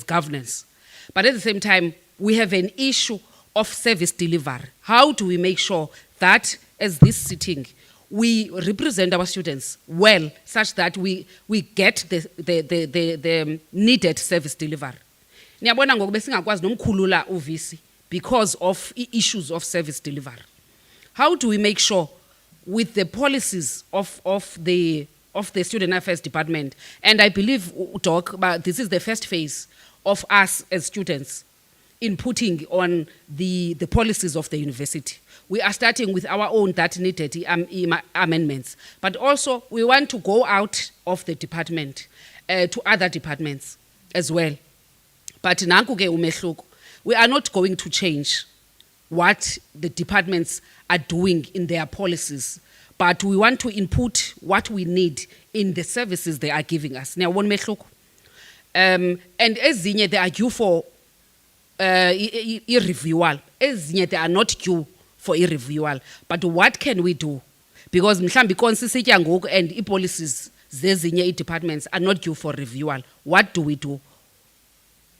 governance. But at the same time, we have an issue of service delivery. How do we make sure that as this sitting, we represent our students well, such that we get the needed service delivery? Niyabona ngoku besingakwazi nomkhulula uVC because of issues of service delivery. How do we make sure with the policies of the Student Affairs Department, and I believe, Doc, but this is the first phase of us as students inputting on the policies of the university. We are starting with our own that needed amendments, but also we want to go out of the department to other departments as well. But nanku ke umehluko, we are not going to change what the departments are doing in their policies, but we want to input what we need in the services they are giving us. Niyabona umehluko? And ezinye they are due for i-reviewal. Ezinye they are not due for i-reviewal. But what can we do? Because mhlambi konsisitya ngoku and i-policies zezinye i-departments are not due for reviewal. What do we do?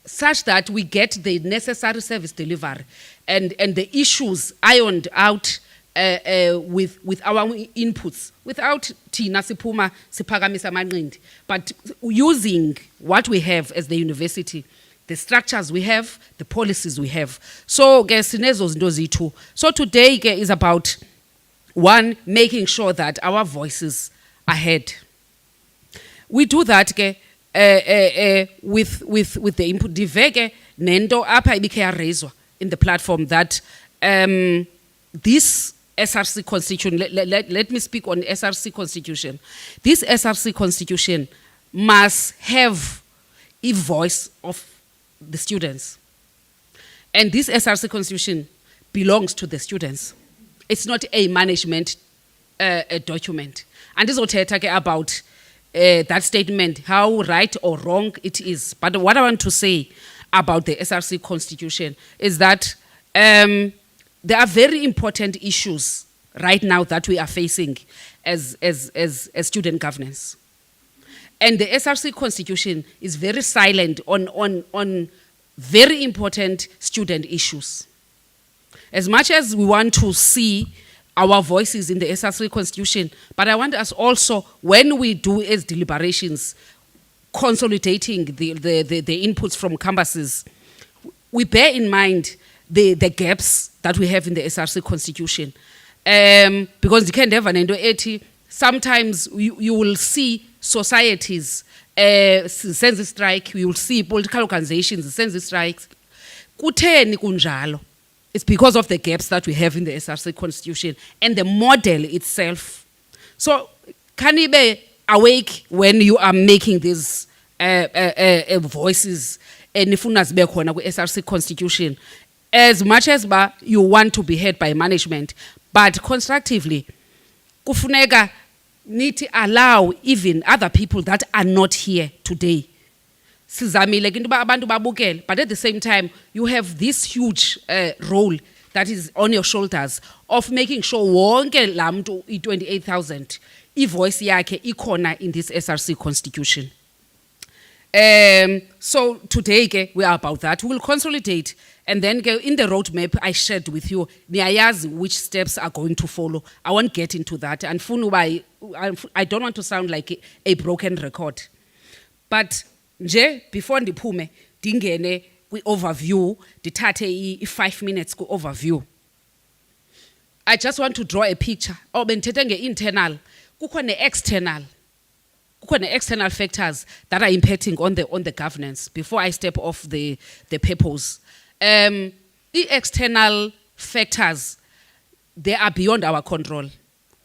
Such that we get the necessary service delivery and the issues ironed out with our inputs, without thina siphuma siphakamisa amanqindi, but using what we have as the university, the structures we have, the policies we have. So ke sinezo zinto zethu. So today ke is about, one, making sure that our voices are heard. We do that ke with the input. Diveke nento apha ibikhe yarezwa in the platform that this SRC constitution, let me speak on SRC constitution. This SRC constitution must have a voice of the students. And this SRC constitution belongs to the students. It's not a management document. And this is what about that statement, how right or wrong it is. But what I want to say about the SRC constitution is that there are very important issues right now that we are facing as student governance. And the SRC constitution is very silent on very important student issues. As much as we want to see our voices in the SRC constitution, but I want us also, when we do as deliberations, consolidating the inputs from campuses, we bear in mind the gaps that we have in the SRC constitution. Because you can't have sometimes you will see societies sense strike, you will see political organizations sense strikes. Kutheni kunjalo? It's because of the gaps that we have in the SRC constitution and the model itself. So can you be awake when you are making these voices and nifuna zibe khona ku SRC constitution, as much as you want to be heard by management, but constructively kufuneka nithi allow even other people that are not here today. Sizamile into abantu babukele, but at the same time you have this huge role that is on your shoulders of making sure wonke lamntu i-28,000 i-voice yakhe ikhona in this SRC constitution. So today we are about that. We will consolidate, and then in the roadmap I shared with you, niyayazi which steps are going to follow. I won't get into that. And I don't want to sound like a broken record. But before ndiphume dingene kwi-overview, dithathe i-5 minutes ku-overview. I just want to draw a picture. Bendithethe nge-internal, kukho ne-external. Kukho ne-external factors that are impacting on the governance before I step off the purpose. The external factors, they are beyond our control.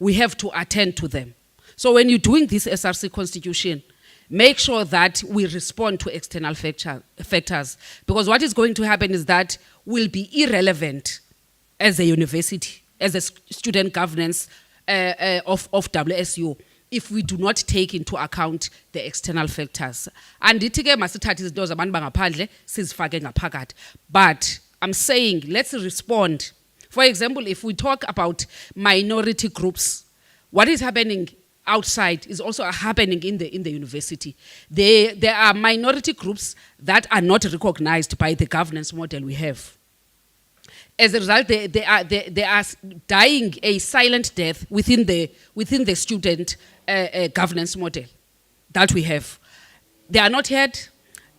We have to attend to them. So when you're doing this SRC constitution, make sure that we respond to external factors, because what is going to happen is that we'll be irrelevant as a university, as a student governance of WSU, if we do not take into account the external factors. And but I'm saying let's respond. For example, if we talk about minority groups, what is happening outside is also happening in the university. There are minority groups that are not recognized by the governance model we have. As a result, they are dying a silent death within the student governance model that we have. They are not heard.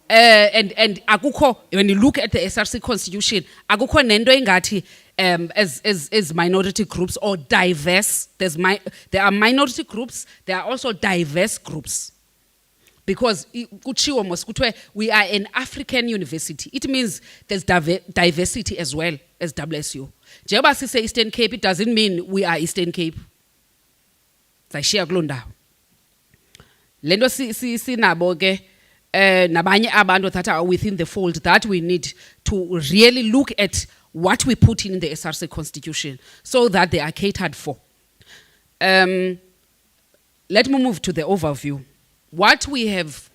And akukho, when you look at the SRC constitution, akukho nento engathi as minority groups or diverse. There are minority groups, there are also diverse groups. Because kuchiwo mos kuthiwe we are an African university. It means there's diversity as well as WSU. Njengoba sise Eastern Cape, it doesn't mean we are Eastern Cape. Sayishiya kuloo ndawo. Lento sinabo ke nabanye abantu that are within the fold that we need to really look at what we put in the SRC constitution so that they are catered for. Let me move to the overview. What we have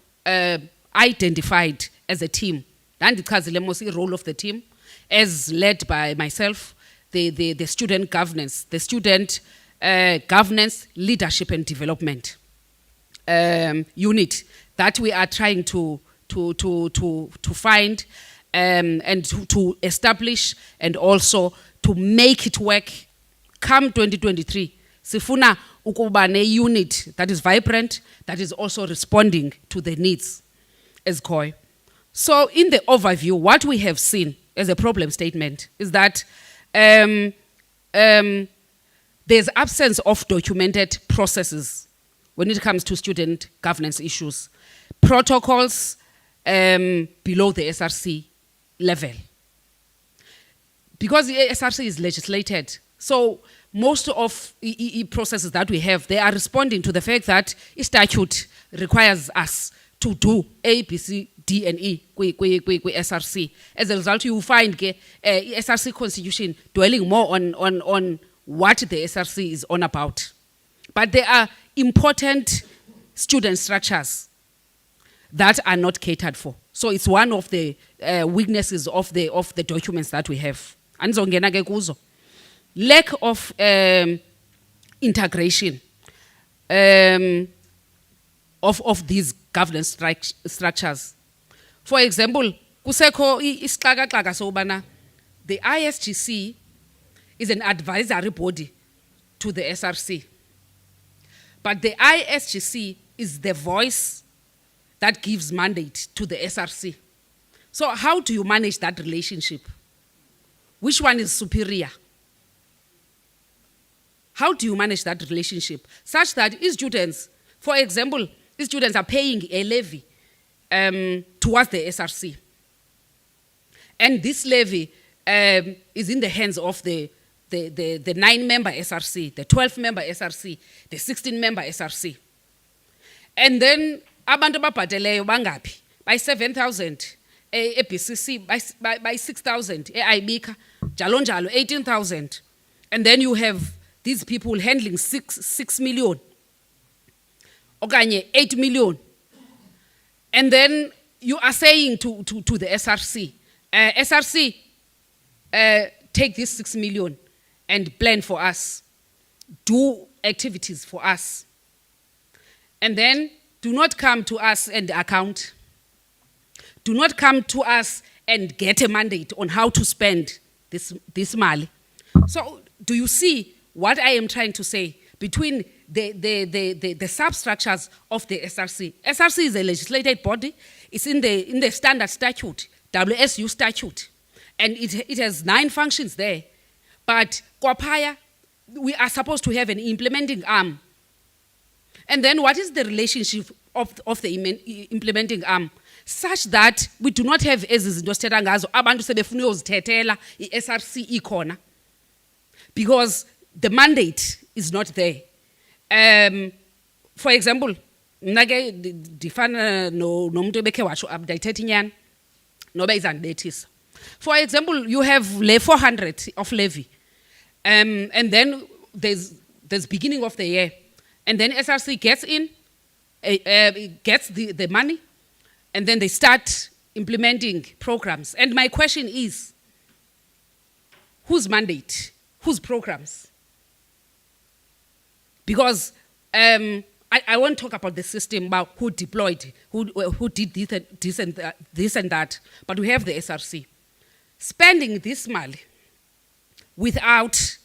identified as a team, and because the role of the team, as led by myself, the student governance, the student governance, leadership and development unit that we are trying to find and to establish and also to make it work. Come 2023, sifuna ukuba ne unit that is vibrant, that is also responding to the needs as COI. So in the overview, what we have seen as a problem statement is that there's absence of documented processes when it comes to student governance issues. Protocols below the SRC level. Because the SRC is legislated, so most of the processes that we have, they are responding to the fact that a statute requires us to do A, B, C, D, and E SRC. As a result, you will find SRC constitution dwelling more on what the SRC is on about. But there are important student structures that are not catered for. So it's one of the weaknesses of the documents that we have. Anizongena ke kuzo. Lack of integration of these governance structures. For example, kusekho isixaka-xaka sobana the ISGC is an advisory body to the SRC. But the ISGC is the voice that gives mandate to the SRC. So how do you manage that relationship? Which one is superior? How do you manage that relationship? Such that students, for example, students are paying a levy towards the SRC. And this levy is in the hands of the 9-member SRC, the 12-member SRC, the 16-member SRC. And then abantu ababhateleyo bangapi? By 7,000 BCC, by 6,000 IBICA, njalo 18,000. And then you have these people handling 6 million, okanye 8 million. And then you are saying to the SRC, SRC, take this 6 million and plan for us, do activities for us. And then do not come to us and account. Do not come to us and get a mandate on how to spend this money. So do you see what I am trying to say between the substructures of the SRC? SRC is a legislated body. It's in the standard statute, WSU statute. And it has 9 functions there. But Kwapaya, we are supposed to have an implementing arm. And then what is the relationship of the implementing arm? Such that we do not have ezizinto sithetha ngazo abantu sebefuna uyozithethela iSRC ikhona. Because the mandate is not there. For example, mna ke ndifana nomuntu ebekhe watsho ndayithetha inyani noba izandibethisa. For example, you have le 400 of levy. And then there's beginning of the year. And then SRC gets in, gets the money, and then they start implementing programs. And my question is, whose mandate, whose programs? Because I won't talk about the system, about who deployed, who did this and that, but we have the SRC. Spending this money without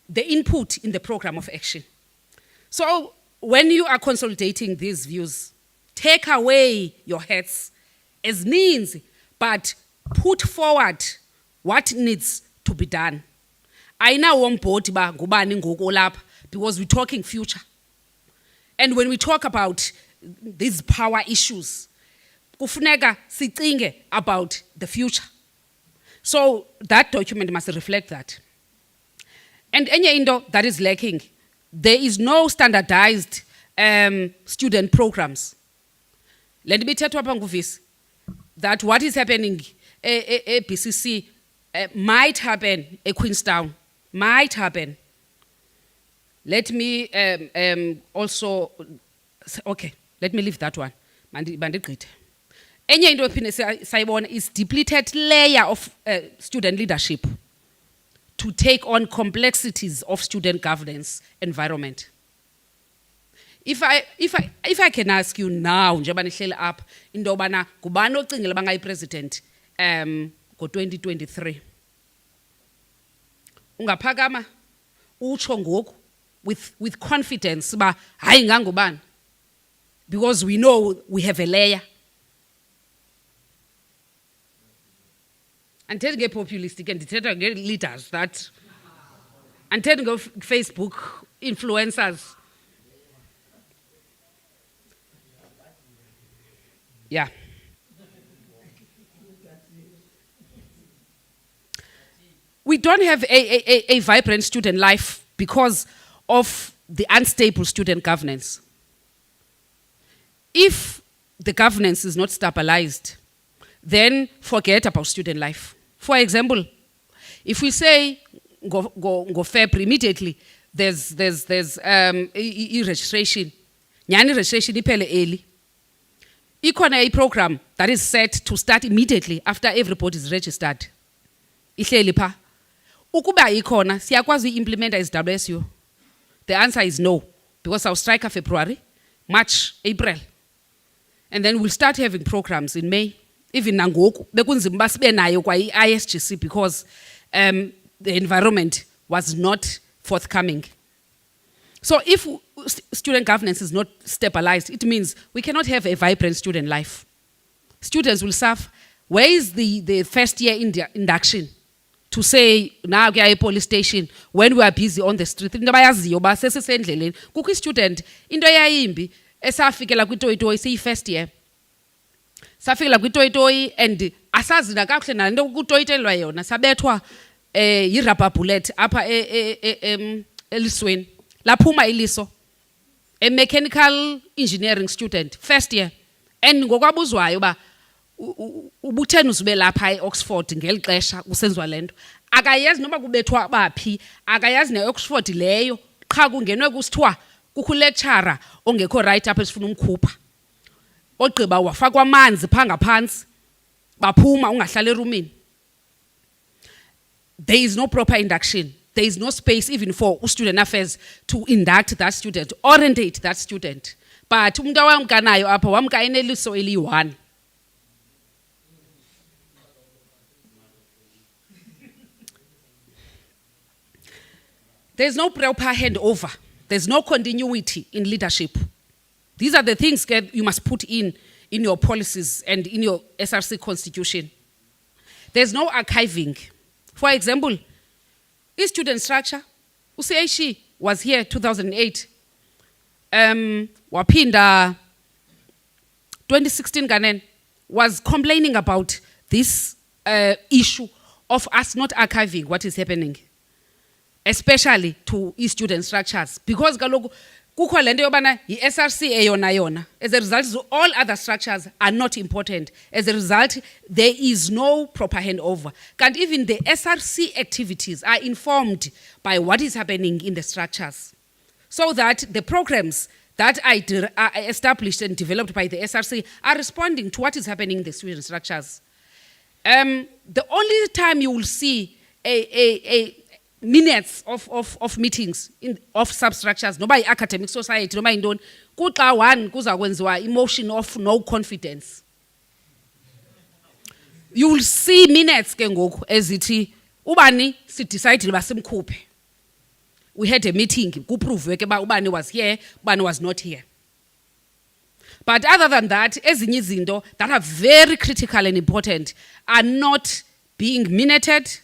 the input in the program of action. So when you are consolidating these views, take away your heads as means, but put forward what needs to be done. I now want because we're talking future. And when we talk about these power issues, kufuneka sithinge about the future. So that document must reflect that. And enye into that is lacking, there is no standardized student programs. Let me tell you that what is happening at BCC might happen at Queenstown, might happen. Let me also, okay, let me leave that one. Enye into sayibona is depleted layer of student leadership to take on complexities of student governance environment. If I can ask you now, njengoba nihleli up, into yobana ngubani ocingela bangayi president ngo-2023. Ungaphakama utsho ngoku with confidence ba hayi ngangubani, because we know we have a layer. Andithetha nge-populistic and ndithetha nge-leaders that andithetha nge-Facebook influencers. Yeah. We don't have a vibrant student life because of the unstable student governance. If the governance is not stabilized, then forget about student life. For example, if we say go February immediately, there's registration. Nyani registration iphele early. Ikhona a program that is set to start immediately after everybody is registered. Ihleli pha. Ukuba ikhona siyakwazi implement as WSU. The answer is no, because I'll strike February, March, April. And then we'll start having programs in May. Even nangoku bekunzima basibe nayo kwa ISGC because the environment was not forthcoming. So if student governance is not stabilized, it means we cannot have a vibrant student life. Students will suffer. Where is the first year induction? To say, now we are a police station, when we are busy on the street, into bayaziyo ba sesisendleleni. Kukho student into yayimbi esafikela kwitoyitoyi siyi first year. Safikela kwitoyitoyi and asazi nakakuhle nalento kutoyitelwa yona sabethwa yi-rubber bullet apha elisweni. Laphuma iliso. A mechanical engineering student, first year. And ngokwabuzwayo ba ubutheni uzube lapha eOxford ngeli xesha kusenziwa lento. Akayazi noma kubethwa baphi, akayazi neOxford leyo, qha kungenwe kusithiwa kukho lecturer ongekho right apha esifuna umkhupha. Ogqiba wafakwa amanzi pha ngaphansi, baphuma ungahlala erumini. There is no proper induction. There is no space even for student affairs to induct that student, orientate that student. But umuntu awamkanayo apha wamka eneliso eli-1. There's no proper handover. There's no continuity in leadership. These are the things that you must put in your policies and in your SRC constitution. There's no archiving. For example, student structure, UCAC was here 2008. Wapinda 2016 Ghanaian was complaining about this issue of us not archiving what is happening, especially to student structures, because kaloku kukho lento yobana yi-SRC eyona yona. As a result, all other structures are not important. As a result, there is no proper handover. And even the SRC activities are informed by what is happening in the structures, so that the programs that are established and developed by the SRC are responding to what is happening in the student structures. The only time you will see a minutes of meetings of substructures, no by academic society, no by indon, kuxa one kuza kwenziwa emotion of no confidence. You will see minutes ke ngoku ezithi ubani si decide basimkhuphe. We had a meeting, kuprove ke ba ubani was here, ubani was not here. But other than that, ezinye izinto that are very critical and important are not being minuted,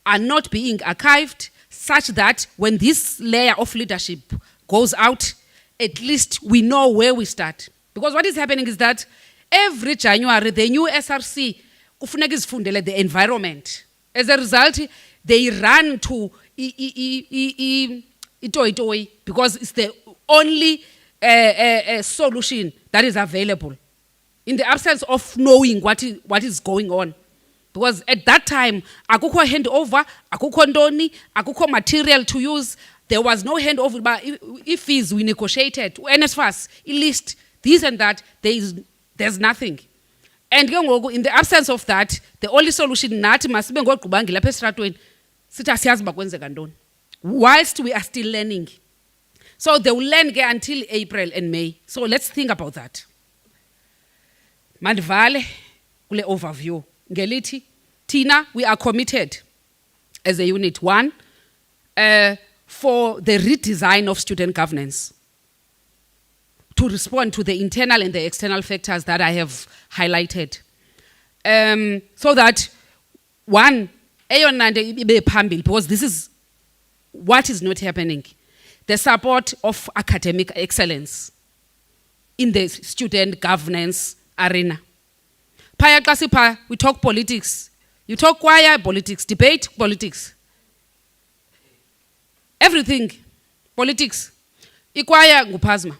are not being archived, such that when this layer of leadership goes out, at least we know where we start. Because what is happening is that every January, the new SRC kufuneka izifundele the environment. As a result, they run to itoi because it's the only solution that is available in the absence of knowing what is going on. Because at that time, akukho handover, akukho ndoni, akukho material to use. There was no handover, but if fees we negotiated, NSFAS, list, this and that, there's nothing. And in the absence of that, the only solution nathi masibe ngogqubangi lapha esitratweni sithi asiyazi bakwenzeka ntoni. Whilst we are still learning. So they will learn until April and May. So let's think about that. Mandivale kule overview. Ngelithi, Tina, we are committed as a unit one for the redesign of student governance to respond to the internal and the external factors that I have highlighted. So that one, because this is what is not happening. The support of academic excellence in the student governance arena. Paya klasipa, we talk politics. You talk choir, politics. Debate, politics. Everything, politics. Ikwaya ngupazma.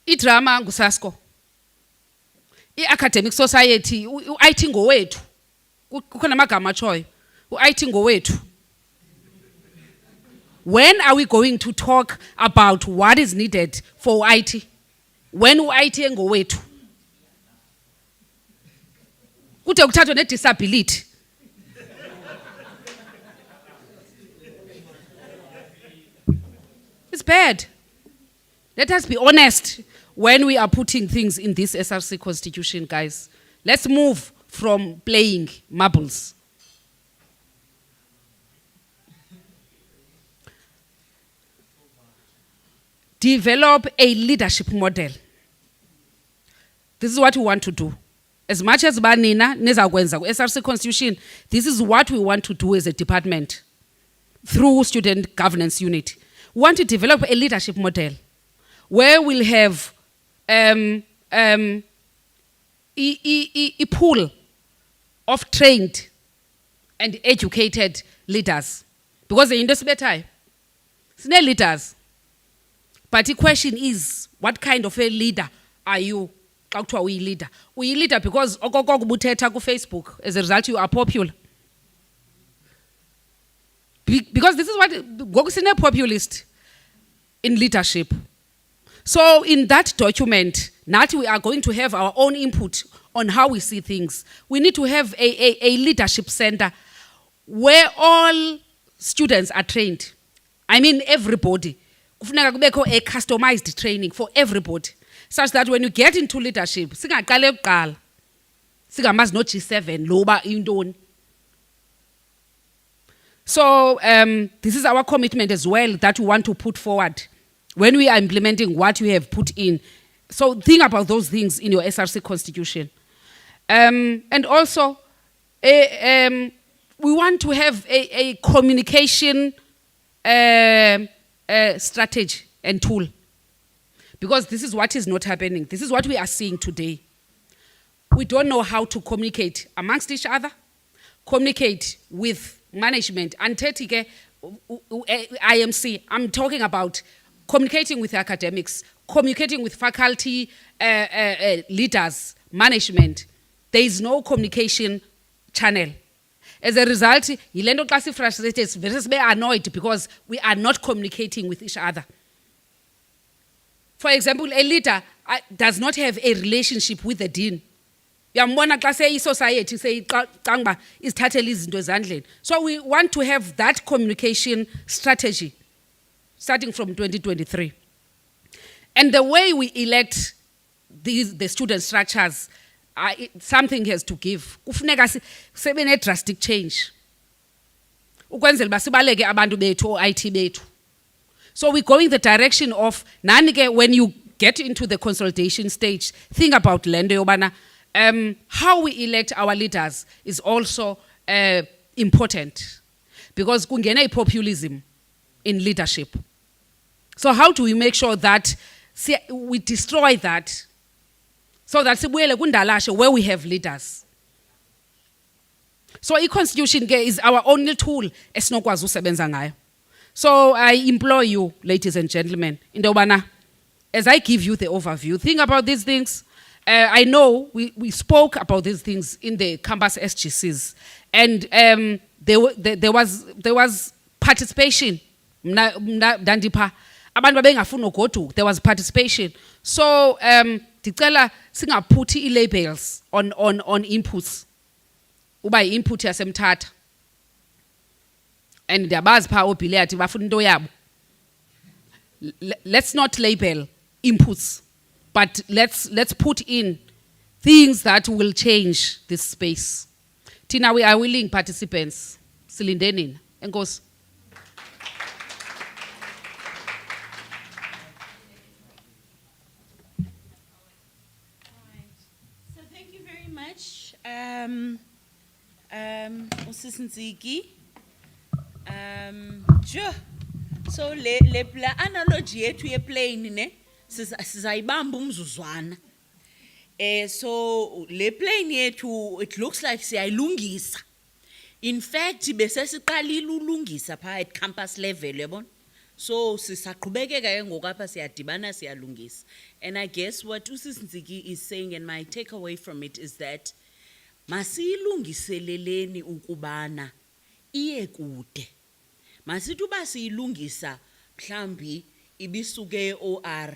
Idrama ngusasko. I-academic society, u-IT ngowethu. Kukhona amagama atshoyo. U-IT ngowethu. When are we going to talk about what is needed for IT? When u-IT ngowethu? Kude kuthathwe ne-disability. It's bad. Let us be honest when we are putting things in this SRC constitution, guys. Let's move from playing marbles. Develop a leadership model. This is what we want to do. As much as banina nezakwenza SRC constitution, this is what we want to do as a department through student governance unit. We want to develop a leadership model where we'll have a pool of trained and educated leaders. Because the industry better, it's not leaders. But the question is, what kind of a leader are you? How to are we leader? We leader because okoko kubuthetha ku Facebook. As a result, you are popular. Because this is what gokusine populist in leadership. So in that document, not we are going to have our own input on how we see things. We need to have a leadership center where all students are trained. I mean everybody. Kufuneka kubekho a customized training for everybody, such that when you get into leadership, singaqale kuqala, singamazi no G7 loba intoni. So this is our commitment as well that we want to put forward when we are implementing what we have put in. So think about those things in your SRC constitution. And also, we want to have a communication strategy and tool. Because this is what is not happening. This is what we are seeing today. We don't know how to communicate amongst each other, communicate with management. And IMC, I'm talking about communicating with academics, communicating with faculty, leaders, management. There is no communication channel. As a result, yilento xa sifrustrated, very annoyed because we are not communicating with each other. For example, a leader does not have a relationship with the dean. Uyambona xa seyi-society seyicanga uba izithathele izinto ezandleni. So we want to have that communication strategy starting from 2023. And the way we elect the student structures, something has to give. Kufuneka sebe ne-drastic change. Ukwenzela uba sibaleke abantu bethu o-IT bethu. So we're going the direction of, nani ke, when you get into the consolidation stage, think about lendo yobana, how we elect our leaders is also important. Because kungena populism in leadership. So how do we make sure that we destroy that, so that sibuyele kundalashe where we have leaders? So i-constitution is our only tool esinokwazi usebenza ngayo. So I implore you, ladies and gentlemen, into yobana, as I give you the overview, think about these things. I know we spoke about these things in the campus SGCs, and there was participation. Dandipa, abantu babengafuna ugoduka, there was participation. So dicela singaphuthi labels on inputs. Uba input yasemthatha. And ndiyabazi pha obhile athi bafuna into yabo. Let's not label inputs, but let's put in things that will change this space. Tina, we are willing participants. Silindeni. Enkosi. So thank you very much, Usisinziki. Sure. So le analogy yethu ye plane ne sizayibamba umzuzwana. So le plane yethu, it looks like siyayilungisa. In fact, bese siqalile ulungisa pha at campus level, yabona. So sisaqhubekeka ke ngokapha siyadibana siyalungisa. And I guess what Usisinziki is saying, and my takeaway from it, is that masiyilungiseleleni ukubana iye kude. Masithi uba siyilungisa mhlambi ibisuke OR.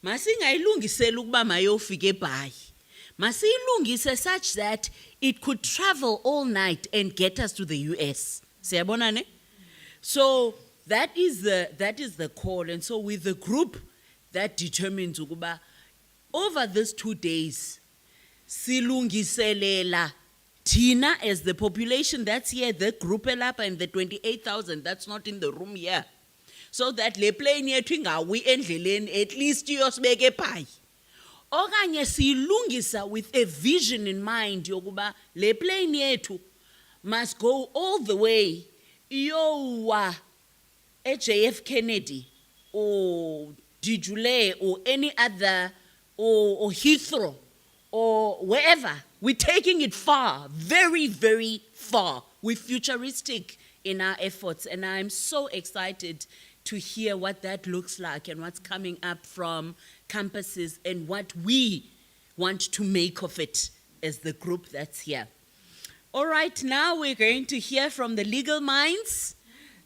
Masingayilungisela ukuba mayofika eBhayi. Masiyilungise such that it could travel all night and get us to the US. Siyabona ne? So that is the call. And so with the group that determines ukuba over these 2 days, silungiselela Tina, as the population that's here, the group elapha and the 28,000 that's not in the room here, so that le plane yethu ingawi endleleni, at least iyosibeka eBhayi. Okanye siyilungisa with a vision in mind yokuba le plane yethu must go all the way iyowa JF Kennedy or Dijule or any other or Heathrow or wherever. We're taking it far, very, very far. We're futuristic in our efforts, and I'm so excited to hear what that looks like and what's coming up from campuses and what we want to make of it as the group that's here. All right, now we're going to hear from the legal minds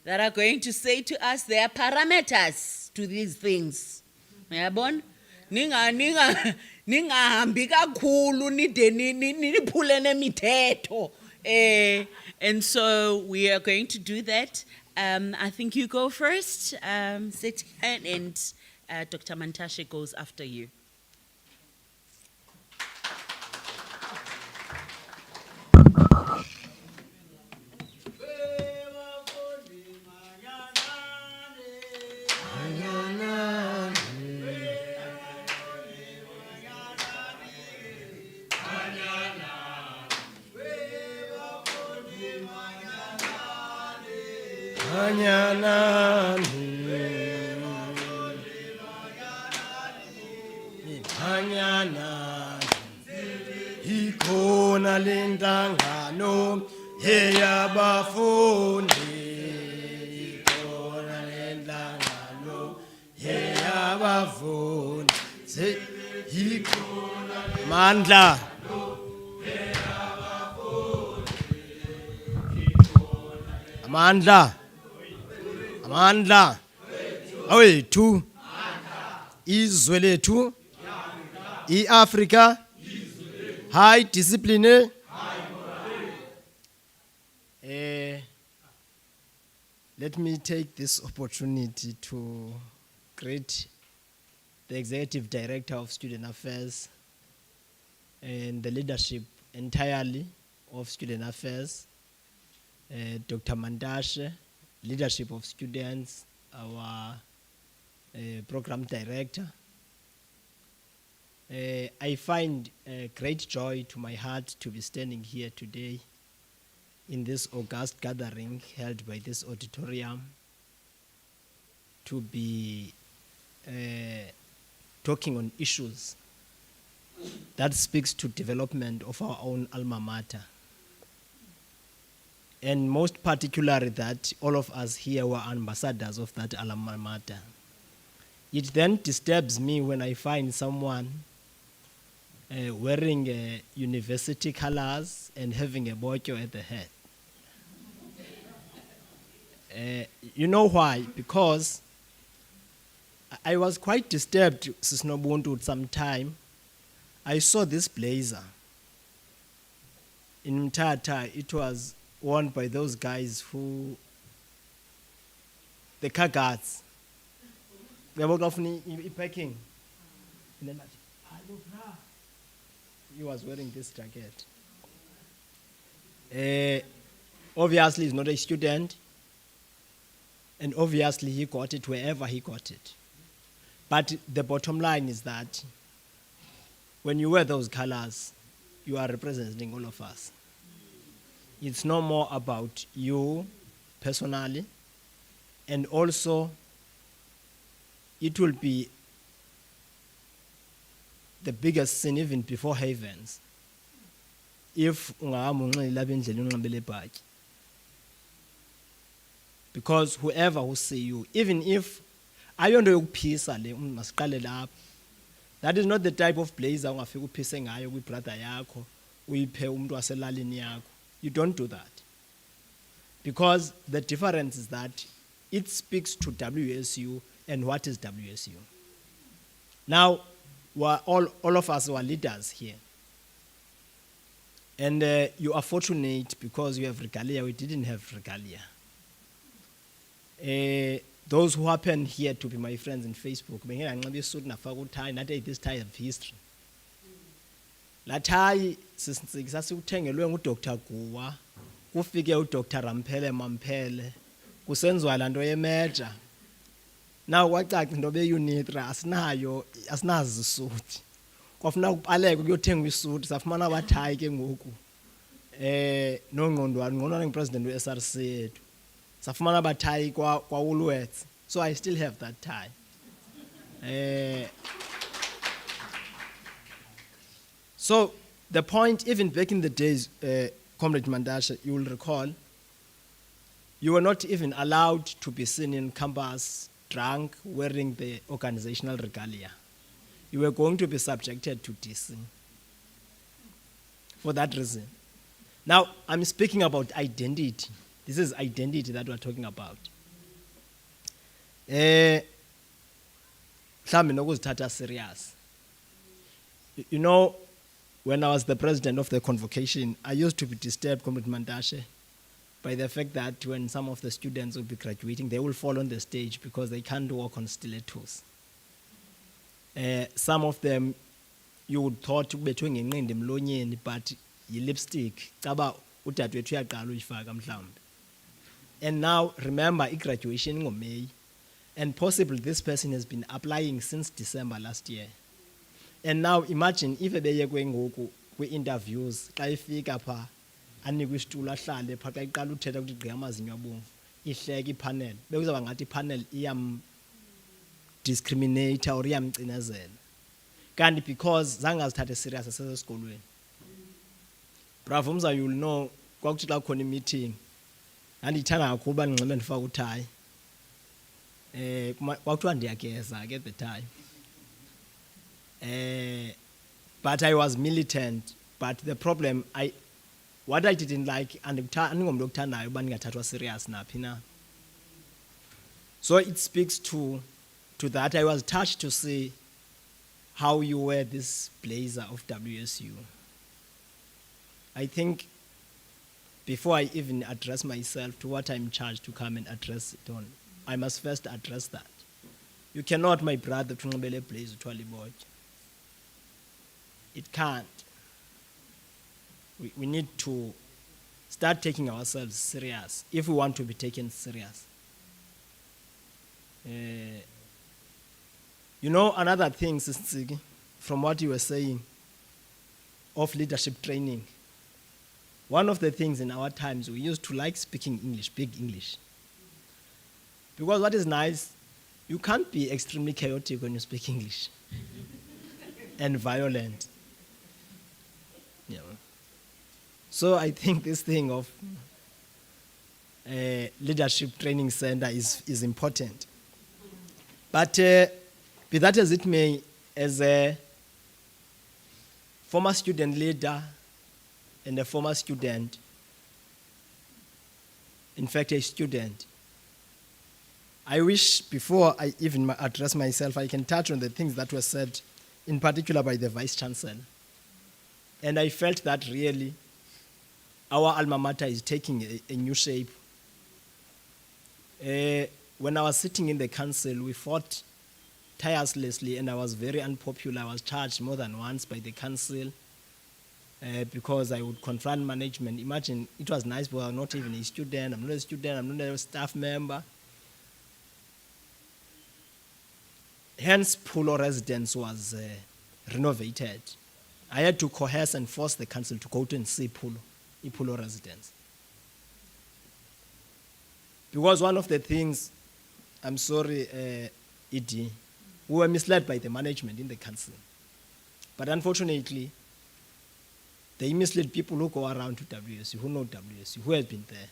that are going to say to us their parameters to these things. Mayabon? Ningahambi kakhulu nide niphule nemithetho. And so we are going to do that. I think you go first, Setihan, and Dr. Mantashe goes after you. Ikona lendangano yeyabafundi, ikona lendangano yeyabafundi, ikona mandla amandla awethu izwe lethu iAfrika High discipline. Let me take this opportunity to greet the Executive Director of Student Affairs and the leadership entirely of Student Affairs, Dr. Mandashe, leadership of students, our program director. I find great joy to my heart to be standing here today in this august gathering held by this auditorium to be talking on issues that speaks to development of our own alma mater. And most particularly that all of us here were ambassadors of that alma mater. It then disturbs me when I find someone wearing university colors and having a bocho at the head. You know why? Because I was quite disturbed, Sisnobuntu, some time. I saw this blazer in Mtata. It was worn by those guys who, the car guards. They were often packing. He was wearing this jacket. Obviously, he's not a student. And obviously, he got it wherever he got it. But the bottom line is that when you wear those colors, you are representing all of us. It's no more about you personally. And also, it will be the biggest sin even before heavens if because whoever will see you, even if I don't know peace, that is not the type of blazer with brother yako, you don't do that. Because the difference is that it speaks to WSU and what is WSU. Now, all of us were leaders here. And you are fortunate because you have regalia. We didn't have regalia. Those who happen here to be my friends in Facebook, this tie of history. Latai, sasuthengelwe nguDr. Guwa, kufike uDr. Ramphele Mampele, kusenzwa lanto yemeja. Now kwacaca into beYunitra asinazo isuti. Kwafuna upaleke kuyothenga isuti safumana abathayi ke ngoku. Nongqondwana ngqondwana ngipresident weSRC yethu. Safumana abathayi kwa Woolworths. So I still have that tie. So the point, even back in the days, Comrade Mandashe, you will recall, you were not even allowed to be seen in campus drunk, wearing the organizational regalia. You were going to be subjected to DC. For that reason. Now, I'm speaking about identity. This is identity that we're talking about. Serious. You know, when I was the president of the convocation, I used to be disturbed, Comrade Mandashe, by the fact that when some of the students will be graduating, they will fall on the stage because they can't walk on stilettos. Some of them, you would thought to be doing in the but you lipstick. And now, remember, graduation in May, and possibly this person has been applying since December last year. And now, imagine if they are going to interviews, panel, panel discriminate or Kandi because zangas had a serious assessment school. Bravo, you'll know, kwakuthiwa meeting. Andithanda ukuba ngixebe ndifaka utie. Kwakuthiwa ndiyageza at the time. But I was militant. But the problem, what I didn't like, andingomntu okuthandayo uba ndingathathwa serious naphi na. So it speaks to that. I was touched to see how you wear this blazer of WSU. I think before I even address myself to what I'm charged to come and address it on, I must first address that. You cannot, my brother, Tungabele plays Twaliboj. It can't. We need to start taking ourselves serious if we want to be taken serious. You know, another thing, Sisigi, from what you were saying of leadership training, one of the things in our times, we used to like speaking English, big English. Because what is nice, you can't be extremely chaotic when you speak English and violent. You know. So I think this thing of leadership training center is important. But be that as it may, as a former student leader and a former student, in fact a student, I wish before I even address myself, I can touch on the things that were said, in particular by the Vice Chancellor. And I felt that really our alma mater is taking a new shape. When I was sitting in the council, we fought tirelessly, and I was very unpopular. I was charged more than once by the council because I would confront management. Imagine, it was nice, but I'm not even a student. I'm not a student. I'm not a staff member. Hence, Pulo residence was renovated. I had to coerce and force the council to go to and see Pulo residence. Because one of the things, I'm sorry, ED, we were misled by the management in the council. But unfortunately, they mislead people who go around to WSU, who know WSU, who have been there.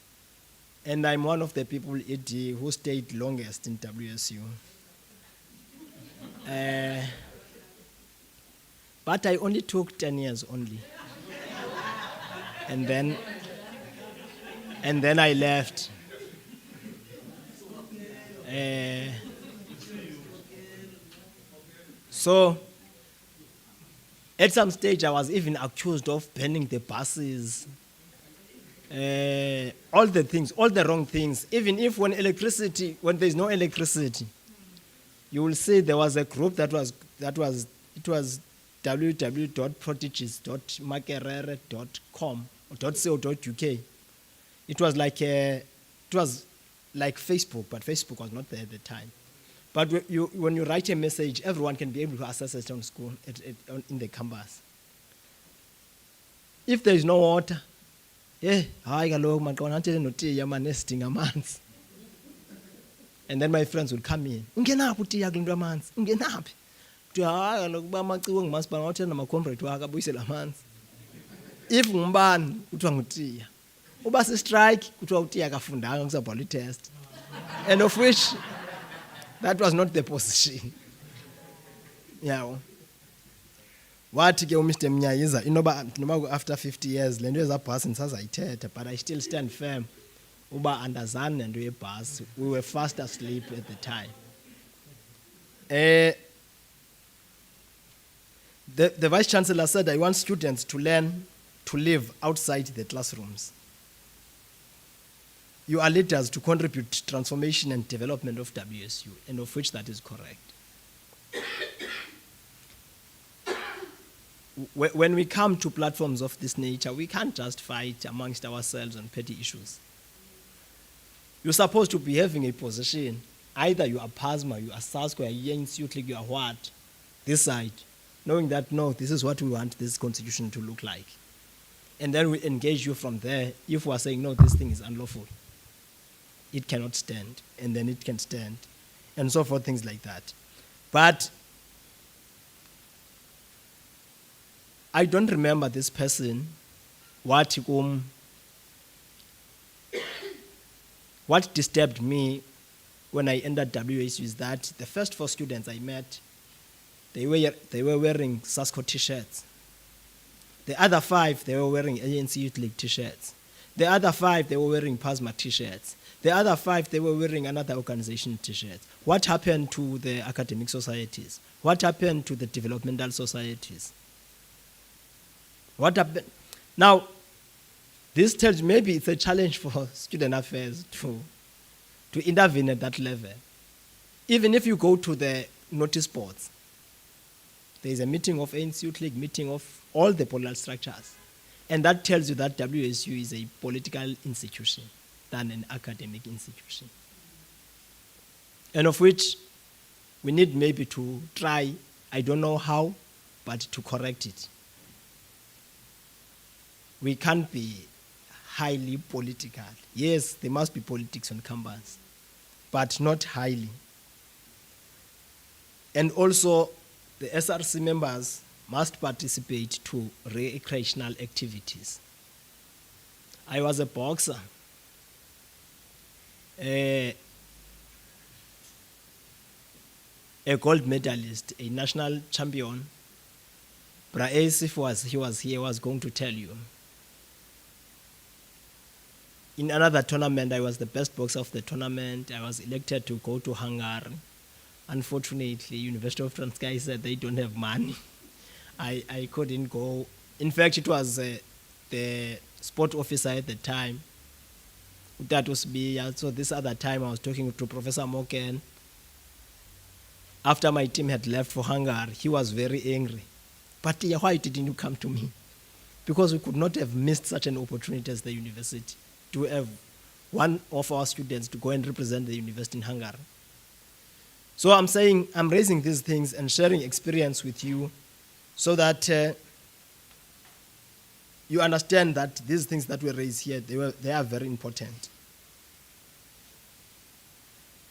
And I'm one of the people, ED, who stayed longest in WSU. But I only took 10 years only. And then I left. So at some stage I was even accused of burning the buses, all the things, all the wrong things. Even if when there's no electricity, you will see there was a group it was www.prodigies.makerere.com.co.uk. It was like Facebook, but Facebook was not there at the time. But when you write a message, everyone can be able to access it on school, in the campus. If there is no water, and then my friends would come in. If ngubani kuthiwa ngutiya. Uba si strike kuthiwa utiya akafundanga kusabhala itest. And of which that was not the position. Yeah. Wathi ke uMr Mnyayiza inoba after 50 years lento ezabhasi nisazayithetha, but I still stand firm. Uba andazani nento yebhasi, we were fast asleep at the time. The Vice Chancellor said, I want students to learn to live outside the classrooms. You are leaders to contribute to transformation and development of WSU, and of which that is correct. When we come to platforms of this nature, we can't just fight amongst ourselves on petty issues. You're supposed to be having a position. Either you are PASMA, you are SASCO, you are what? This side. Knowing that, no, this is what we want this constitution to look like. And then we engage you from there. If we are saying, no, this thing is unlawful, it cannot stand, and then it can stand, and so forth, things like that. But I don't remember this person, what disturbed me when I entered WSU is that the first 4 students I met, they were wearing SASCO t-shirts. The other 5, they were wearing ANC Youth League t-shirts. The other 5, they were wearing PASMA t-shirts. The other 5, they were wearing another organization t-shirts. What happened to the academic societies? What happened to the developmental societies? What happened? Now, This tells maybe it's a challenge for student affairs to intervene at that level. Even if you go to the notice boards, there is a meeting of ANC League, meeting of all the political structures. And that tells you that WSU is a political institution than an academic institution. And of which we need maybe to try, I don't know how, but to correct it. We can't be highly political. Yes, there must be politics on campus, but not highly. And also, the SRC members must participate to recreational activities. I was a boxer. A gold medalist, a national champion. Brace, if he was here, was going to tell you. In another tournament, I was the best boxer of the tournament. I was elected to go to Hungary. Unfortunately, University of Transkei said they don't have money. I couldn't go. In fact, it was the sport officer at the time. That was me. So this other time, I was talking to Professor Morgan. After my team had left for Hungary, he was very angry. But why didn't you come to me? Because we could not have missed such an opportunity as the university to have one of our students to go and represent the university in Hungary. So I'm saying, I'm raising these things and sharing experience with you so that you understand that these things that we raise here, they are very important.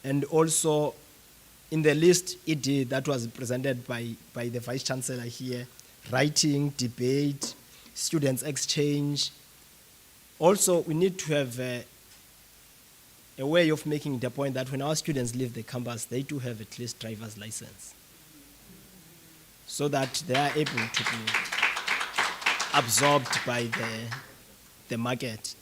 And also, in the list ED that was presented by the Vice Chancellor here, writing, debate, students exchange. Also, we need to have a way of making the point that when our students leave the campus, they do have at least driver's license, so that they are able to be absorbed by the market.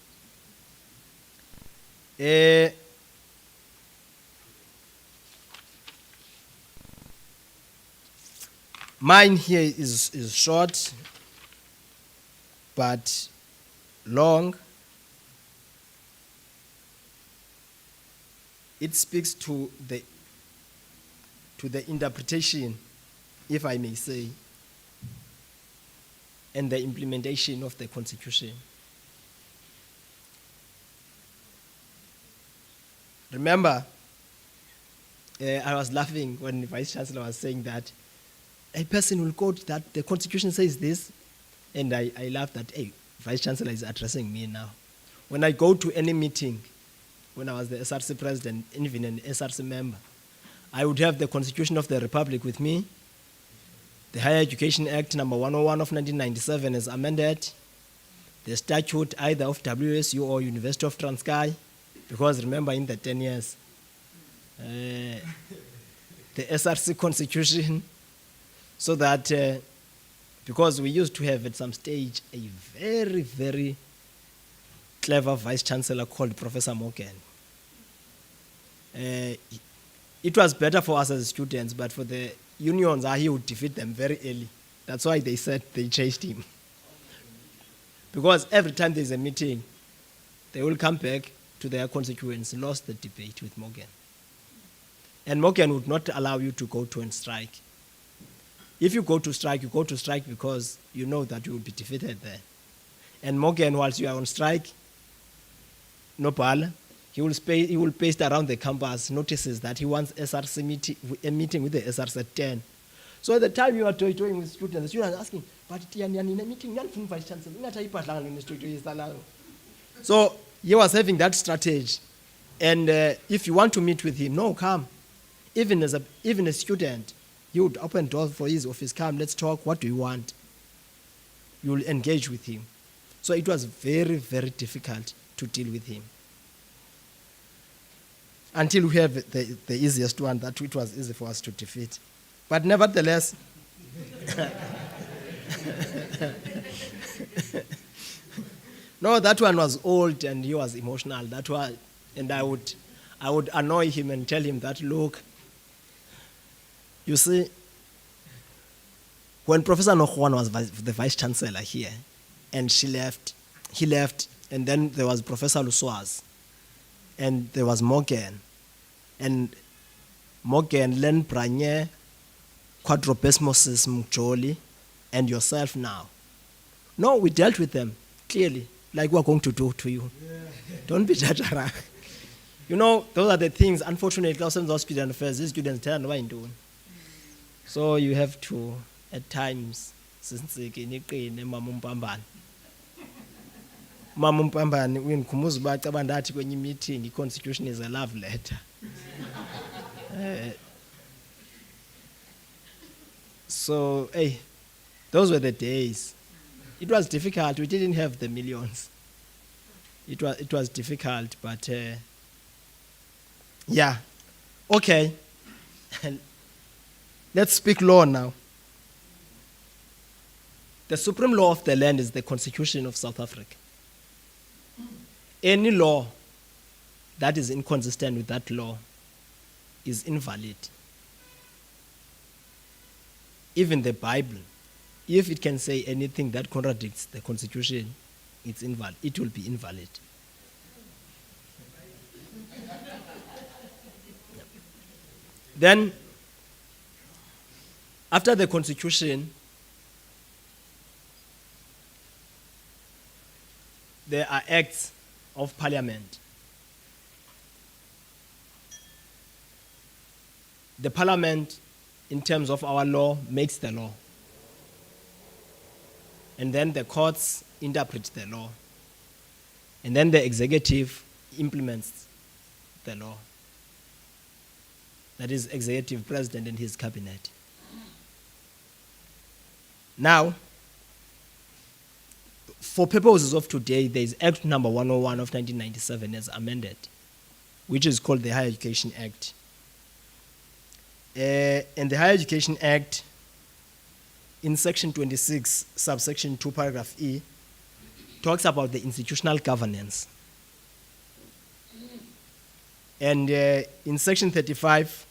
Mine here is short, but long. It speaks to the interpretation, if I may say, and the implementation of the Constitution. Remember, I was laughing when the Vice Chancellor was saying that a person will quote that the Constitution says this, and I laughed that, hey, Vice Chancellor is addressing me now. When I go to any meeting, when I was the SRC president, even an SRC member, I would have the Constitution of the Republic with me, the Higher Education Act number 101 of 1997 is amended, the statute either of WSU or University of Transkei, because remember in the 10 years, the SRC Constitution, so that, because we used to have at some stage a very, very clever Vice Chancellor called Professor Morgan. It was better for us as students, but for the unions, he would defeat them very early. That's why they said they chased him. Because every time there's a meeting, they will come back to their constituents, lost the debate with Morgan. And Morgan would not allow you to go to and strike. If you go to strike because you know that you will be defeated there. And Morgan, whilst you are on strike, no bala, he will paste around the campus notices that he wants SRC a meeting with the SRC at 10. So at the time you are toying with students, the students are asking, but in a meeting, Vice Chancellor. So he was having that strategy. And if you want to meet with him, no, come. Even a student, he would open doors for his office, come, let's talk, what do you want? You will engage with him. So it was very, very difficult to deal with him. Until we have the easiest one, that it was easy for us to defeat. But nevertheless, no, that one was old and he was emotional. That one, and I would annoy him and tell him that, look, you see, when Professor Nohuan was the Vice Chancellor here, and he left, and then there was Professor Luswas, and there was Morgan, and Morgan, Len Branye, Quadropesmosis Mjoli, and yourself now. No, we dealt with them clearly, like we're going to do to you. Don't be jajara. You know, those are the things, unfortunately, those student affairs, these students tell what doing. So you have to, at times, since Mamumpambani, when Kumuzba Tabandati, when you meeting, the constitution is a love letter. So, hey, those were the days. It was difficult. We didn't have the millions. It was difficult, but yeah. Okay. Let's speak law now. The supreme law of the land is the Constitution of South Africa. Any law that is inconsistent with that law is invalid. Even the Bible, if it can say anything that contradicts the Constitution, it's invalid. It will be invalid. Then, after the Constitution, there are acts of Parliament. The Parliament, in terms of our law, makes the law. And then the courts interpret the law. And then the executive implements the law. That is executive president and his cabinet. Now, for purposes of today, there is Act number 101 of 1997 as amended, which is called the Higher Education Act. And the Higher Education Act, in section 26, subsection 2, paragraph E, talks about the institutional governance. And in section 35,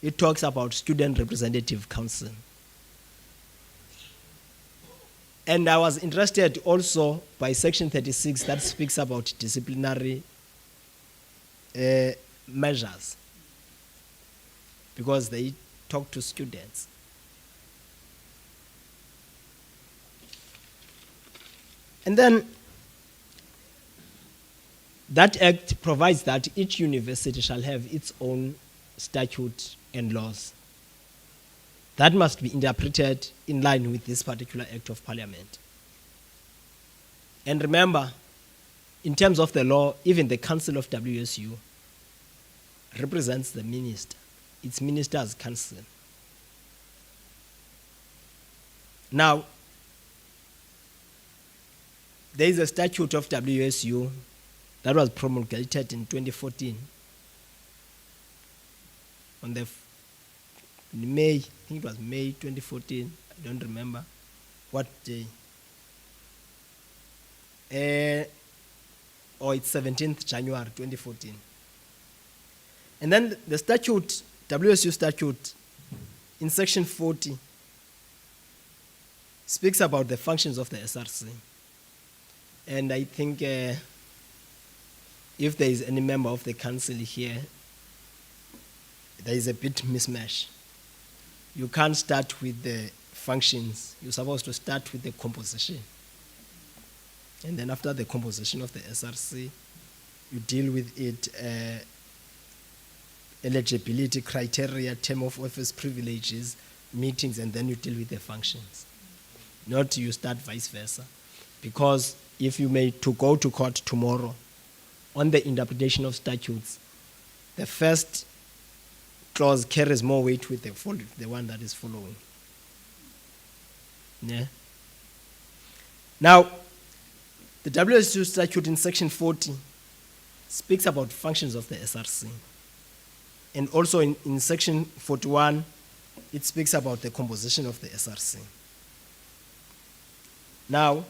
it talks about student representative council. And I was interested also by section 36 that speaks about disciplinary measures, because they talk to students. And then that act provides that each university shall have its own statute and laws. That must be interpreted in line with this particular Act of Parliament. And remember, in terms of the law, even the Council of WSU represents the minister. It's Minister's Council. Now, there is a statute of WSU that was promulgated in 2014 on in May, I think it was May 2014, I don't remember what day. Or it's 17th January 2014. And then the statute, WSU statute, in section 40, speaks about the functions of the SRC. And I think if there is any member of the council here, there is a bit mismatch. You can't start with the functions. You're supposed to start with the composition. And then after the composition of the SRC, you deal with it, eligibility criteria, term of office privileges, meetings, and then you deal with the functions. Not you start vice versa. Because if you may to go to court tomorrow on the interpretation of statutes, the first clause carries more weight with the one that is following. Yeah. Now, the WSU statute in section 40 speaks about functions of the SRC. And also in section 41, it speaks about the composition of the SRC. Now,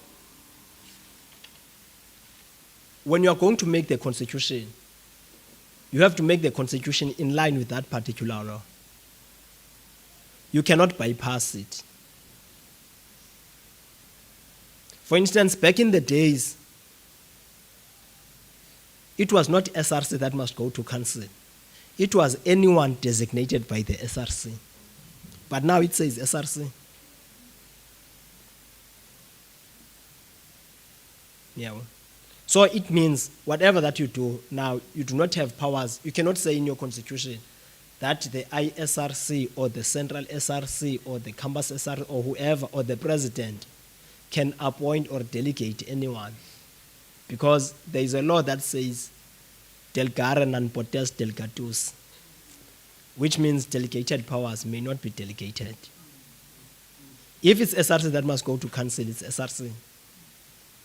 when you are going to make the constitution, you have to make the constitution in line with that particular law. You cannot bypass it. For instance, back in the days, it was not SRC that must go to council. It was anyone designated by the SRC. But now it says SRC. Yeah. So it means whatever that you do now, you do not have powers. You cannot say in your constitution that the ISRC or the central SRC or the campus SRC or whoever or the president can appoint or delegate anyone. Because there is a law that says delegare non potest delegatus, which means delegated powers may not be delegated. If it's SRC that must go to council, it's SRC.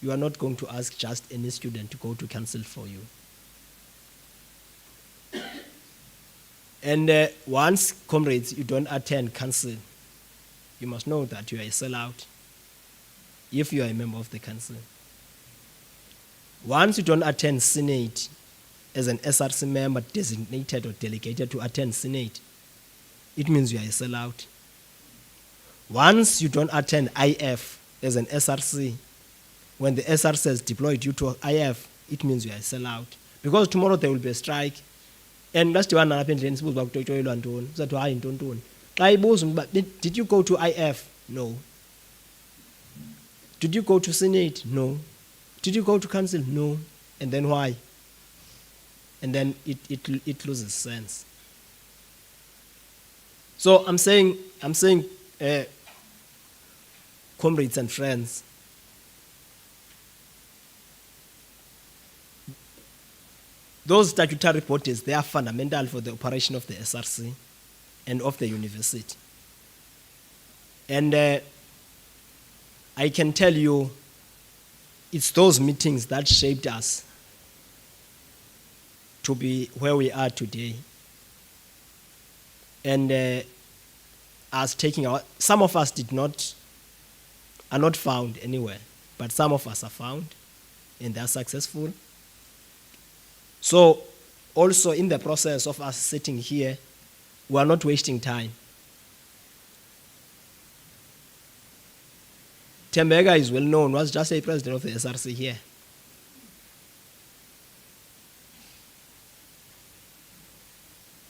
You are not going to ask just any student to go to council for you. And once, comrades, you don't attend council, you must know that you are a sellout if you are a member of the council. Once you don't attend Senate as an SRC member designated or delegated to attend Senate, it means you are a sellout. Once you don't attend IF as an SRC, when the SRC has deployed you to IF, it means you are a sellout. Because tomorrow there will be a strike. And that's the one that happened in Cebuco. Did you go to IF? No. Did you go to Senate? No. Did you go to council? No. And then why? And then it loses sense. So I'm saying, comrades and friends, those statutory bodies, they are fundamental for the operation of the SRC and of the university. And I can tell you, it's those meetings that shaped us to be where we are today. And us taking our, some of us are not found anywhere, but some of us are found and they are successful. So also in the process of us sitting here, we are not wasting time. Tembega is well known, was just a president of the SRC here.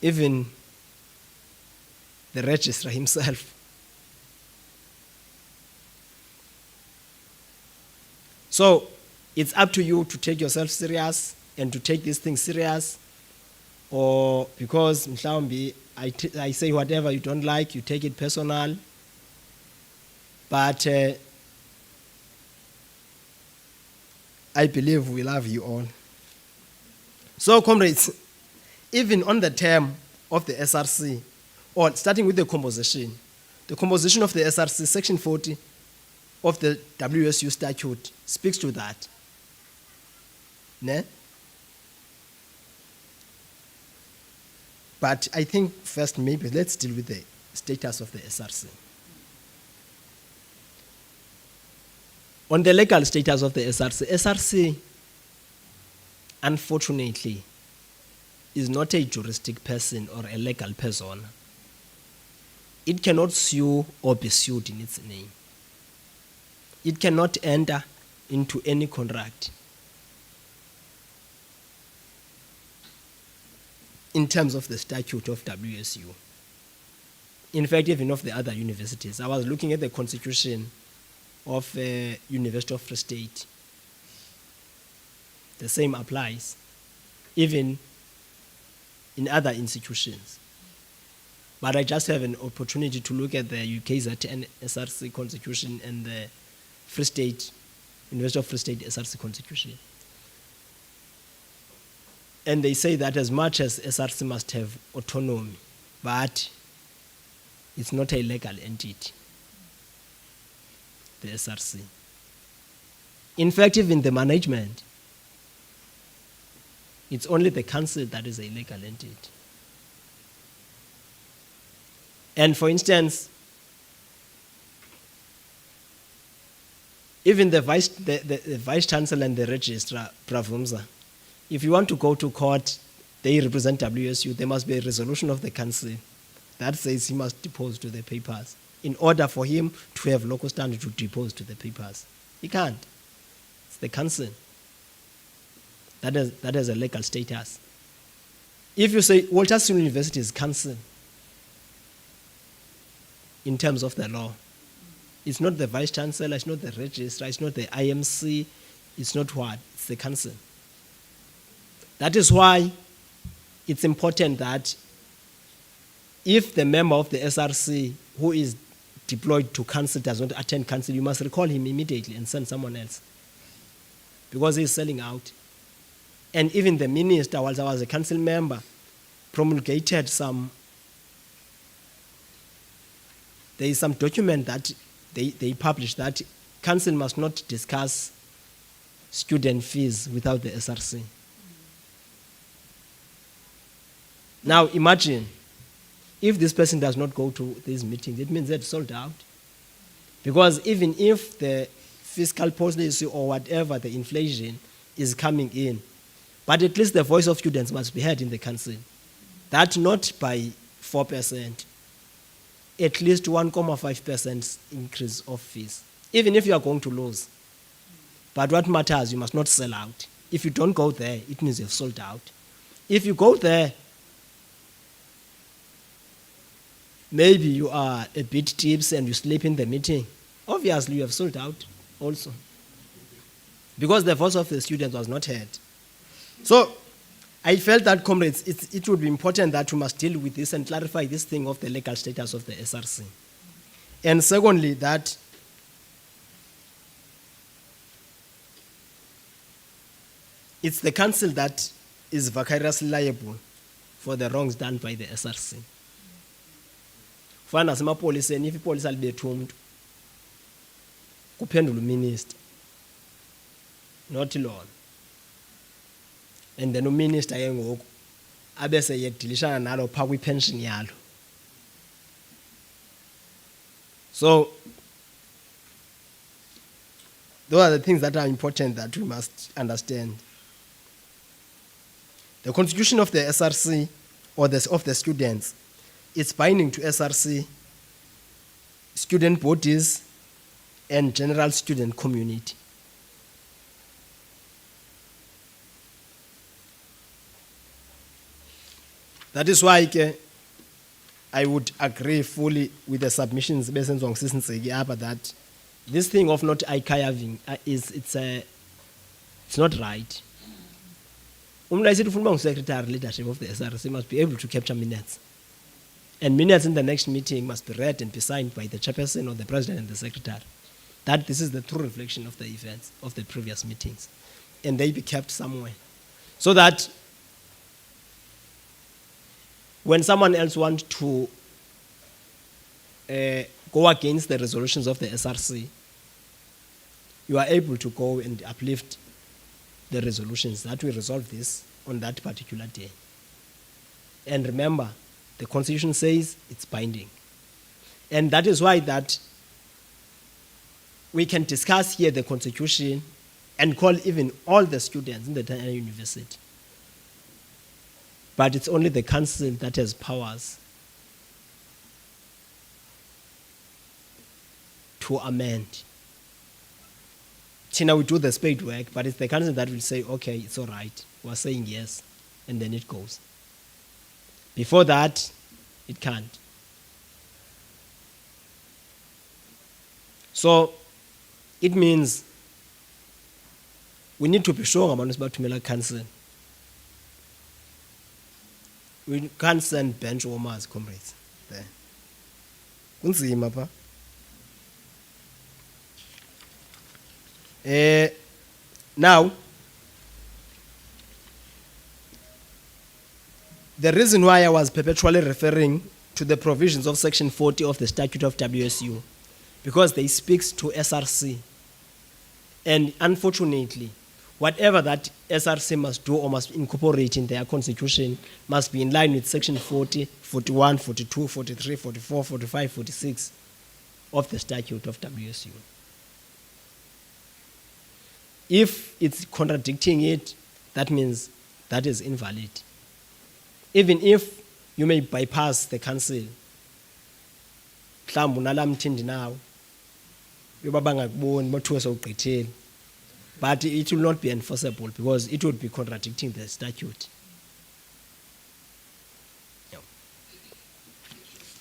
Even the registrar himself. So it's up to you to take yourself serious and to take these things serious, or because I say whatever you don't like, you take it personal. But I believe we love you all. So, comrades, even on the term of the SRC, or starting with the composition of the SRC, Section 40 of the WSU statute speaks to that. Ne? But I think first maybe let's deal with the status of the SRC. On the legal status of the SRC, unfortunately, is not a juristic person or a legal person. It cannot sue or be sued in its name. It cannot enter into any contract. In terms of the statute of WSU. In fact, even of the other universities. I was looking at the constitution of University of Free State. The same applies, even in other institutions. But I just have an opportunity to look at the UKZN SRC constitution and the Free State, University of Free State SRC constitution. And they say that as much as SRC must have autonomy, but it's not a legal entity, the SRC. In fact, even the management, it's only the council that is a legal entity. And for instance, even the vice chancellor and the registrar, Pravumza, if you want to go to court, they represent WSU, there must be a resolution of the council that says he must depose to the papers in order for him to have local standard to depose to the papers. He can't. It's the council that has a legal status. If you say Walter Sisulu University is council, in terms of the law, it's not the vice chancellor, it's not the registrar, it's not the IMC, it's not what, it's the council. That is why it's important that if the member of the SRC who is deployed to council does not attend council, you must recall him immediately and send someone else, because he's selling out. And even the minister, whilst I was a council member, promulgated there is some document that they published that council must not discuss student fees without the SRC. Now imagine if this person does not go to these meetings, it means they're sold out. Because even if the fiscal policy or whatever, the inflation is coming in, but at least the voice of students must be heard in the council. That not by 4%, at least 1.5% increase of fees, even if you are going to lose. But what matters, you must not sell out. If you don't go there, it means you've sold out. If you go there, maybe you are a bit tips and you sleep in the meeting, obviously you have sold out also. Because the voice of the students was not heard. So I felt that, comrades, it would be important that we must deal with this and clarify this thing of the legal status of the SRC. And secondly, that it's the council that is vicariously liable for the wrongs done by the SRC. Fana semapoliseni, if ipolisi alibethu umuntu, kuphendula uminister, not lona. And then uminister ke ngoku abese yedilishana nalo pha kwi-pension yalo. So those are the things that are important that we must understand. The constitution of the SRC or of the students is binding to SRC, student bodies, and general student community. That is why I would agree fully with the submissions that this thing of not archiving it's not right. Secretary leadership of the SRC must be able to capture minutes. And minutes in the next meeting must be read and be signed by the chairperson or the president and the secretary. That this is the true reflection of the events of the previous meetings. And they be kept somewhere. So that when someone else wants to go against the resolutions of the SRC, you are able to go and uplift the resolutions that will resolve this on that particular day. And remember, the Constitution says it's binding. And that is why that we can discuss here the Constitution and call even all the students in the entire university. But it's only the council that has powers to amend. Tina, we do the spade work, but it's the council that will say, okay, it's all right. We're saying yes, and then it goes. Before that, it can't. So it means we need to be sure about Tumela council. We can't send bench warmers, comrades. There. Kunzima pa. Now, the reason why I was perpetually referring to the provisions of Section 40 of the Statute of WSU, because they speaks to SRC. And unfortunately, whatever that SRC must do or must incorporate in their constitution must be in line with Section 40, 41, 42, 43, 44, 45, 46 of the Statute of WSU. If it's contradicting it, that means that is invalid. Even if you may bypass the council, mhlawumbe unalamthindi nawo yobaba ngakuboni bathuwe sowugqithile, But it will not be enforceable because it would be contradicting the statute. Yeah.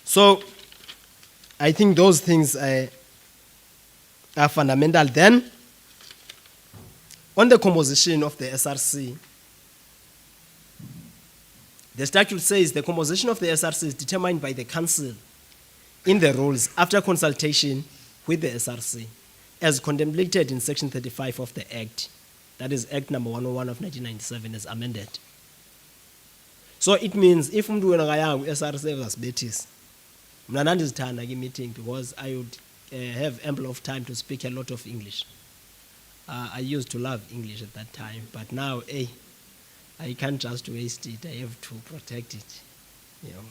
So I think those things are fundamental. Then, on the composition of the SRC, the statute says the composition of the SRC is determined by the council in the rules after consultation with the SRC, as contemplated in section 35 of the Act, that is Act number 101 of 1997 as amended. So it means if umuntu wena kayanga SRC uzasibethisa, mina ndandizithanda ke meeting because I would have ample of time to speak a lot of English. I used to love English at that time, but now, I can't just waste it. I have to protect it. You know.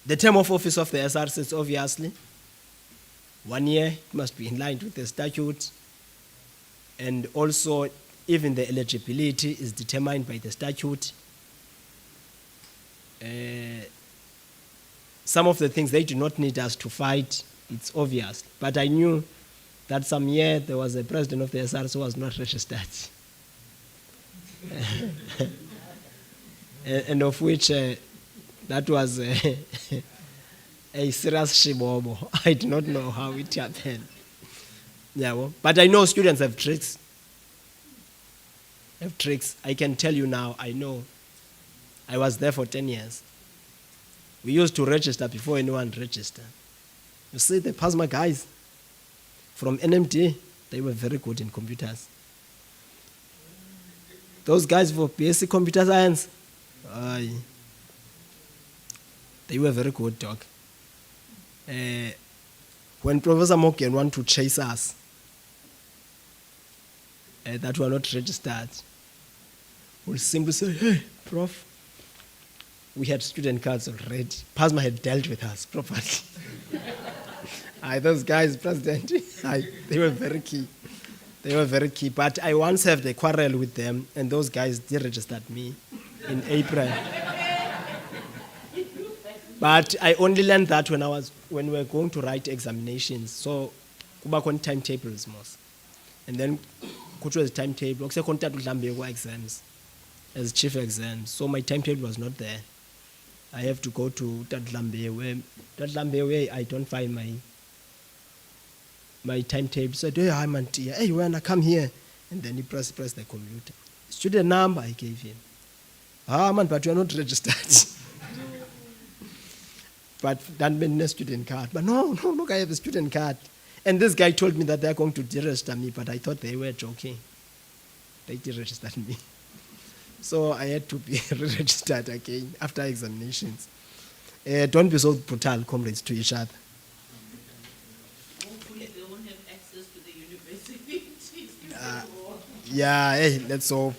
The term of office of the SRC is obviously 1 year. It must be in line with the statute. And also, even the eligibility is determined by the statute. Some of the things they do not need us to fight, it's obvious. But I knew that some year there was a president of the SRC who was not registered. and of which that was a serious shibobo. I do not know how it happened. Yeah, well, but I know students have tricks. I can tell you now, I know. I was there for 10 years. We used to register before anyone registered. You see, the PASMA guys from NMT, they were very good in computers. Those guys for basic computer science, they were very good, dog. When Professor Morgan wanted to chase us, that were not registered, we'll simply say, hey, Prof, we had student cards already. PASMA had dealt with us properly. Those guys, President, they were very key. They were very key. But I once had a quarrel with them, and those guys deregistered me in April. But I only learned that when we were going to write examinations. So, kuba kon timetables most. And then, which was timetable, exams as chief exams. So my timetable was not there. I have to go to Tadlambe where I don't find my timetable. So, hey, I'm Antia. Hey, when I come here, and then he press the computer. Student number I gave him. Man, but you are not registered. But that meant a student card. But no, I have a student card. And this guy told me that they're going to deregister me, but I thought they were joking. They deregistered me. So I had to be re-registered again after examinations. Don't be so brutal, comrades, to each other. Hopefully they won't have access to the university. Yeah, hey, let's hope.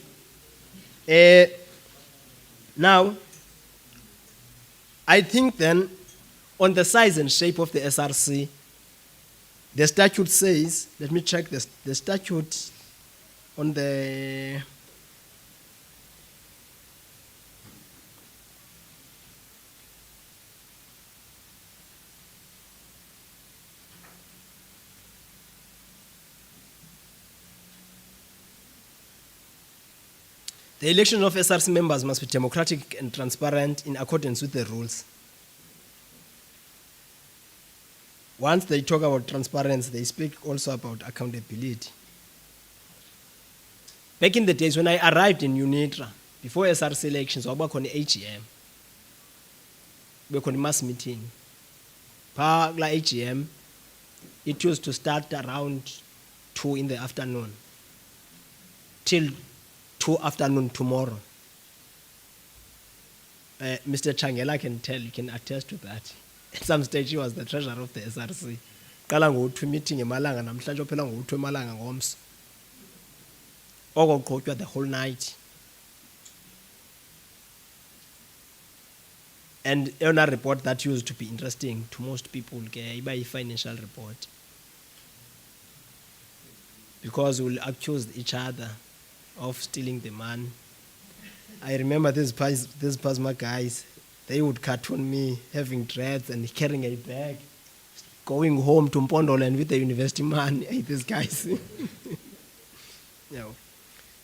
Now, I think then, on the size and shape of the SRC, the statute says, let me check the statute on the The election of SRC members must be democratic and transparent in accordance with the rules. Once they talk about transparency, they speak also about accountability. Back in the days when I arrived in UNITRA, before SRC elections, I worked on the AGM. We worked on mass meeting. Pa AGM, it used to start around 2 in the afternoon till 2 afternoon tomorrow. Mr. Changela can tell, you can attest to that. At some stage, he was the treasurer of the SRC. Qala ngo-2 meeting emalanga namhlanje phela ngo-2 emalanga ngomso. Okoqhutywa the whole night. And on a report that used to be interesting to most people, by a financial report. Because we'll accuse each other of stealing the money. I remember these PASMA guys, they would cartoon me having dreads and carrying a bag, going home to Mpondoland with the university man. Hey, these guys. Yeah.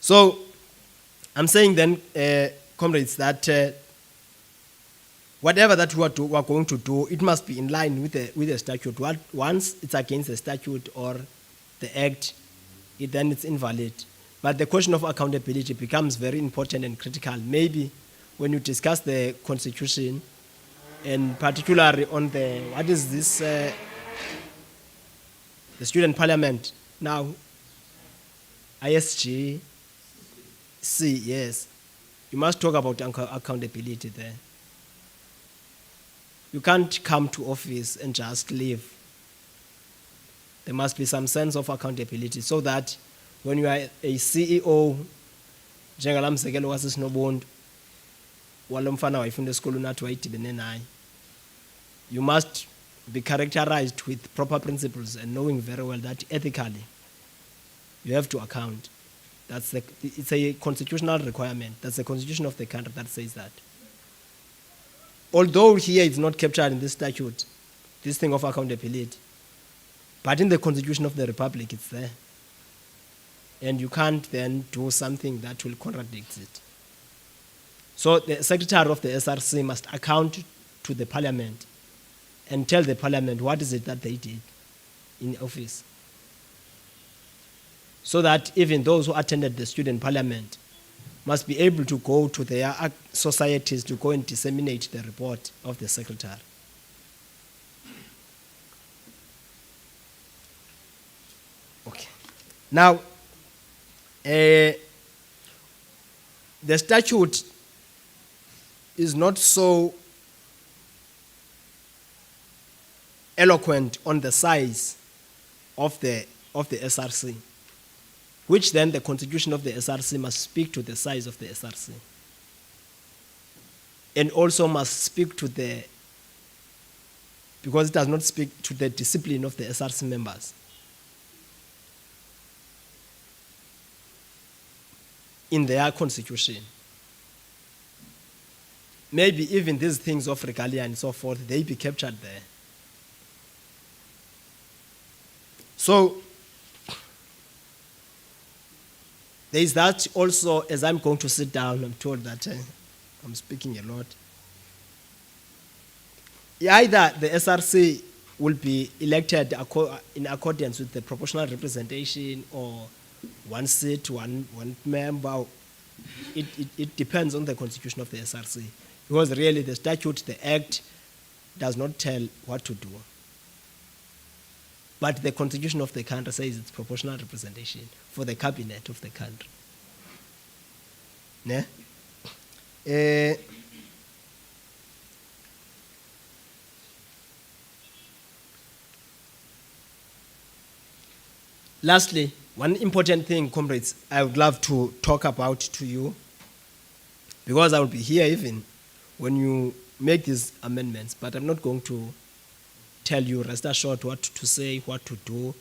So I'm saying then, comrades, that whatever that we are going to do, it must be in line with the statute. Once it's against the statute or the act, then it's invalid. But the question of accountability becomes very important and critical. Maybe when you discuss the constitution, and particularly on the, what is this, the student parliament now, ISG, yes. You must talk about accountability there. You can't come to office and just leave. There must be some sense of accountability so that when you are a CEO, njengalamsekelo wasisinobondo, walomfana wayifunda esikolweni nathi wayidibene naye, you must be characterized with proper principles and knowing very well that ethically you have to account. It's a constitutional requirement. That's the constitution of the country that says that. Although here it's not captured in this statute, this thing of accountability, but in the constitution of the republic it's there. And you can't then do something that will contradict it. So the secretary of the SRC must account to the parliament and tell the parliament what is it that they did in office. So that even those who attended the student parliament must be able to go to their societies to go and disseminate the report of the secretary. Okay. Now, the statute is not so eloquent on the size of the SRC, which then the constitution of the SRC must speak to the size of the SRC. And also must speak to because it does not speak to the discipline of the SRC members. In their constitution. Maybe even these things of regalia and so forth, they be captured there. So, there is that also, as I'm going to sit down, I'm told that I'm speaking a lot. Either the SRC will be elected in accordance with the proportional representation or one seat, one member. It depends on the constitution of the SRC. Because really the statute, the act, does not tell what to do. But the constitution of the country says it's proportional representation for the cabinet of the country. Yeah? Lastly, one important thing, comrades, I would love to talk about to you, because I will be here even when you make these amendments, but I'm not going to tell you, rest assured, what to say, what to do,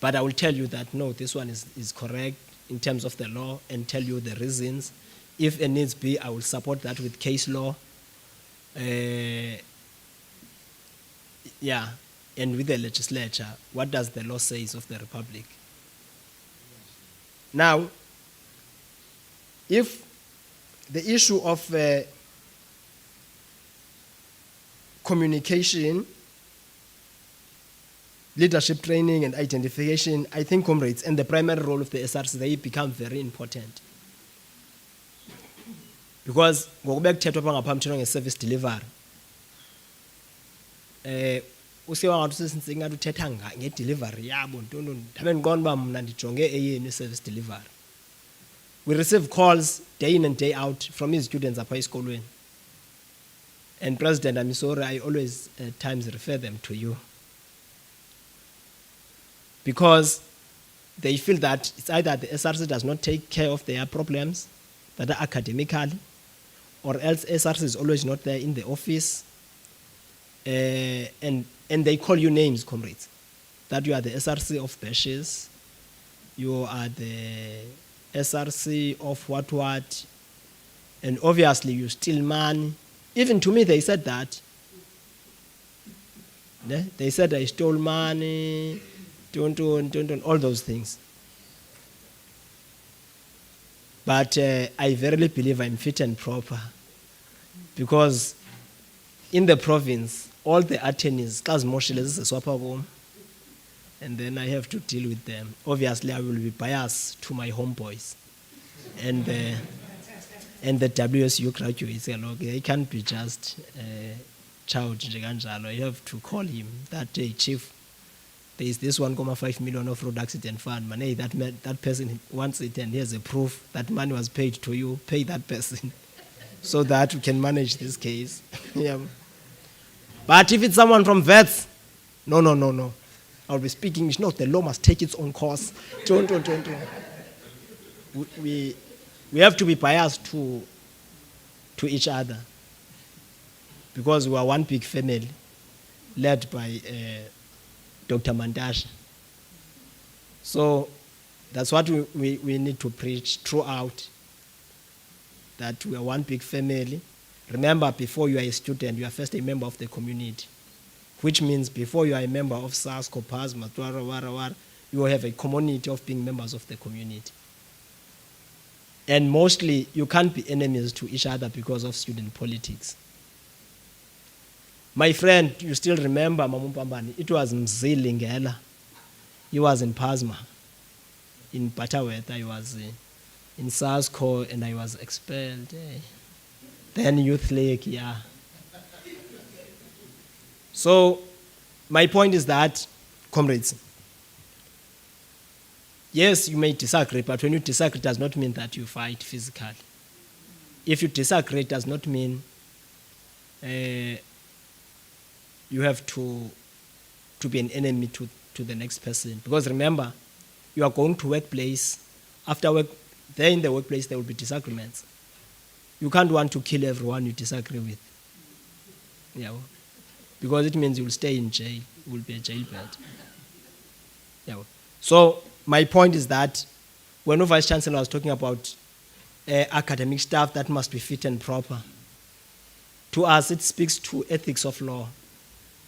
but I will tell you that, no, this one is correct in terms of the law and tell you the reasons. If it needs be, I will support that with case law. Yeah, and with the legislature, what does the law say of the Republic? Now, if the issue of communication, leadership training and identification, I think, comrades, and the primary role of the SRC, they become very important. Because service delivery, delivery service delivery. We receive calls day in and day out from his students at school. And President, I'm sorry, I always at times refer them to you. Because they feel that it's either the SRC does not take care of their problems that are academical, or else SRC is always not there in the office, and they call you names, comrades, that you are the SRC of Beshes, you are the SRC of what, and obviously you steal money. Even to me they said that. Ne? They said I stole money, all those things. But I verily believe I'm fit and proper, because in the province, all the attorneys, and then I have to deal with them. Obviously, I will be biased to my homeboys and the WSU graduates. I can't be just child. I have to call him that day, Chief. There is this 1.5 million of road accident fund. Man, hey, that person wants it, and here's a proof that money was paid to you. Pay that person so that we can manage this case. Yeah. But if it's someone from vets, no. I'll be speaking English. No, the law must take its own course. Don't. We have to be biased to each other, because we are one big family led by Dr. Mandasha. So that's what we need to preach throughout, that we are one big family. Remember, before you are a student, you are first a member of the community, which means before you are a member of SAS, Kopas, Matwara, you will have a community of being members of the community. And mostly, you can't be enemies to each other because of student politics. My friend, you still remember Mamumpambani? It was Mzili Ngela. He was in Pasma, in Butterworth. I was in SASCO, and I was expelled. Then Youth League, yeah. So, my point is that, comrades, yes, you may disagree, but when you disagree, it does not mean that you fight physically. If you disagree, it does not mean you have to be an enemy to the next person. Because remember, you are going to workplace. After work, there in the workplace, there will be disagreements. You can't want to kill everyone you disagree with. Yeah. Because it means you will stay in jail. You will be a jailbird. Yeah. So my point is that when the Vice Chancellor was talking about academic staff that must be fit and proper, to us it speaks to ethics of law.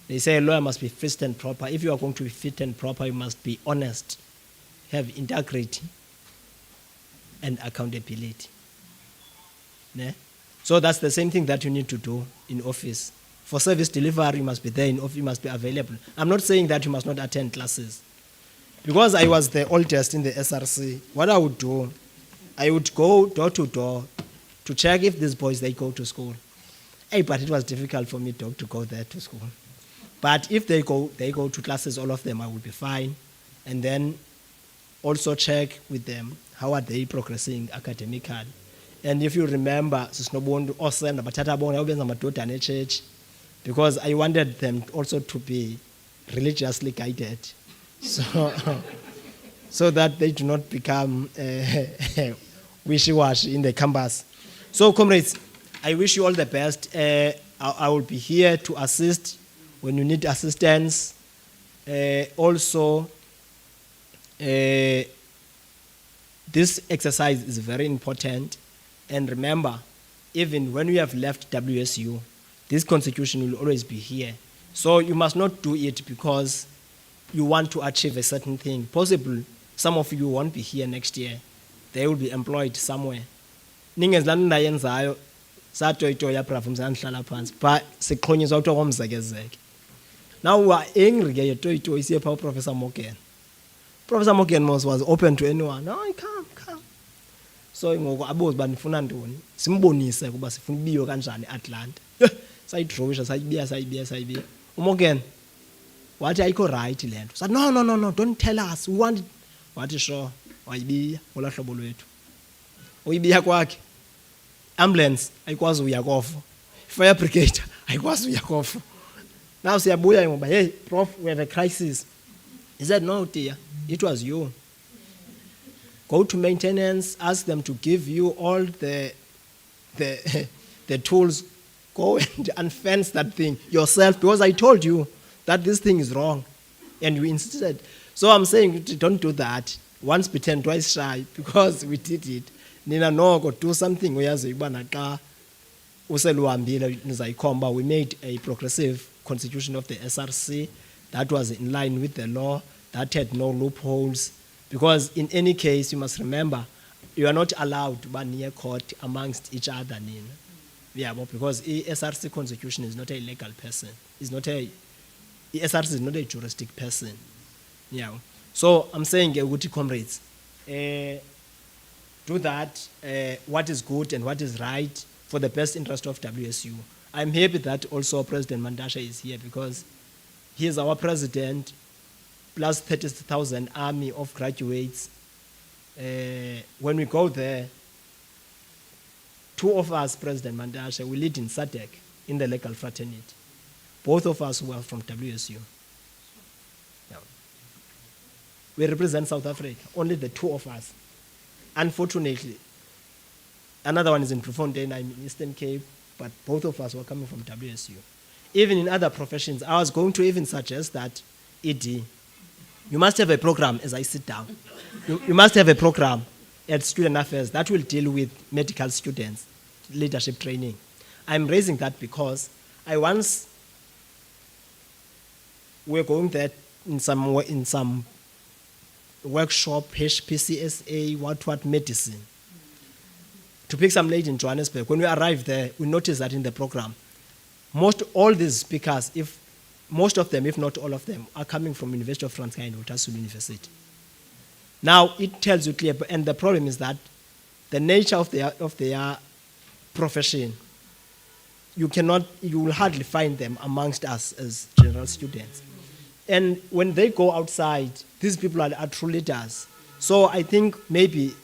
They say a lawyer must be fit and proper. If you are going to be fit and proper, you must be honest, have integrity, and accountability. Yeah? So that's the same thing that you need to do in office. For service delivery, you must be there in office, you must be available. I'm not saying that you must not attend classes. Because I was the oldest in the SRC, what I would do, I would go door to door to check if these boys, they go to school. Hey, but it was difficult for me to go there to school. But if they go to classes, all of them, I will be fine. And then also check with them, how are they progressing academically. And if you remember, church, because I wanted them also to be religiously guided, so that they do not become wishy-washy in the campus. So, comrades, I wish you all the best. I will be here to assist when you need assistance. Also, this exercise is very important. And remember, even when we have left WSU, this constitution will always be here. So you must not do it because you want to achieve a certain thing. Possible, some of you won't be here next year. They will be employed somewhere. But now we are angry at Professor Morgan. Professor Morgan was open to anyone. No, come. So ngoku abozi banifuna ntoni simbonise kuba sifuna ibiyo kanjani Atlanta sayidrowisha sayibiya uMorgan wathi ayikho right lento said no don't tell us we want wathi sure wayibiya ngola hlobo lwethu uyibiya kwakhe ambulance ayikwazi uya kofo fire brigade ayikwazi uya kofo now siyabuya ngoba hey prof we have a crisis. He said no dear, it was you. Go to maintenance, ask them to give you all the tools. Go and unfence that thing yourself, because I told you that this thing is wrong, and you insisted. So I'm saying don't do that. Once bitten, twice shy, because we did it. Nina no go do something. We made a progressive constitution of the SRC that was in line with the law, that had no loopholes. Because in any case, you must remember, you are not allowed to be near court amongst each other. Yeah, because the SRC constitution is not a legal person. The SRC is not a juristic person. Yeah. So I'm saying, Guti comrades, do that, what is good and what is right for the best interest of WSU. I'm happy that also President Mandasha is here because he is our president, plus 30,000 army of graduates. When we go there, two of us, President Mandasha, we lead in SADC in the legal fraternity. Both of us were from WSU. Yeah. We represent South Africa, only the two of us. Unfortunately, another one is in Prefontaine, I'm in Eastern Cape, but both of us were coming from WSU. Even in other professions, I was going to even suggest that, ED, you must have a program as I sit down. You must have a program at Student Affairs that will deal with medical students, leadership training. I'm raising that because I once were going there in some workshop, HPCSA, what medicine, to pick some lady in Johannesburg. When we arrived there, we noticed that in the program, all these speakers, most of them, if not all of them, are coming from University of Transkei and Utasulu University. Now, it tells you clear, and the problem is that the nature of their profession, you will hardly find them amongst us as general students. And when they go outside, these people are true leaders. So I think maybe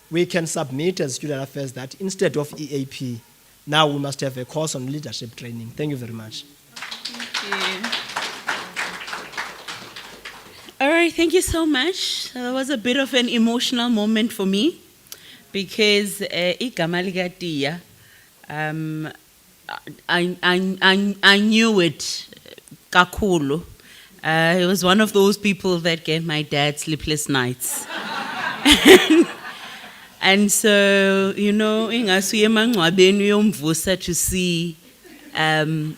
we can submit as Student Affairs that instead of EAP, now we must have a course on leadership training. Thank you very much. Thank you. All right, thank you so much. That was a bit of an emotional moment for me because igama likaTiya, I knew it kakhulu. It was one of those people that gave my dad sleepless nights. And so, ingasuye emangcwabeni uyomvusa to see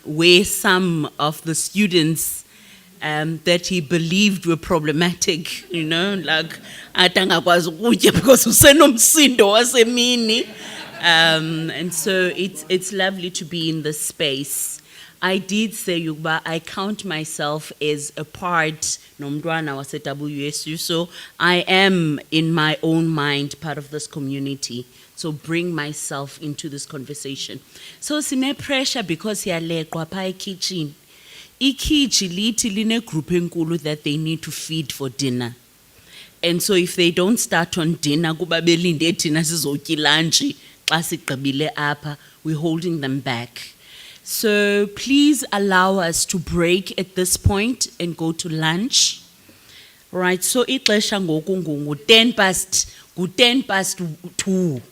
where some of the students that he believed were problematic, like atangakwazi ukutya because usenomsindo wasemini. And so it's lovely to be in this space. I did say, Yuba, I count myself as a part, nomntwana wase WSU, so I am, in my own mind, part of this community. So bring myself into this conversation. So sine pressure because siyaleqwa pha kitchen. Ikitchi lithi line group enkulu that they need to feed for dinner. And so if they don't start on dinner, kuba belinde thina sizotya lunch xa sigqibile apha, we're holding them back. So please allow us to break at this point and go to lunch. Right, so ixesha ngoku ngu 2:10.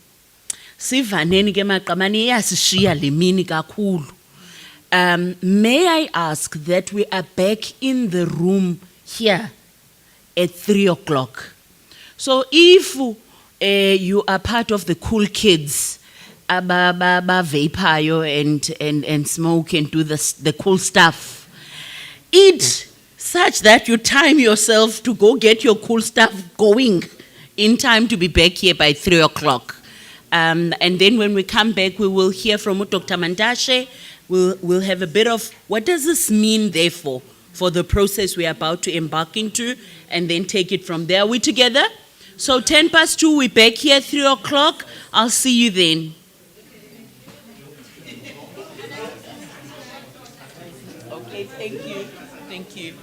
Sivaneni ke maqamane iyasishiya le mini kakhulu. May I ask that we are back in the room here at 3:00. So if you are part of the cool kids, vapayo and smoke and do the cool stuff, eat such that you time yourself to go get your cool stuff going in time to be back here by 3:00. And then when we come back, we will hear from Dr. Mandashe. We'll have a bit of what does this mean, therefore, for the process we are about to embark into, and then take it from there. Are we together? So 2:10, we're back here 3:00. I'll see you then. Okay, thank you.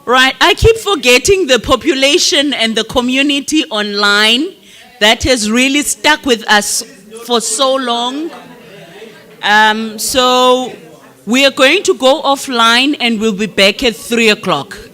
Right, I keep forgetting the population and the community online that has really stuck with us for so long. So we are going to go offline and we'll be back at 3:00.